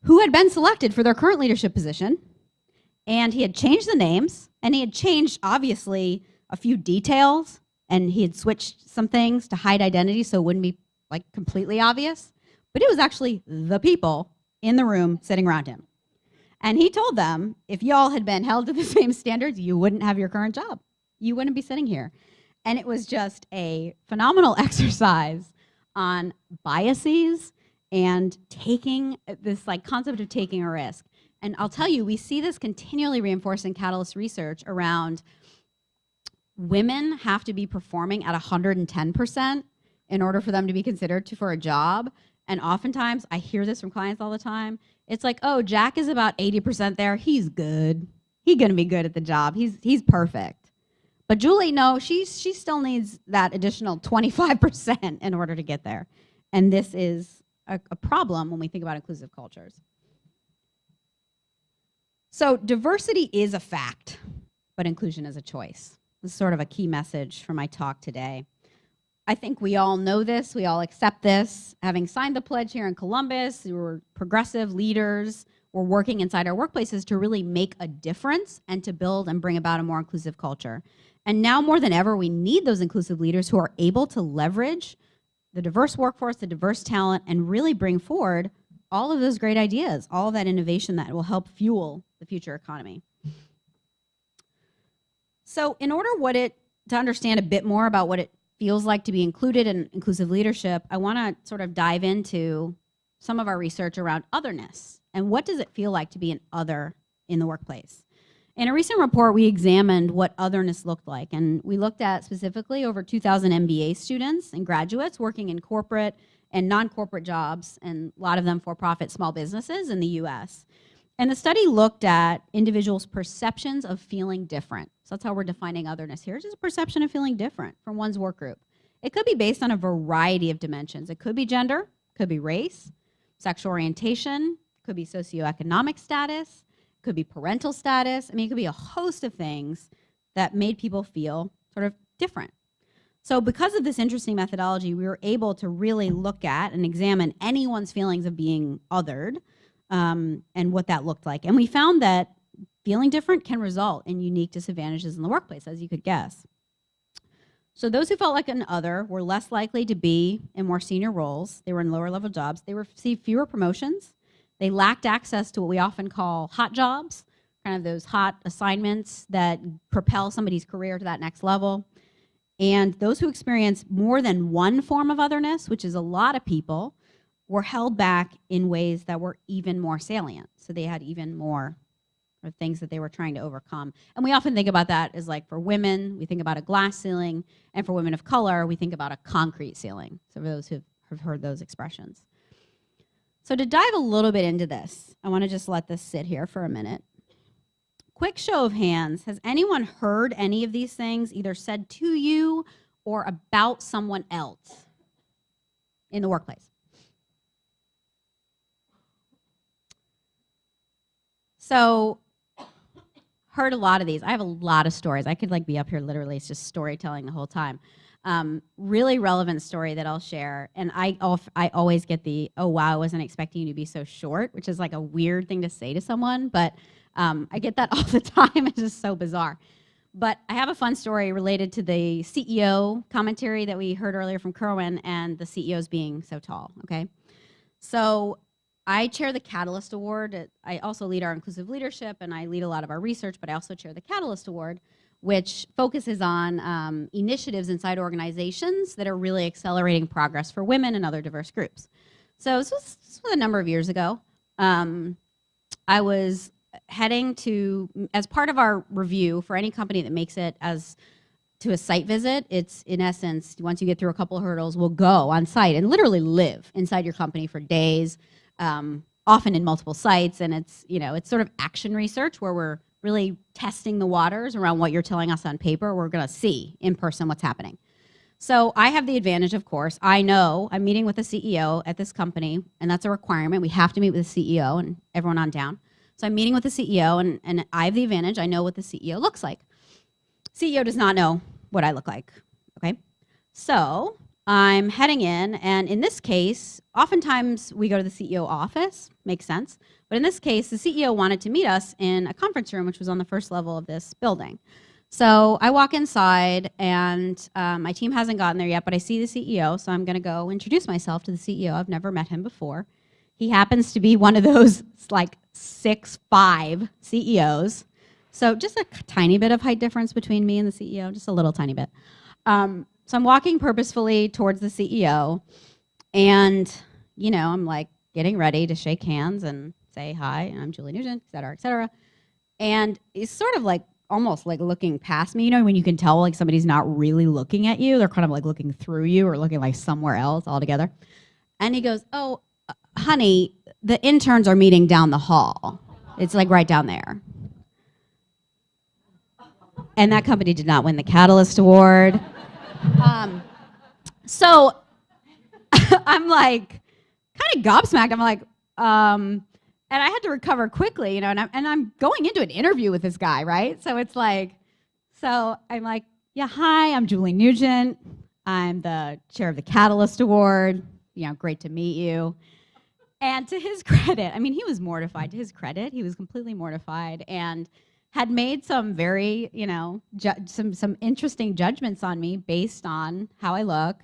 who had been selected for their current leadership position, and he had changed the names, and he had changed, obviously, a few details, and he had switched some things to hide identity so it wouldn't be like completely obvious, but it was actually the people in the room sitting around him. And he told them, if y'all had been held to the same standards, you wouldn't have your current job. You wouldn't be sitting here. And it was just a phenomenal exercise on biases and taking this like concept of taking a risk. And I'll tell you, we see this continually reinforced in Catalyst research around women have to be performing at 110% in order for them to be considered for a job. And oftentimes, I hear this from clients all the time. It's like, oh, Jack is about 80% there. He's good. He's going to be good at the job. He's perfect. But Julie, no, she still needs that additional 25% in order to get there. And this is a problem when we think about inclusive cultures. So diversity is a fact, but inclusion is a choice. This is sort of a key message for my talk today. I think we all know this, we all accept this. Having signed the pledge here in Columbus, we're progressive leaders, we're working inside our workplaces to really make a difference and to build and bring about a more inclusive culture. And now more than ever, we need those inclusive leaders who are able to leverage the diverse workforce, the diverse talent, and really bring forward all of those great ideas, all of that innovation that will help fuel the future economy. So in order to understand a bit more about what it feels like to be included in inclusive leadership, I want to sort of dive into some of our research around otherness and what does it feel like to be an other in the workplace. In a recent report, we examined what otherness looked like, and we looked at specifically over 2,000 MBA students and graduates working in corporate and non-corporate jobs, and a lot of them for-profit small businesses in the US. And the study looked at individuals' perceptions of feeling different. So that's how we're defining otherness here. It's just a perception of feeling different from one's work group. It could be based on a variety of dimensions. It could be gender, could be race, sexual orientation, could be socioeconomic status, could be parental status. I mean, it could be a host of things that made people feel sort of different. So because of this interesting methodology, we were able to really look at and examine anyone's feelings of being othered and what that looked like. And we found that feeling different can result in unique disadvantages in the workplace, as you could guess. So those who felt like an other were less likely to be in more senior roles. They were in lower level jobs. They received fewer promotions. They lacked access to what we often call hot jobs, kind of those hot assignments that propel somebody's career to that next level. And those who experienced more than one form of otherness, which is a lot of people, were held back in ways that were even more salient. So they had even more things that they were trying to overcome. And we often think about that as like for women, we think about a glass ceiling, and for women of color, we think about a concrete ceiling. So for those who have heard those expressions. So to dive a little bit into this, I want to just let this sit here for a minute. Quick show of hands, has anyone heard any of these things either said to you or about someone else in the workplace? So, heard a lot of these. I have a lot of stories. I could like be up here literally, it's just storytelling the whole time. Really relevant story that I'll share. And I always get the, oh wow, I wasn't expecting you to be so short, which is like a weird thing to say to someone, but I get that all the time. It's just so bizarre. But I have a fun story related to the CEO commentary that we heard earlier from Kerwin and the CEOs being so tall, okay? So I chair the Catalyst Award. I also lead our inclusive leadership, and I lead a lot of our research, but I also chair the Catalyst Award, which focuses on initiatives inside organizations that are really accelerating progress for women and other diverse groups. So this was a number of years ago. I was heading to, as part of our review for any company that makes it as to a site visit, it's in essence, once you get through a couple of hurdles, we'll go on site and literally live inside your company for days, often in multiple sites, and it's sort of action research where we're really testing the waters around what you're telling us on paper. We're going to see in person what's happening. So I have the advantage, of course. I know I'm meeting with the CEO at this company, and that's a requirement. We have to meet with the CEO and everyone on down. So I'm meeting with the CEO, and I have the advantage. I know what the CEO looks like. CEO does not know what I look like, okay? So I'm heading in, and in this case, oftentimes we go to the CEO office, makes sense. But in this case, the CEO wanted to meet us in a conference room, which was on the first level of this building. So I walk inside, and my team hasn't gotten there yet, but I see the CEO, so I'm going to go introduce myself to the CEO. I've never met him before. He happens to be one of those like 6'5" CEOs. So just a tiny bit of height difference between me and the CEO, just a little tiny bit. So I'm walking purposefully towards the CEO, and I'm like getting ready to shake hands and say hi, I'm Julie Nugent, et cetera, et cetera. And he's sort of like almost like looking past me, you know, when you can tell like somebody's not really looking at you, they're kind of like looking through you or looking like somewhere else altogether. And he goes, "Oh, honey, the interns are meeting down the hall. It's like right down there." And that company did not win the Catalyst Award. So I'm like kind of gobsmacked. I'm like, and I had to recover quickly, you know, and I'm going into an interview with this guy, right? So it's like, so I'm like, yeah, hi, I'm Julie Nugent. I'm the chair of the Catalyst Award. You know, great to meet you. And to his credit, I mean, he was mortified. To his credit, he was completely mortified and had made some very, you know, some interesting judgments on me based on how I look,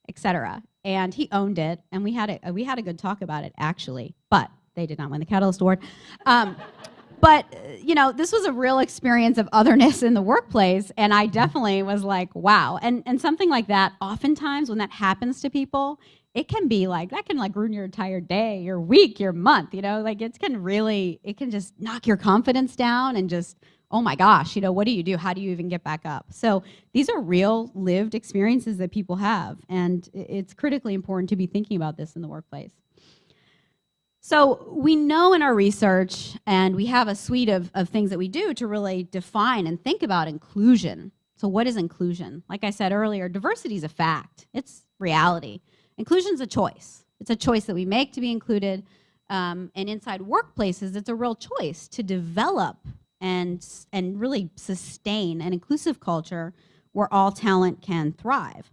etc. And he owned it, and we had a good talk about it actually. But they did not win the Catalyst Award. But you know, this was a real experience of otherness in the workplace, and I definitely was like, wow. And something like that, oftentimes when that happens to people, it can be like, that can like ruin your entire day, your week, your month, you know, like it can just knock your confidence down and just, oh my gosh, you know, what do you do? How do you even get back up? So these are real lived experiences that people have, and it's critically important to be thinking about this in the workplace. So we know in our research, and we have a suite of things that we do to really define and think about inclusion. So what is inclusion? Like I said earlier, diversity is a fact. It's reality. Inclusion is a choice. It's a choice that we make to be included. And inside workplaces, it's a real choice to develop and really sustain an inclusive culture where all talent can thrive.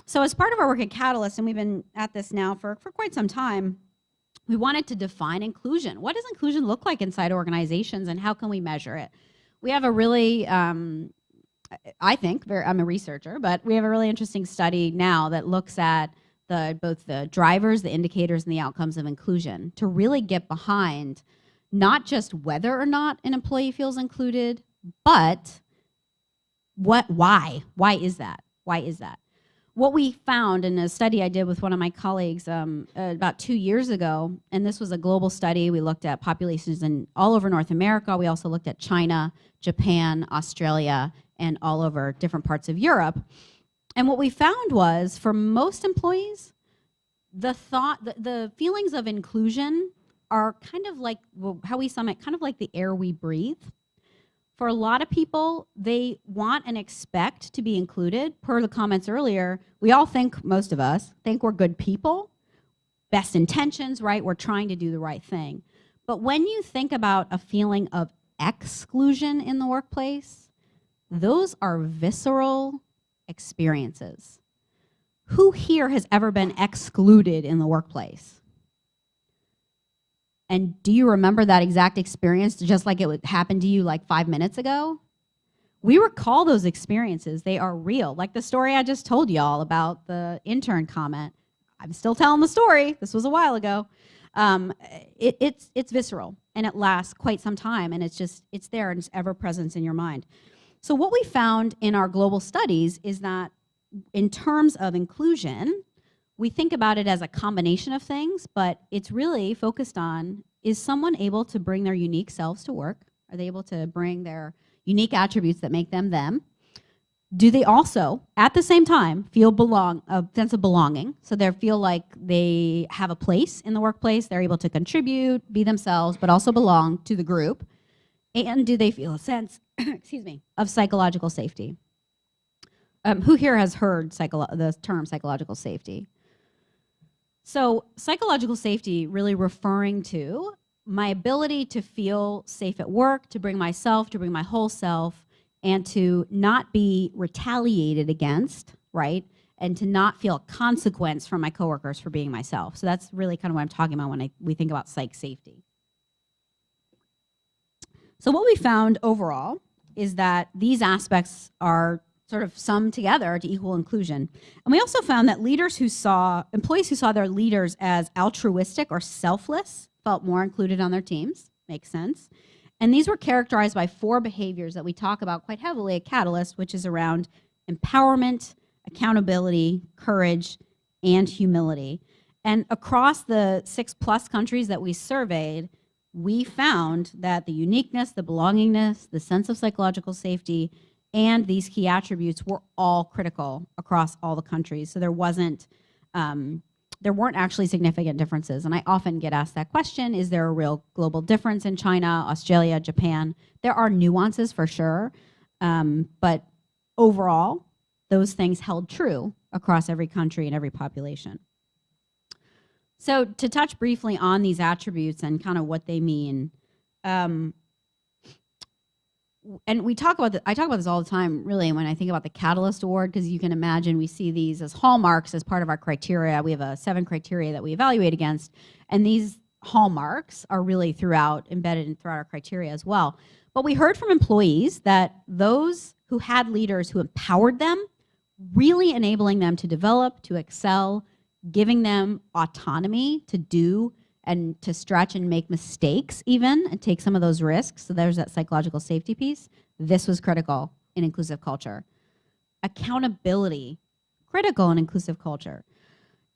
So as part of our work at Catalyst, and we've been at this now for quite some time, we wanted to define inclusion. What does inclusion look like inside organizations, and how can we measure it? We have a really, I think, I'm a researcher, but we have a really interesting study now that looks at both the drivers, the indicators, and the outcomes of inclusion to really get behind not just whether or not an employee feels included, but why? Why is that? Why is that? What we found in a study I did with one of my colleagues about 2 years ago, and this was a global study. We looked at populations all over North America. We also looked at China, Japan, Australia, and all over different parts of Europe. And what we found was, for most employees, the feelings of inclusion are kind of like, well, how we sum it, kind of like the air we breathe. For a lot of people, they want and expect to be included. Per the comments earlier, we all think, most of us, think we're good people, best intentions, right? We're trying to do the right thing. But when you think about a feeling of exclusion in the workplace, those are visceral experiences. Who here has ever been excluded in the workplace? And do you remember that exact experience just like it would happen to you like 5 minutes ago? We recall those experiences. They are real. Like the story I just told y'all about the intern comment. I'm still telling the story. This was a while ago. It's visceral, and it lasts quite some time, and it's there, and it's ever present in your mind. So what we found in our global studies is that in terms of inclusion, we think about it as a combination of things, but it's really focused on, is someone able to bring their unique selves to work? Are they able to bring their unique attributes that make them them? Do they also, at the same time, feel a sense of belonging? So they feel like they have a place in the workplace, they're able to contribute, be themselves, but also belong to the group. And do they feel a sense, excuse me, of psychological safety? Who here has heard the term psychological safety? So psychological safety really referring to my ability to feel safe at work, to bring myself, to bring my whole self, and to not be retaliated against, right? And to not feel a consequence from my coworkers for being myself. So that's really kind of what I'm talking about when we think about psych safety. So what we found overall is that these aspects are sort of summed together to equal inclusion. And we also found that employees who saw their leaders as altruistic or selfless felt more included on their teams. Makes sense. And these were characterized by 4 behaviors that we talk about quite heavily at Catalyst, which is around empowerment, accountability, courage, and humility. And across the 6+ countries that we surveyed, we found that the uniqueness, the belongingness, the sense of psychological safety, and these key attributes were all critical across all the countries. So there weren't actually significant differences. And I often get asked that question, is there a real global difference in China, Australia, Japan? There are nuances for sure, but overall, those things held true across every country and every population. So to touch briefly on these attributes and kind of what they mean, and I talk about this all the time, really, when I think about the Catalyst Award, because you can imagine we see these as hallmarks as part of our criteria. We have 7 criteria that we evaluate against, and these hallmarks are really embedded throughout our criteria as well. But we heard from employees that those who had leaders who empowered them, really enabling them to develop, to excel, giving them autonomy to do and to stretch and make mistakes even and take some of those risks. So there's that psychological safety piece. This was critical in inclusive culture. Accountability, critical in inclusive culture.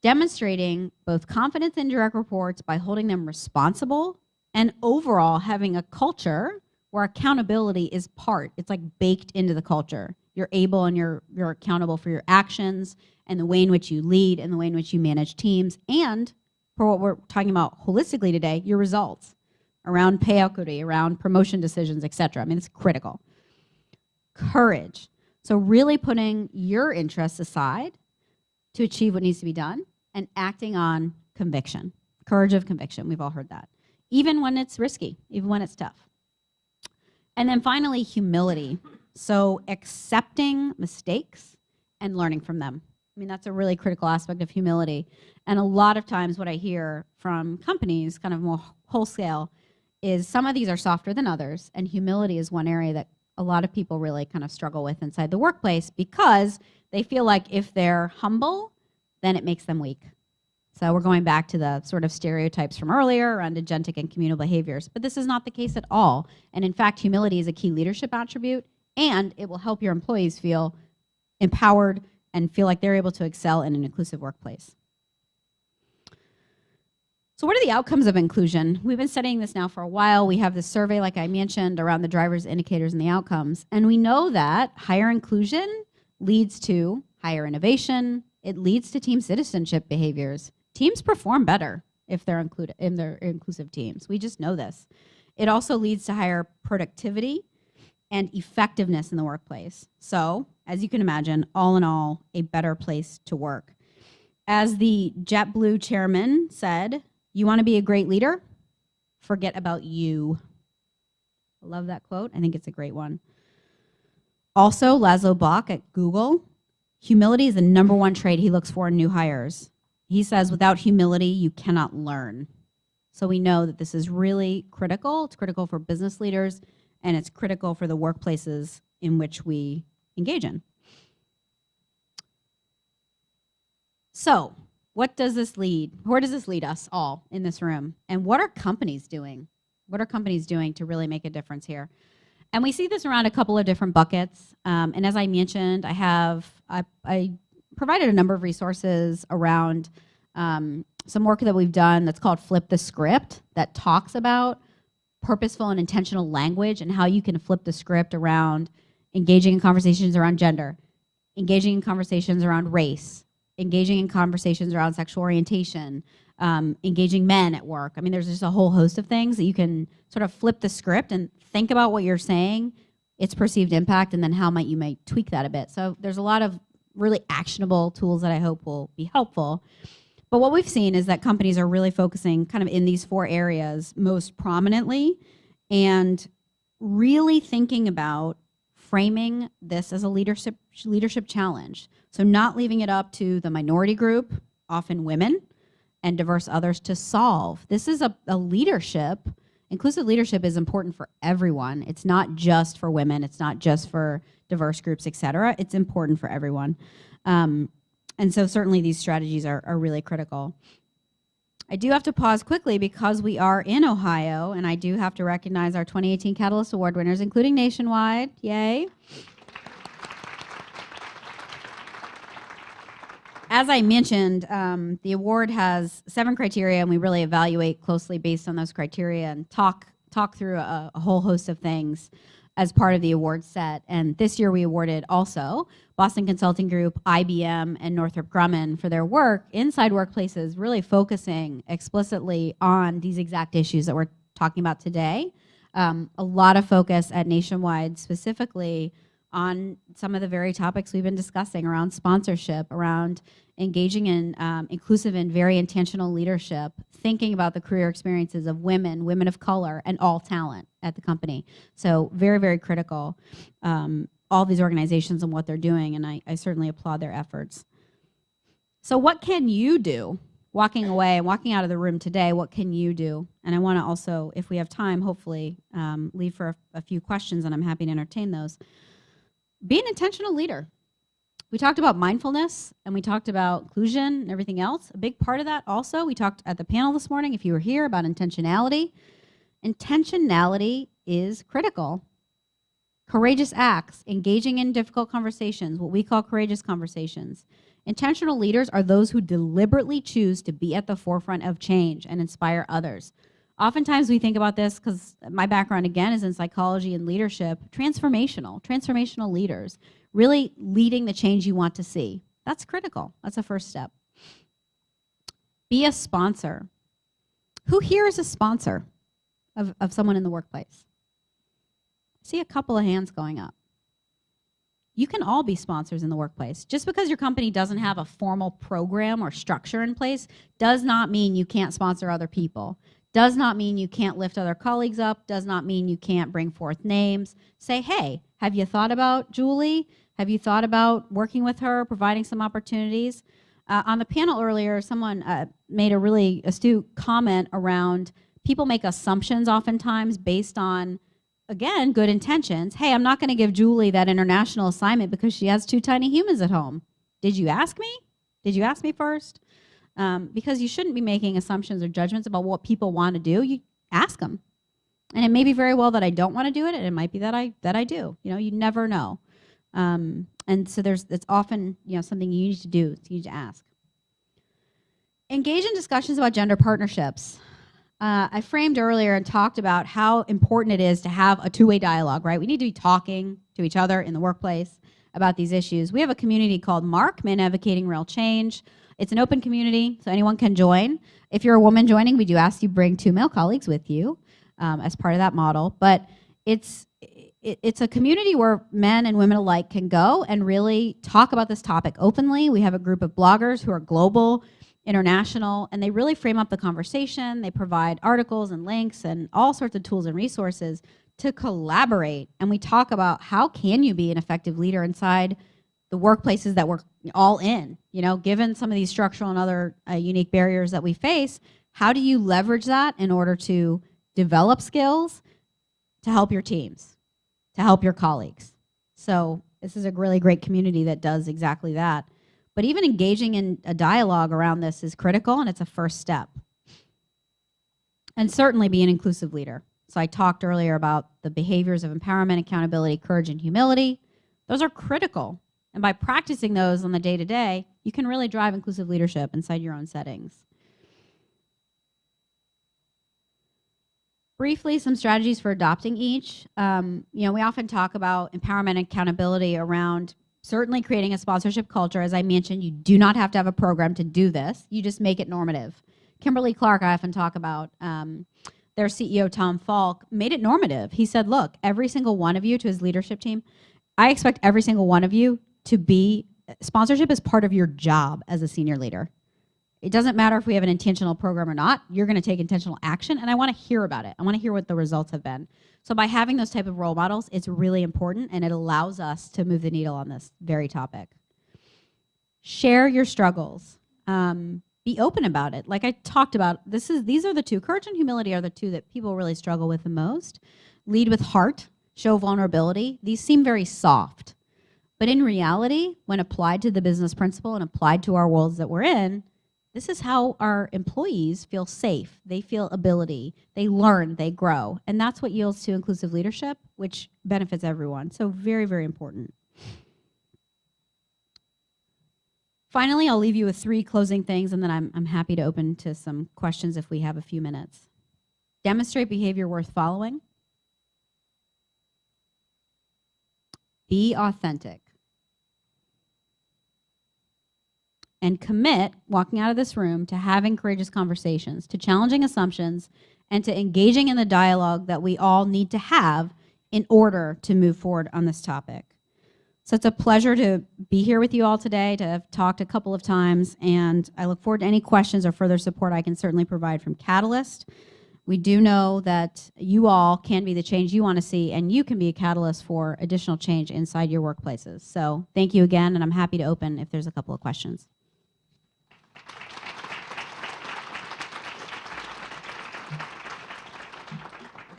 Demonstrating both confidence in direct reports by holding them responsible and overall having a culture where accountability is it's like baked into the culture. You're able and you're accountable for your actions and the way in which you lead and the way in which you manage teams, and for what we're talking about holistically today, your results around pay equity, around promotion decisions, etc. I mean, it's critical. Courage. So really putting your interests aside to achieve what needs to be done and acting on conviction. Courage of conviction. We've all heard that. Even when it's risky, even when it's tough. And then finally, humility. So accepting mistakes and learning from them. I mean, that's a really critical aspect of humility. And a lot of times what I hear from companies, kind of more wholesale, is some of these are softer than others. And humility is one area that a lot of people really kind of struggle with inside the workplace because they feel like if they're humble, then it makes them weak. So we're going back to the sort of stereotypes from earlier around agentic and communal behaviors. But this is not the case at all. And in fact, humility is a key leadership attribute, and it will help your employees feel empowered and feel like they're able to excel in an inclusive workplace. So what are the outcomes of inclusion? We've been studying this now for a while. We have this survey, like I mentioned, around the drivers, indicators, and the outcomes. And we know that higher inclusion leads to higher innovation. It leads to team citizenship behaviors. Teams perform better if they're included in their inclusive teams. We just know this. It also leads to higher productivity and effectiveness in the workplace. So, as you can imagine, all in all, a better place to work. As the JetBlue chairman said, you want to be a great leader? Forget about you. I love that quote. I think it's a great one. Also, Laszlo Bock at Google, humility is the #1 trait he looks for in new hires. He says, without humility, you cannot learn. So we know that this is really critical. It's critical for business leaders, and it's critical for the workplaces in which we engage in. So what does this lead? Where does this lead us all in this room? And what are companies doing? What are companies doing to really make a difference here? And we see this around a couple of different buckets. And as I mentioned, I provided a number of resources around some work that we've done that's called Flip the Script, that talks about purposeful and intentional language and how you can flip the script around engaging in conversations around gender, engaging in conversations around race, engaging in conversations around sexual orientation, engaging men at work. I mean, there's just a whole host of things that you can sort of flip the script and think about what you're saying, its perceived impact, and then how you might tweak that a bit. So there's a lot of really actionable tools that I hope will be helpful. But what we've seen is that companies are really focusing kind of in these 4 areas most prominently and really thinking about framing this as a leadership challenge. So not leaving it up to the minority group, often women, and diverse others to solve. This is a leadership. Inclusive leadership is important for everyone. It's not just for women. It's not just for diverse groups, et cetera. It's important for everyone. And so certainly these strategies are really critical. I do have to pause quickly because we are in Ohio, and I do have to recognize our 2018 Catalyst Award winners, including nationwide. Yay. as I mentioned, the award has 7 criteria, and we really evaluate closely based on those criteria and talk through a whole host of things as part of the award set. And this year we awarded also Boston Consulting Group, IBM, and Northrop Grumman for their work inside workplaces, really focusing explicitly on these exact issues that we're talking about today. A lot of focus at Nationwide specifically on some of the very topics we've been discussing around sponsorship, around engaging in inclusive and very intentional leadership, thinking about the career experiences of women, women of color, and all talent at the company. So very, very critical, all these organizations and what they're doing, and I certainly applaud their efforts. So what can you do? Walking away and walking out of the room today, what can you do? And I want to also, if we have time, hopefully leave for a few questions, and I'm happy to entertain those. Be an intentional leader. We talked about mindfulness, and we talked about inclusion and everything else. A big part of that also, we talked at the panel this morning, if you were here, about intentionality. Intentionality is critical. Courageous acts, engaging in difficult conversations, what we call courageous conversations. Intentional leaders are those who deliberately choose to be at the forefront of change and inspire others. Oftentimes we think about this, because my background again is in psychology and leadership, transformational leaders, really leading the change you want to see. That's critical. That's a first step. Be a sponsor. Who here is a sponsor of someone in the workplace? I see a couple of hands going up. You can all be sponsors in the workplace. Just because your company doesn't have a formal program or structure in place does not mean you can't sponsor other people. Does not mean you can't lift other colleagues up, does not mean you can't bring forth names. Say, hey, have you thought about Julie? Have you thought about working with her, providing some opportunities? On the panel earlier, someone made a really astute comment around people make assumptions oftentimes based on, again, good intentions. Hey, I'm not going to give Julie that international assignment because she has 2 tiny humans at home. Did you ask me? Did you ask me first? Because you shouldn't be making assumptions or judgments about what people want to do. You ask them. And it may be very well that I don't want to do it, and it might be that I do. You know, you never know. And so it's often, you know, something you need to do. You need to ask. Engage in discussions about gender partnerships. I framed earlier and talked about how important it is to have a two-way dialogue, right? We need to be talking to each other in the workplace about these issues. We have a community called MARC, Men Advocating Real Change. It's an open community, so anyone can join. If you're a woman joining, we do ask you bring 2 male colleagues with you as part of that model. But it's a community where men and women alike can go and really talk about this topic openly. We have a group of bloggers who are global, international, and they really frame up the conversation. They provide articles and links and all sorts of tools and resources to collaborate. And we talk about how can you be an effective leader inside the workplaces that we're all in, you know, given some of these structural and other unique barriers that we face. How do you leverage that in order to develop skills to help your teams, to help your colleagues? So this is a really great community that does exactly that. But even engaging in a dialogue around this is critical, and it's a first step. And certainly be an inclusive leader. So I talked earlier about the behaviors of empowerment, accountability, courage, and humility. Those are critical. And by practicing those on the day-to-day, you can really drive inclusive leadership inside your own settings. Briefly, some strategies for adopting each. You know, we often talk about empowerment and accountability around certainly creating a sponsorship culture. As I mentioned, you do not have to have a program to do this. You just make it normative. Kimberly-Clark, I often talk about, their CEO, Tom Falk, made it normative. He said, look, every single one of you, to his leadership team, I expect every single one of you to be, sponsorship is part of your job as a senior leader. It doesn't matter if we have an intentional program or not. You're going to take intentional action, and I want to hear about it. I want to hear what the results have been. So by having those type of role models, it's really important, and it allows us to move the needle on this very topic. Share your struggles. Be open about it. Like I talked about, these are the 2. Courage and humility are the 2 that people really struggle with the most. Lead with heart. Show vulnerability. These seem very soft. But in reality, when applied to the business principle and applied to our worlds that we're in, this is how our employees feel safe. They feel ability. They learn. They grow. And that's what yields to inclusive leadership, which benefits everyone. So very, very important. Finally, I'll leave you with 3 closing things, and then I'm happy to open to some questions if we have a few minutes. Demonstrate behavior worth following. Be authentic. And commit, walking out of this room, to having courageous conversations, to challenging assumptions, and to engaging in the dialogue that we all need to have in order to move forward on this topic. So it's a pleasure to be here with you all today, to have talked a couple of times, and I look forward to any questions or further support I can certainly provide from Catalyst. We do know that you all can be the change you want to see, and you can be a catalyst for additional change inside your workplaces. So thank you again, and I'm happy to open if there's a couple of questions.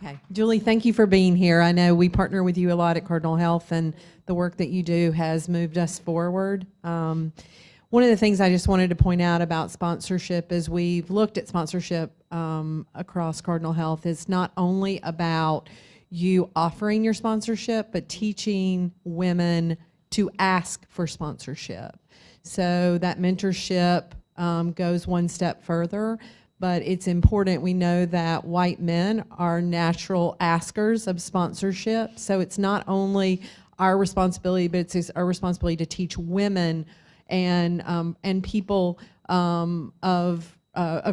Okay. Julie, thank you for being here. I know we partner with you a lot at Cardinal Health, and the work that you do has moved us forward. One of the things I just wanted to point out about sponsorship is we've looked at sponsorship across Cardinal Health. It's not only about you offering your sponsorship, but teaching women to ask for sponsorship. So that mentorship goes one step further. But it's important. We know that white men are natural askers of sponsorship. So it's not only our responsibility, but it's our responsibility to teach women and people of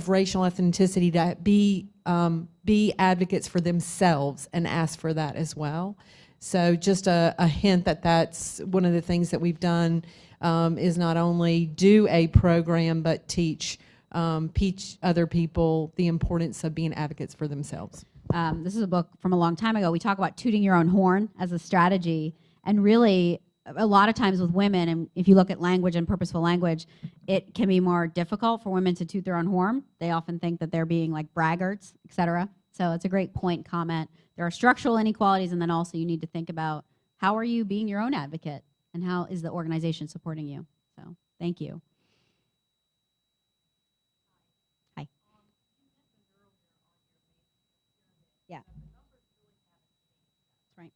racial ethnicity to be advocates for themselves and ask for that as well. So just a hint that that's one of the things that we've done is not only do a program, but teach other people the importance of being advocates for themselves. This is a book from a long time ago. We talk about tooting your own horn as a strategy, and really a lot of times with women, and if you look at language and purposeful language, it can be more difficult for women to toot their own horn. They often think that they're being like braggarts, etc. So it's a great point, comment. There are structural inequalities, and then also you need to think about how are you being your own advocate, and how is the organization supporting you. So thank you. Yeah. That's right.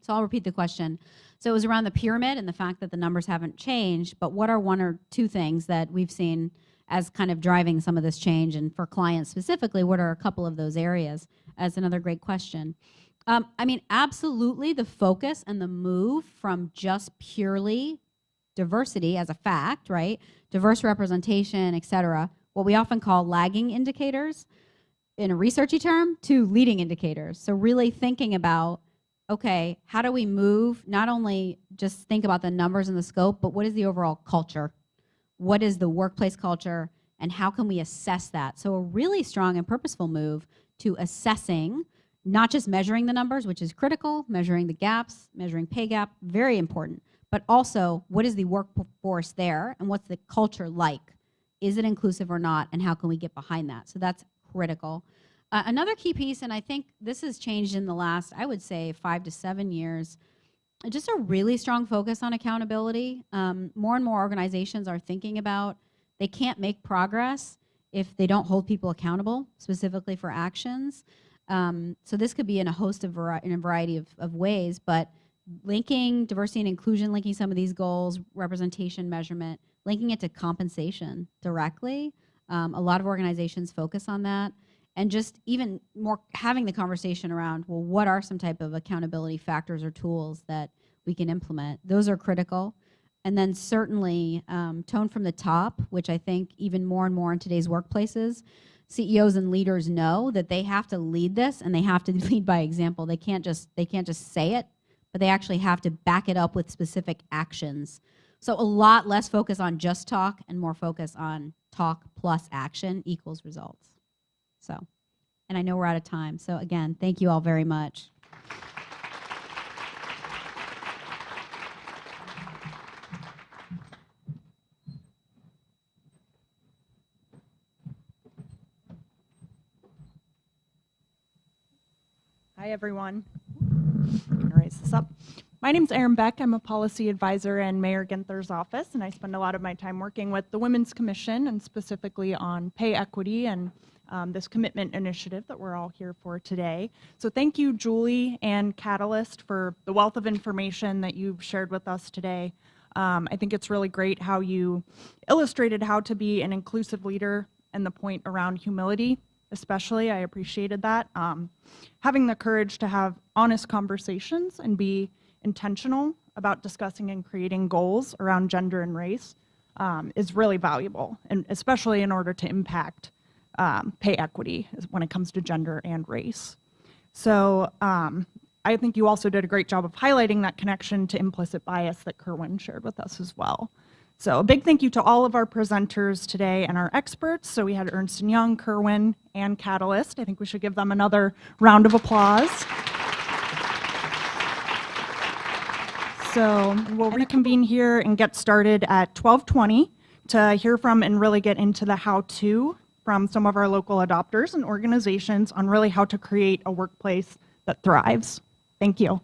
So I'll repeat the question. So it was around the pyramid and the fact that the numbers haven't changed, but what are 1 or 2 things that we've seen as kind of driving some of this change? And for clients specifically, what are a couple of those areas? That's another great question. I mean, absolutely the focus and the move from just purely diversity as a fact, right? Diverse representation, et cetera, what we often call lagging indicators in a researchy term, to leading indicators. So really thinking about, okay, how do we move, not only just think about the numbers and the scope, but what is the overall culture? What is the workplace culture, and how can we assess that? So a really strong and purposeful move to assessing, not just measuring the numbers, which is critical, measuring the gaps, measuring pay gap, very important, but also what is the workforce there and what's the culture like? Is it inclusive or not, and how can we get behind that? So that's critical. Another key piece, and I think this has changed in the last, I would say, 5 to 7 years, just a really strong focus on accountability. More and more organizations are thinking about they can't make progress if they don't hold people accountable, specifically for actions. So this could be in a host of in a variety of ways, but linking diversity and inclusion, linking some of these goals, representation measurement, linking it to compensation directly. A lot of organizations focus on that. And just even more having the conversation around, well, what are some type of accountability factors or tools that we can implement? Those are critical. And then certainly tone from the top, which I think even more and more in today's workplaces, CEOs and leaders know that they have to lead this, and they have to lead by example. They can't just say it, but they actually have to back it up with specific actions. So a lot less focus on just talk and more focus on talk plus action equals results. So, and I know we're out of time. So again, thank you all very much. Hi, everyone. I'm going to raise this up. My name's Erin Beck. I'm a policy advisor in Mayor Ginther's office, and I spend a lot of my time working with the Women's Commission and specifically on pay equity and this commitment initiative that we're all here for today. So thank you, Julie and Catalyst, for the wealth of information that you've shared with us today. I think it's really great how you illustrated how to be an inclusive leader and the point around humility, especially. I appreciated that. Having the courage to have honest conversations and be intentional about discussing and creating goals around gender and race is really valuable, and especially in order to impact pay equity when it comes to gender and race. So I think you also did a great job of highlighting that connection to implicit bias that Kerwin shared with us as well. So a big thank you to all of our presenters today and our experts. So we had Ernst & Young, Kerwin, and Catalyst. I think we should give them another round of applause. So we'll reconvene here and get started at 12:20 to hear from and really get into the how-to from some of our local adopters and organizations on really how to create a workplace that thrives. Thank you.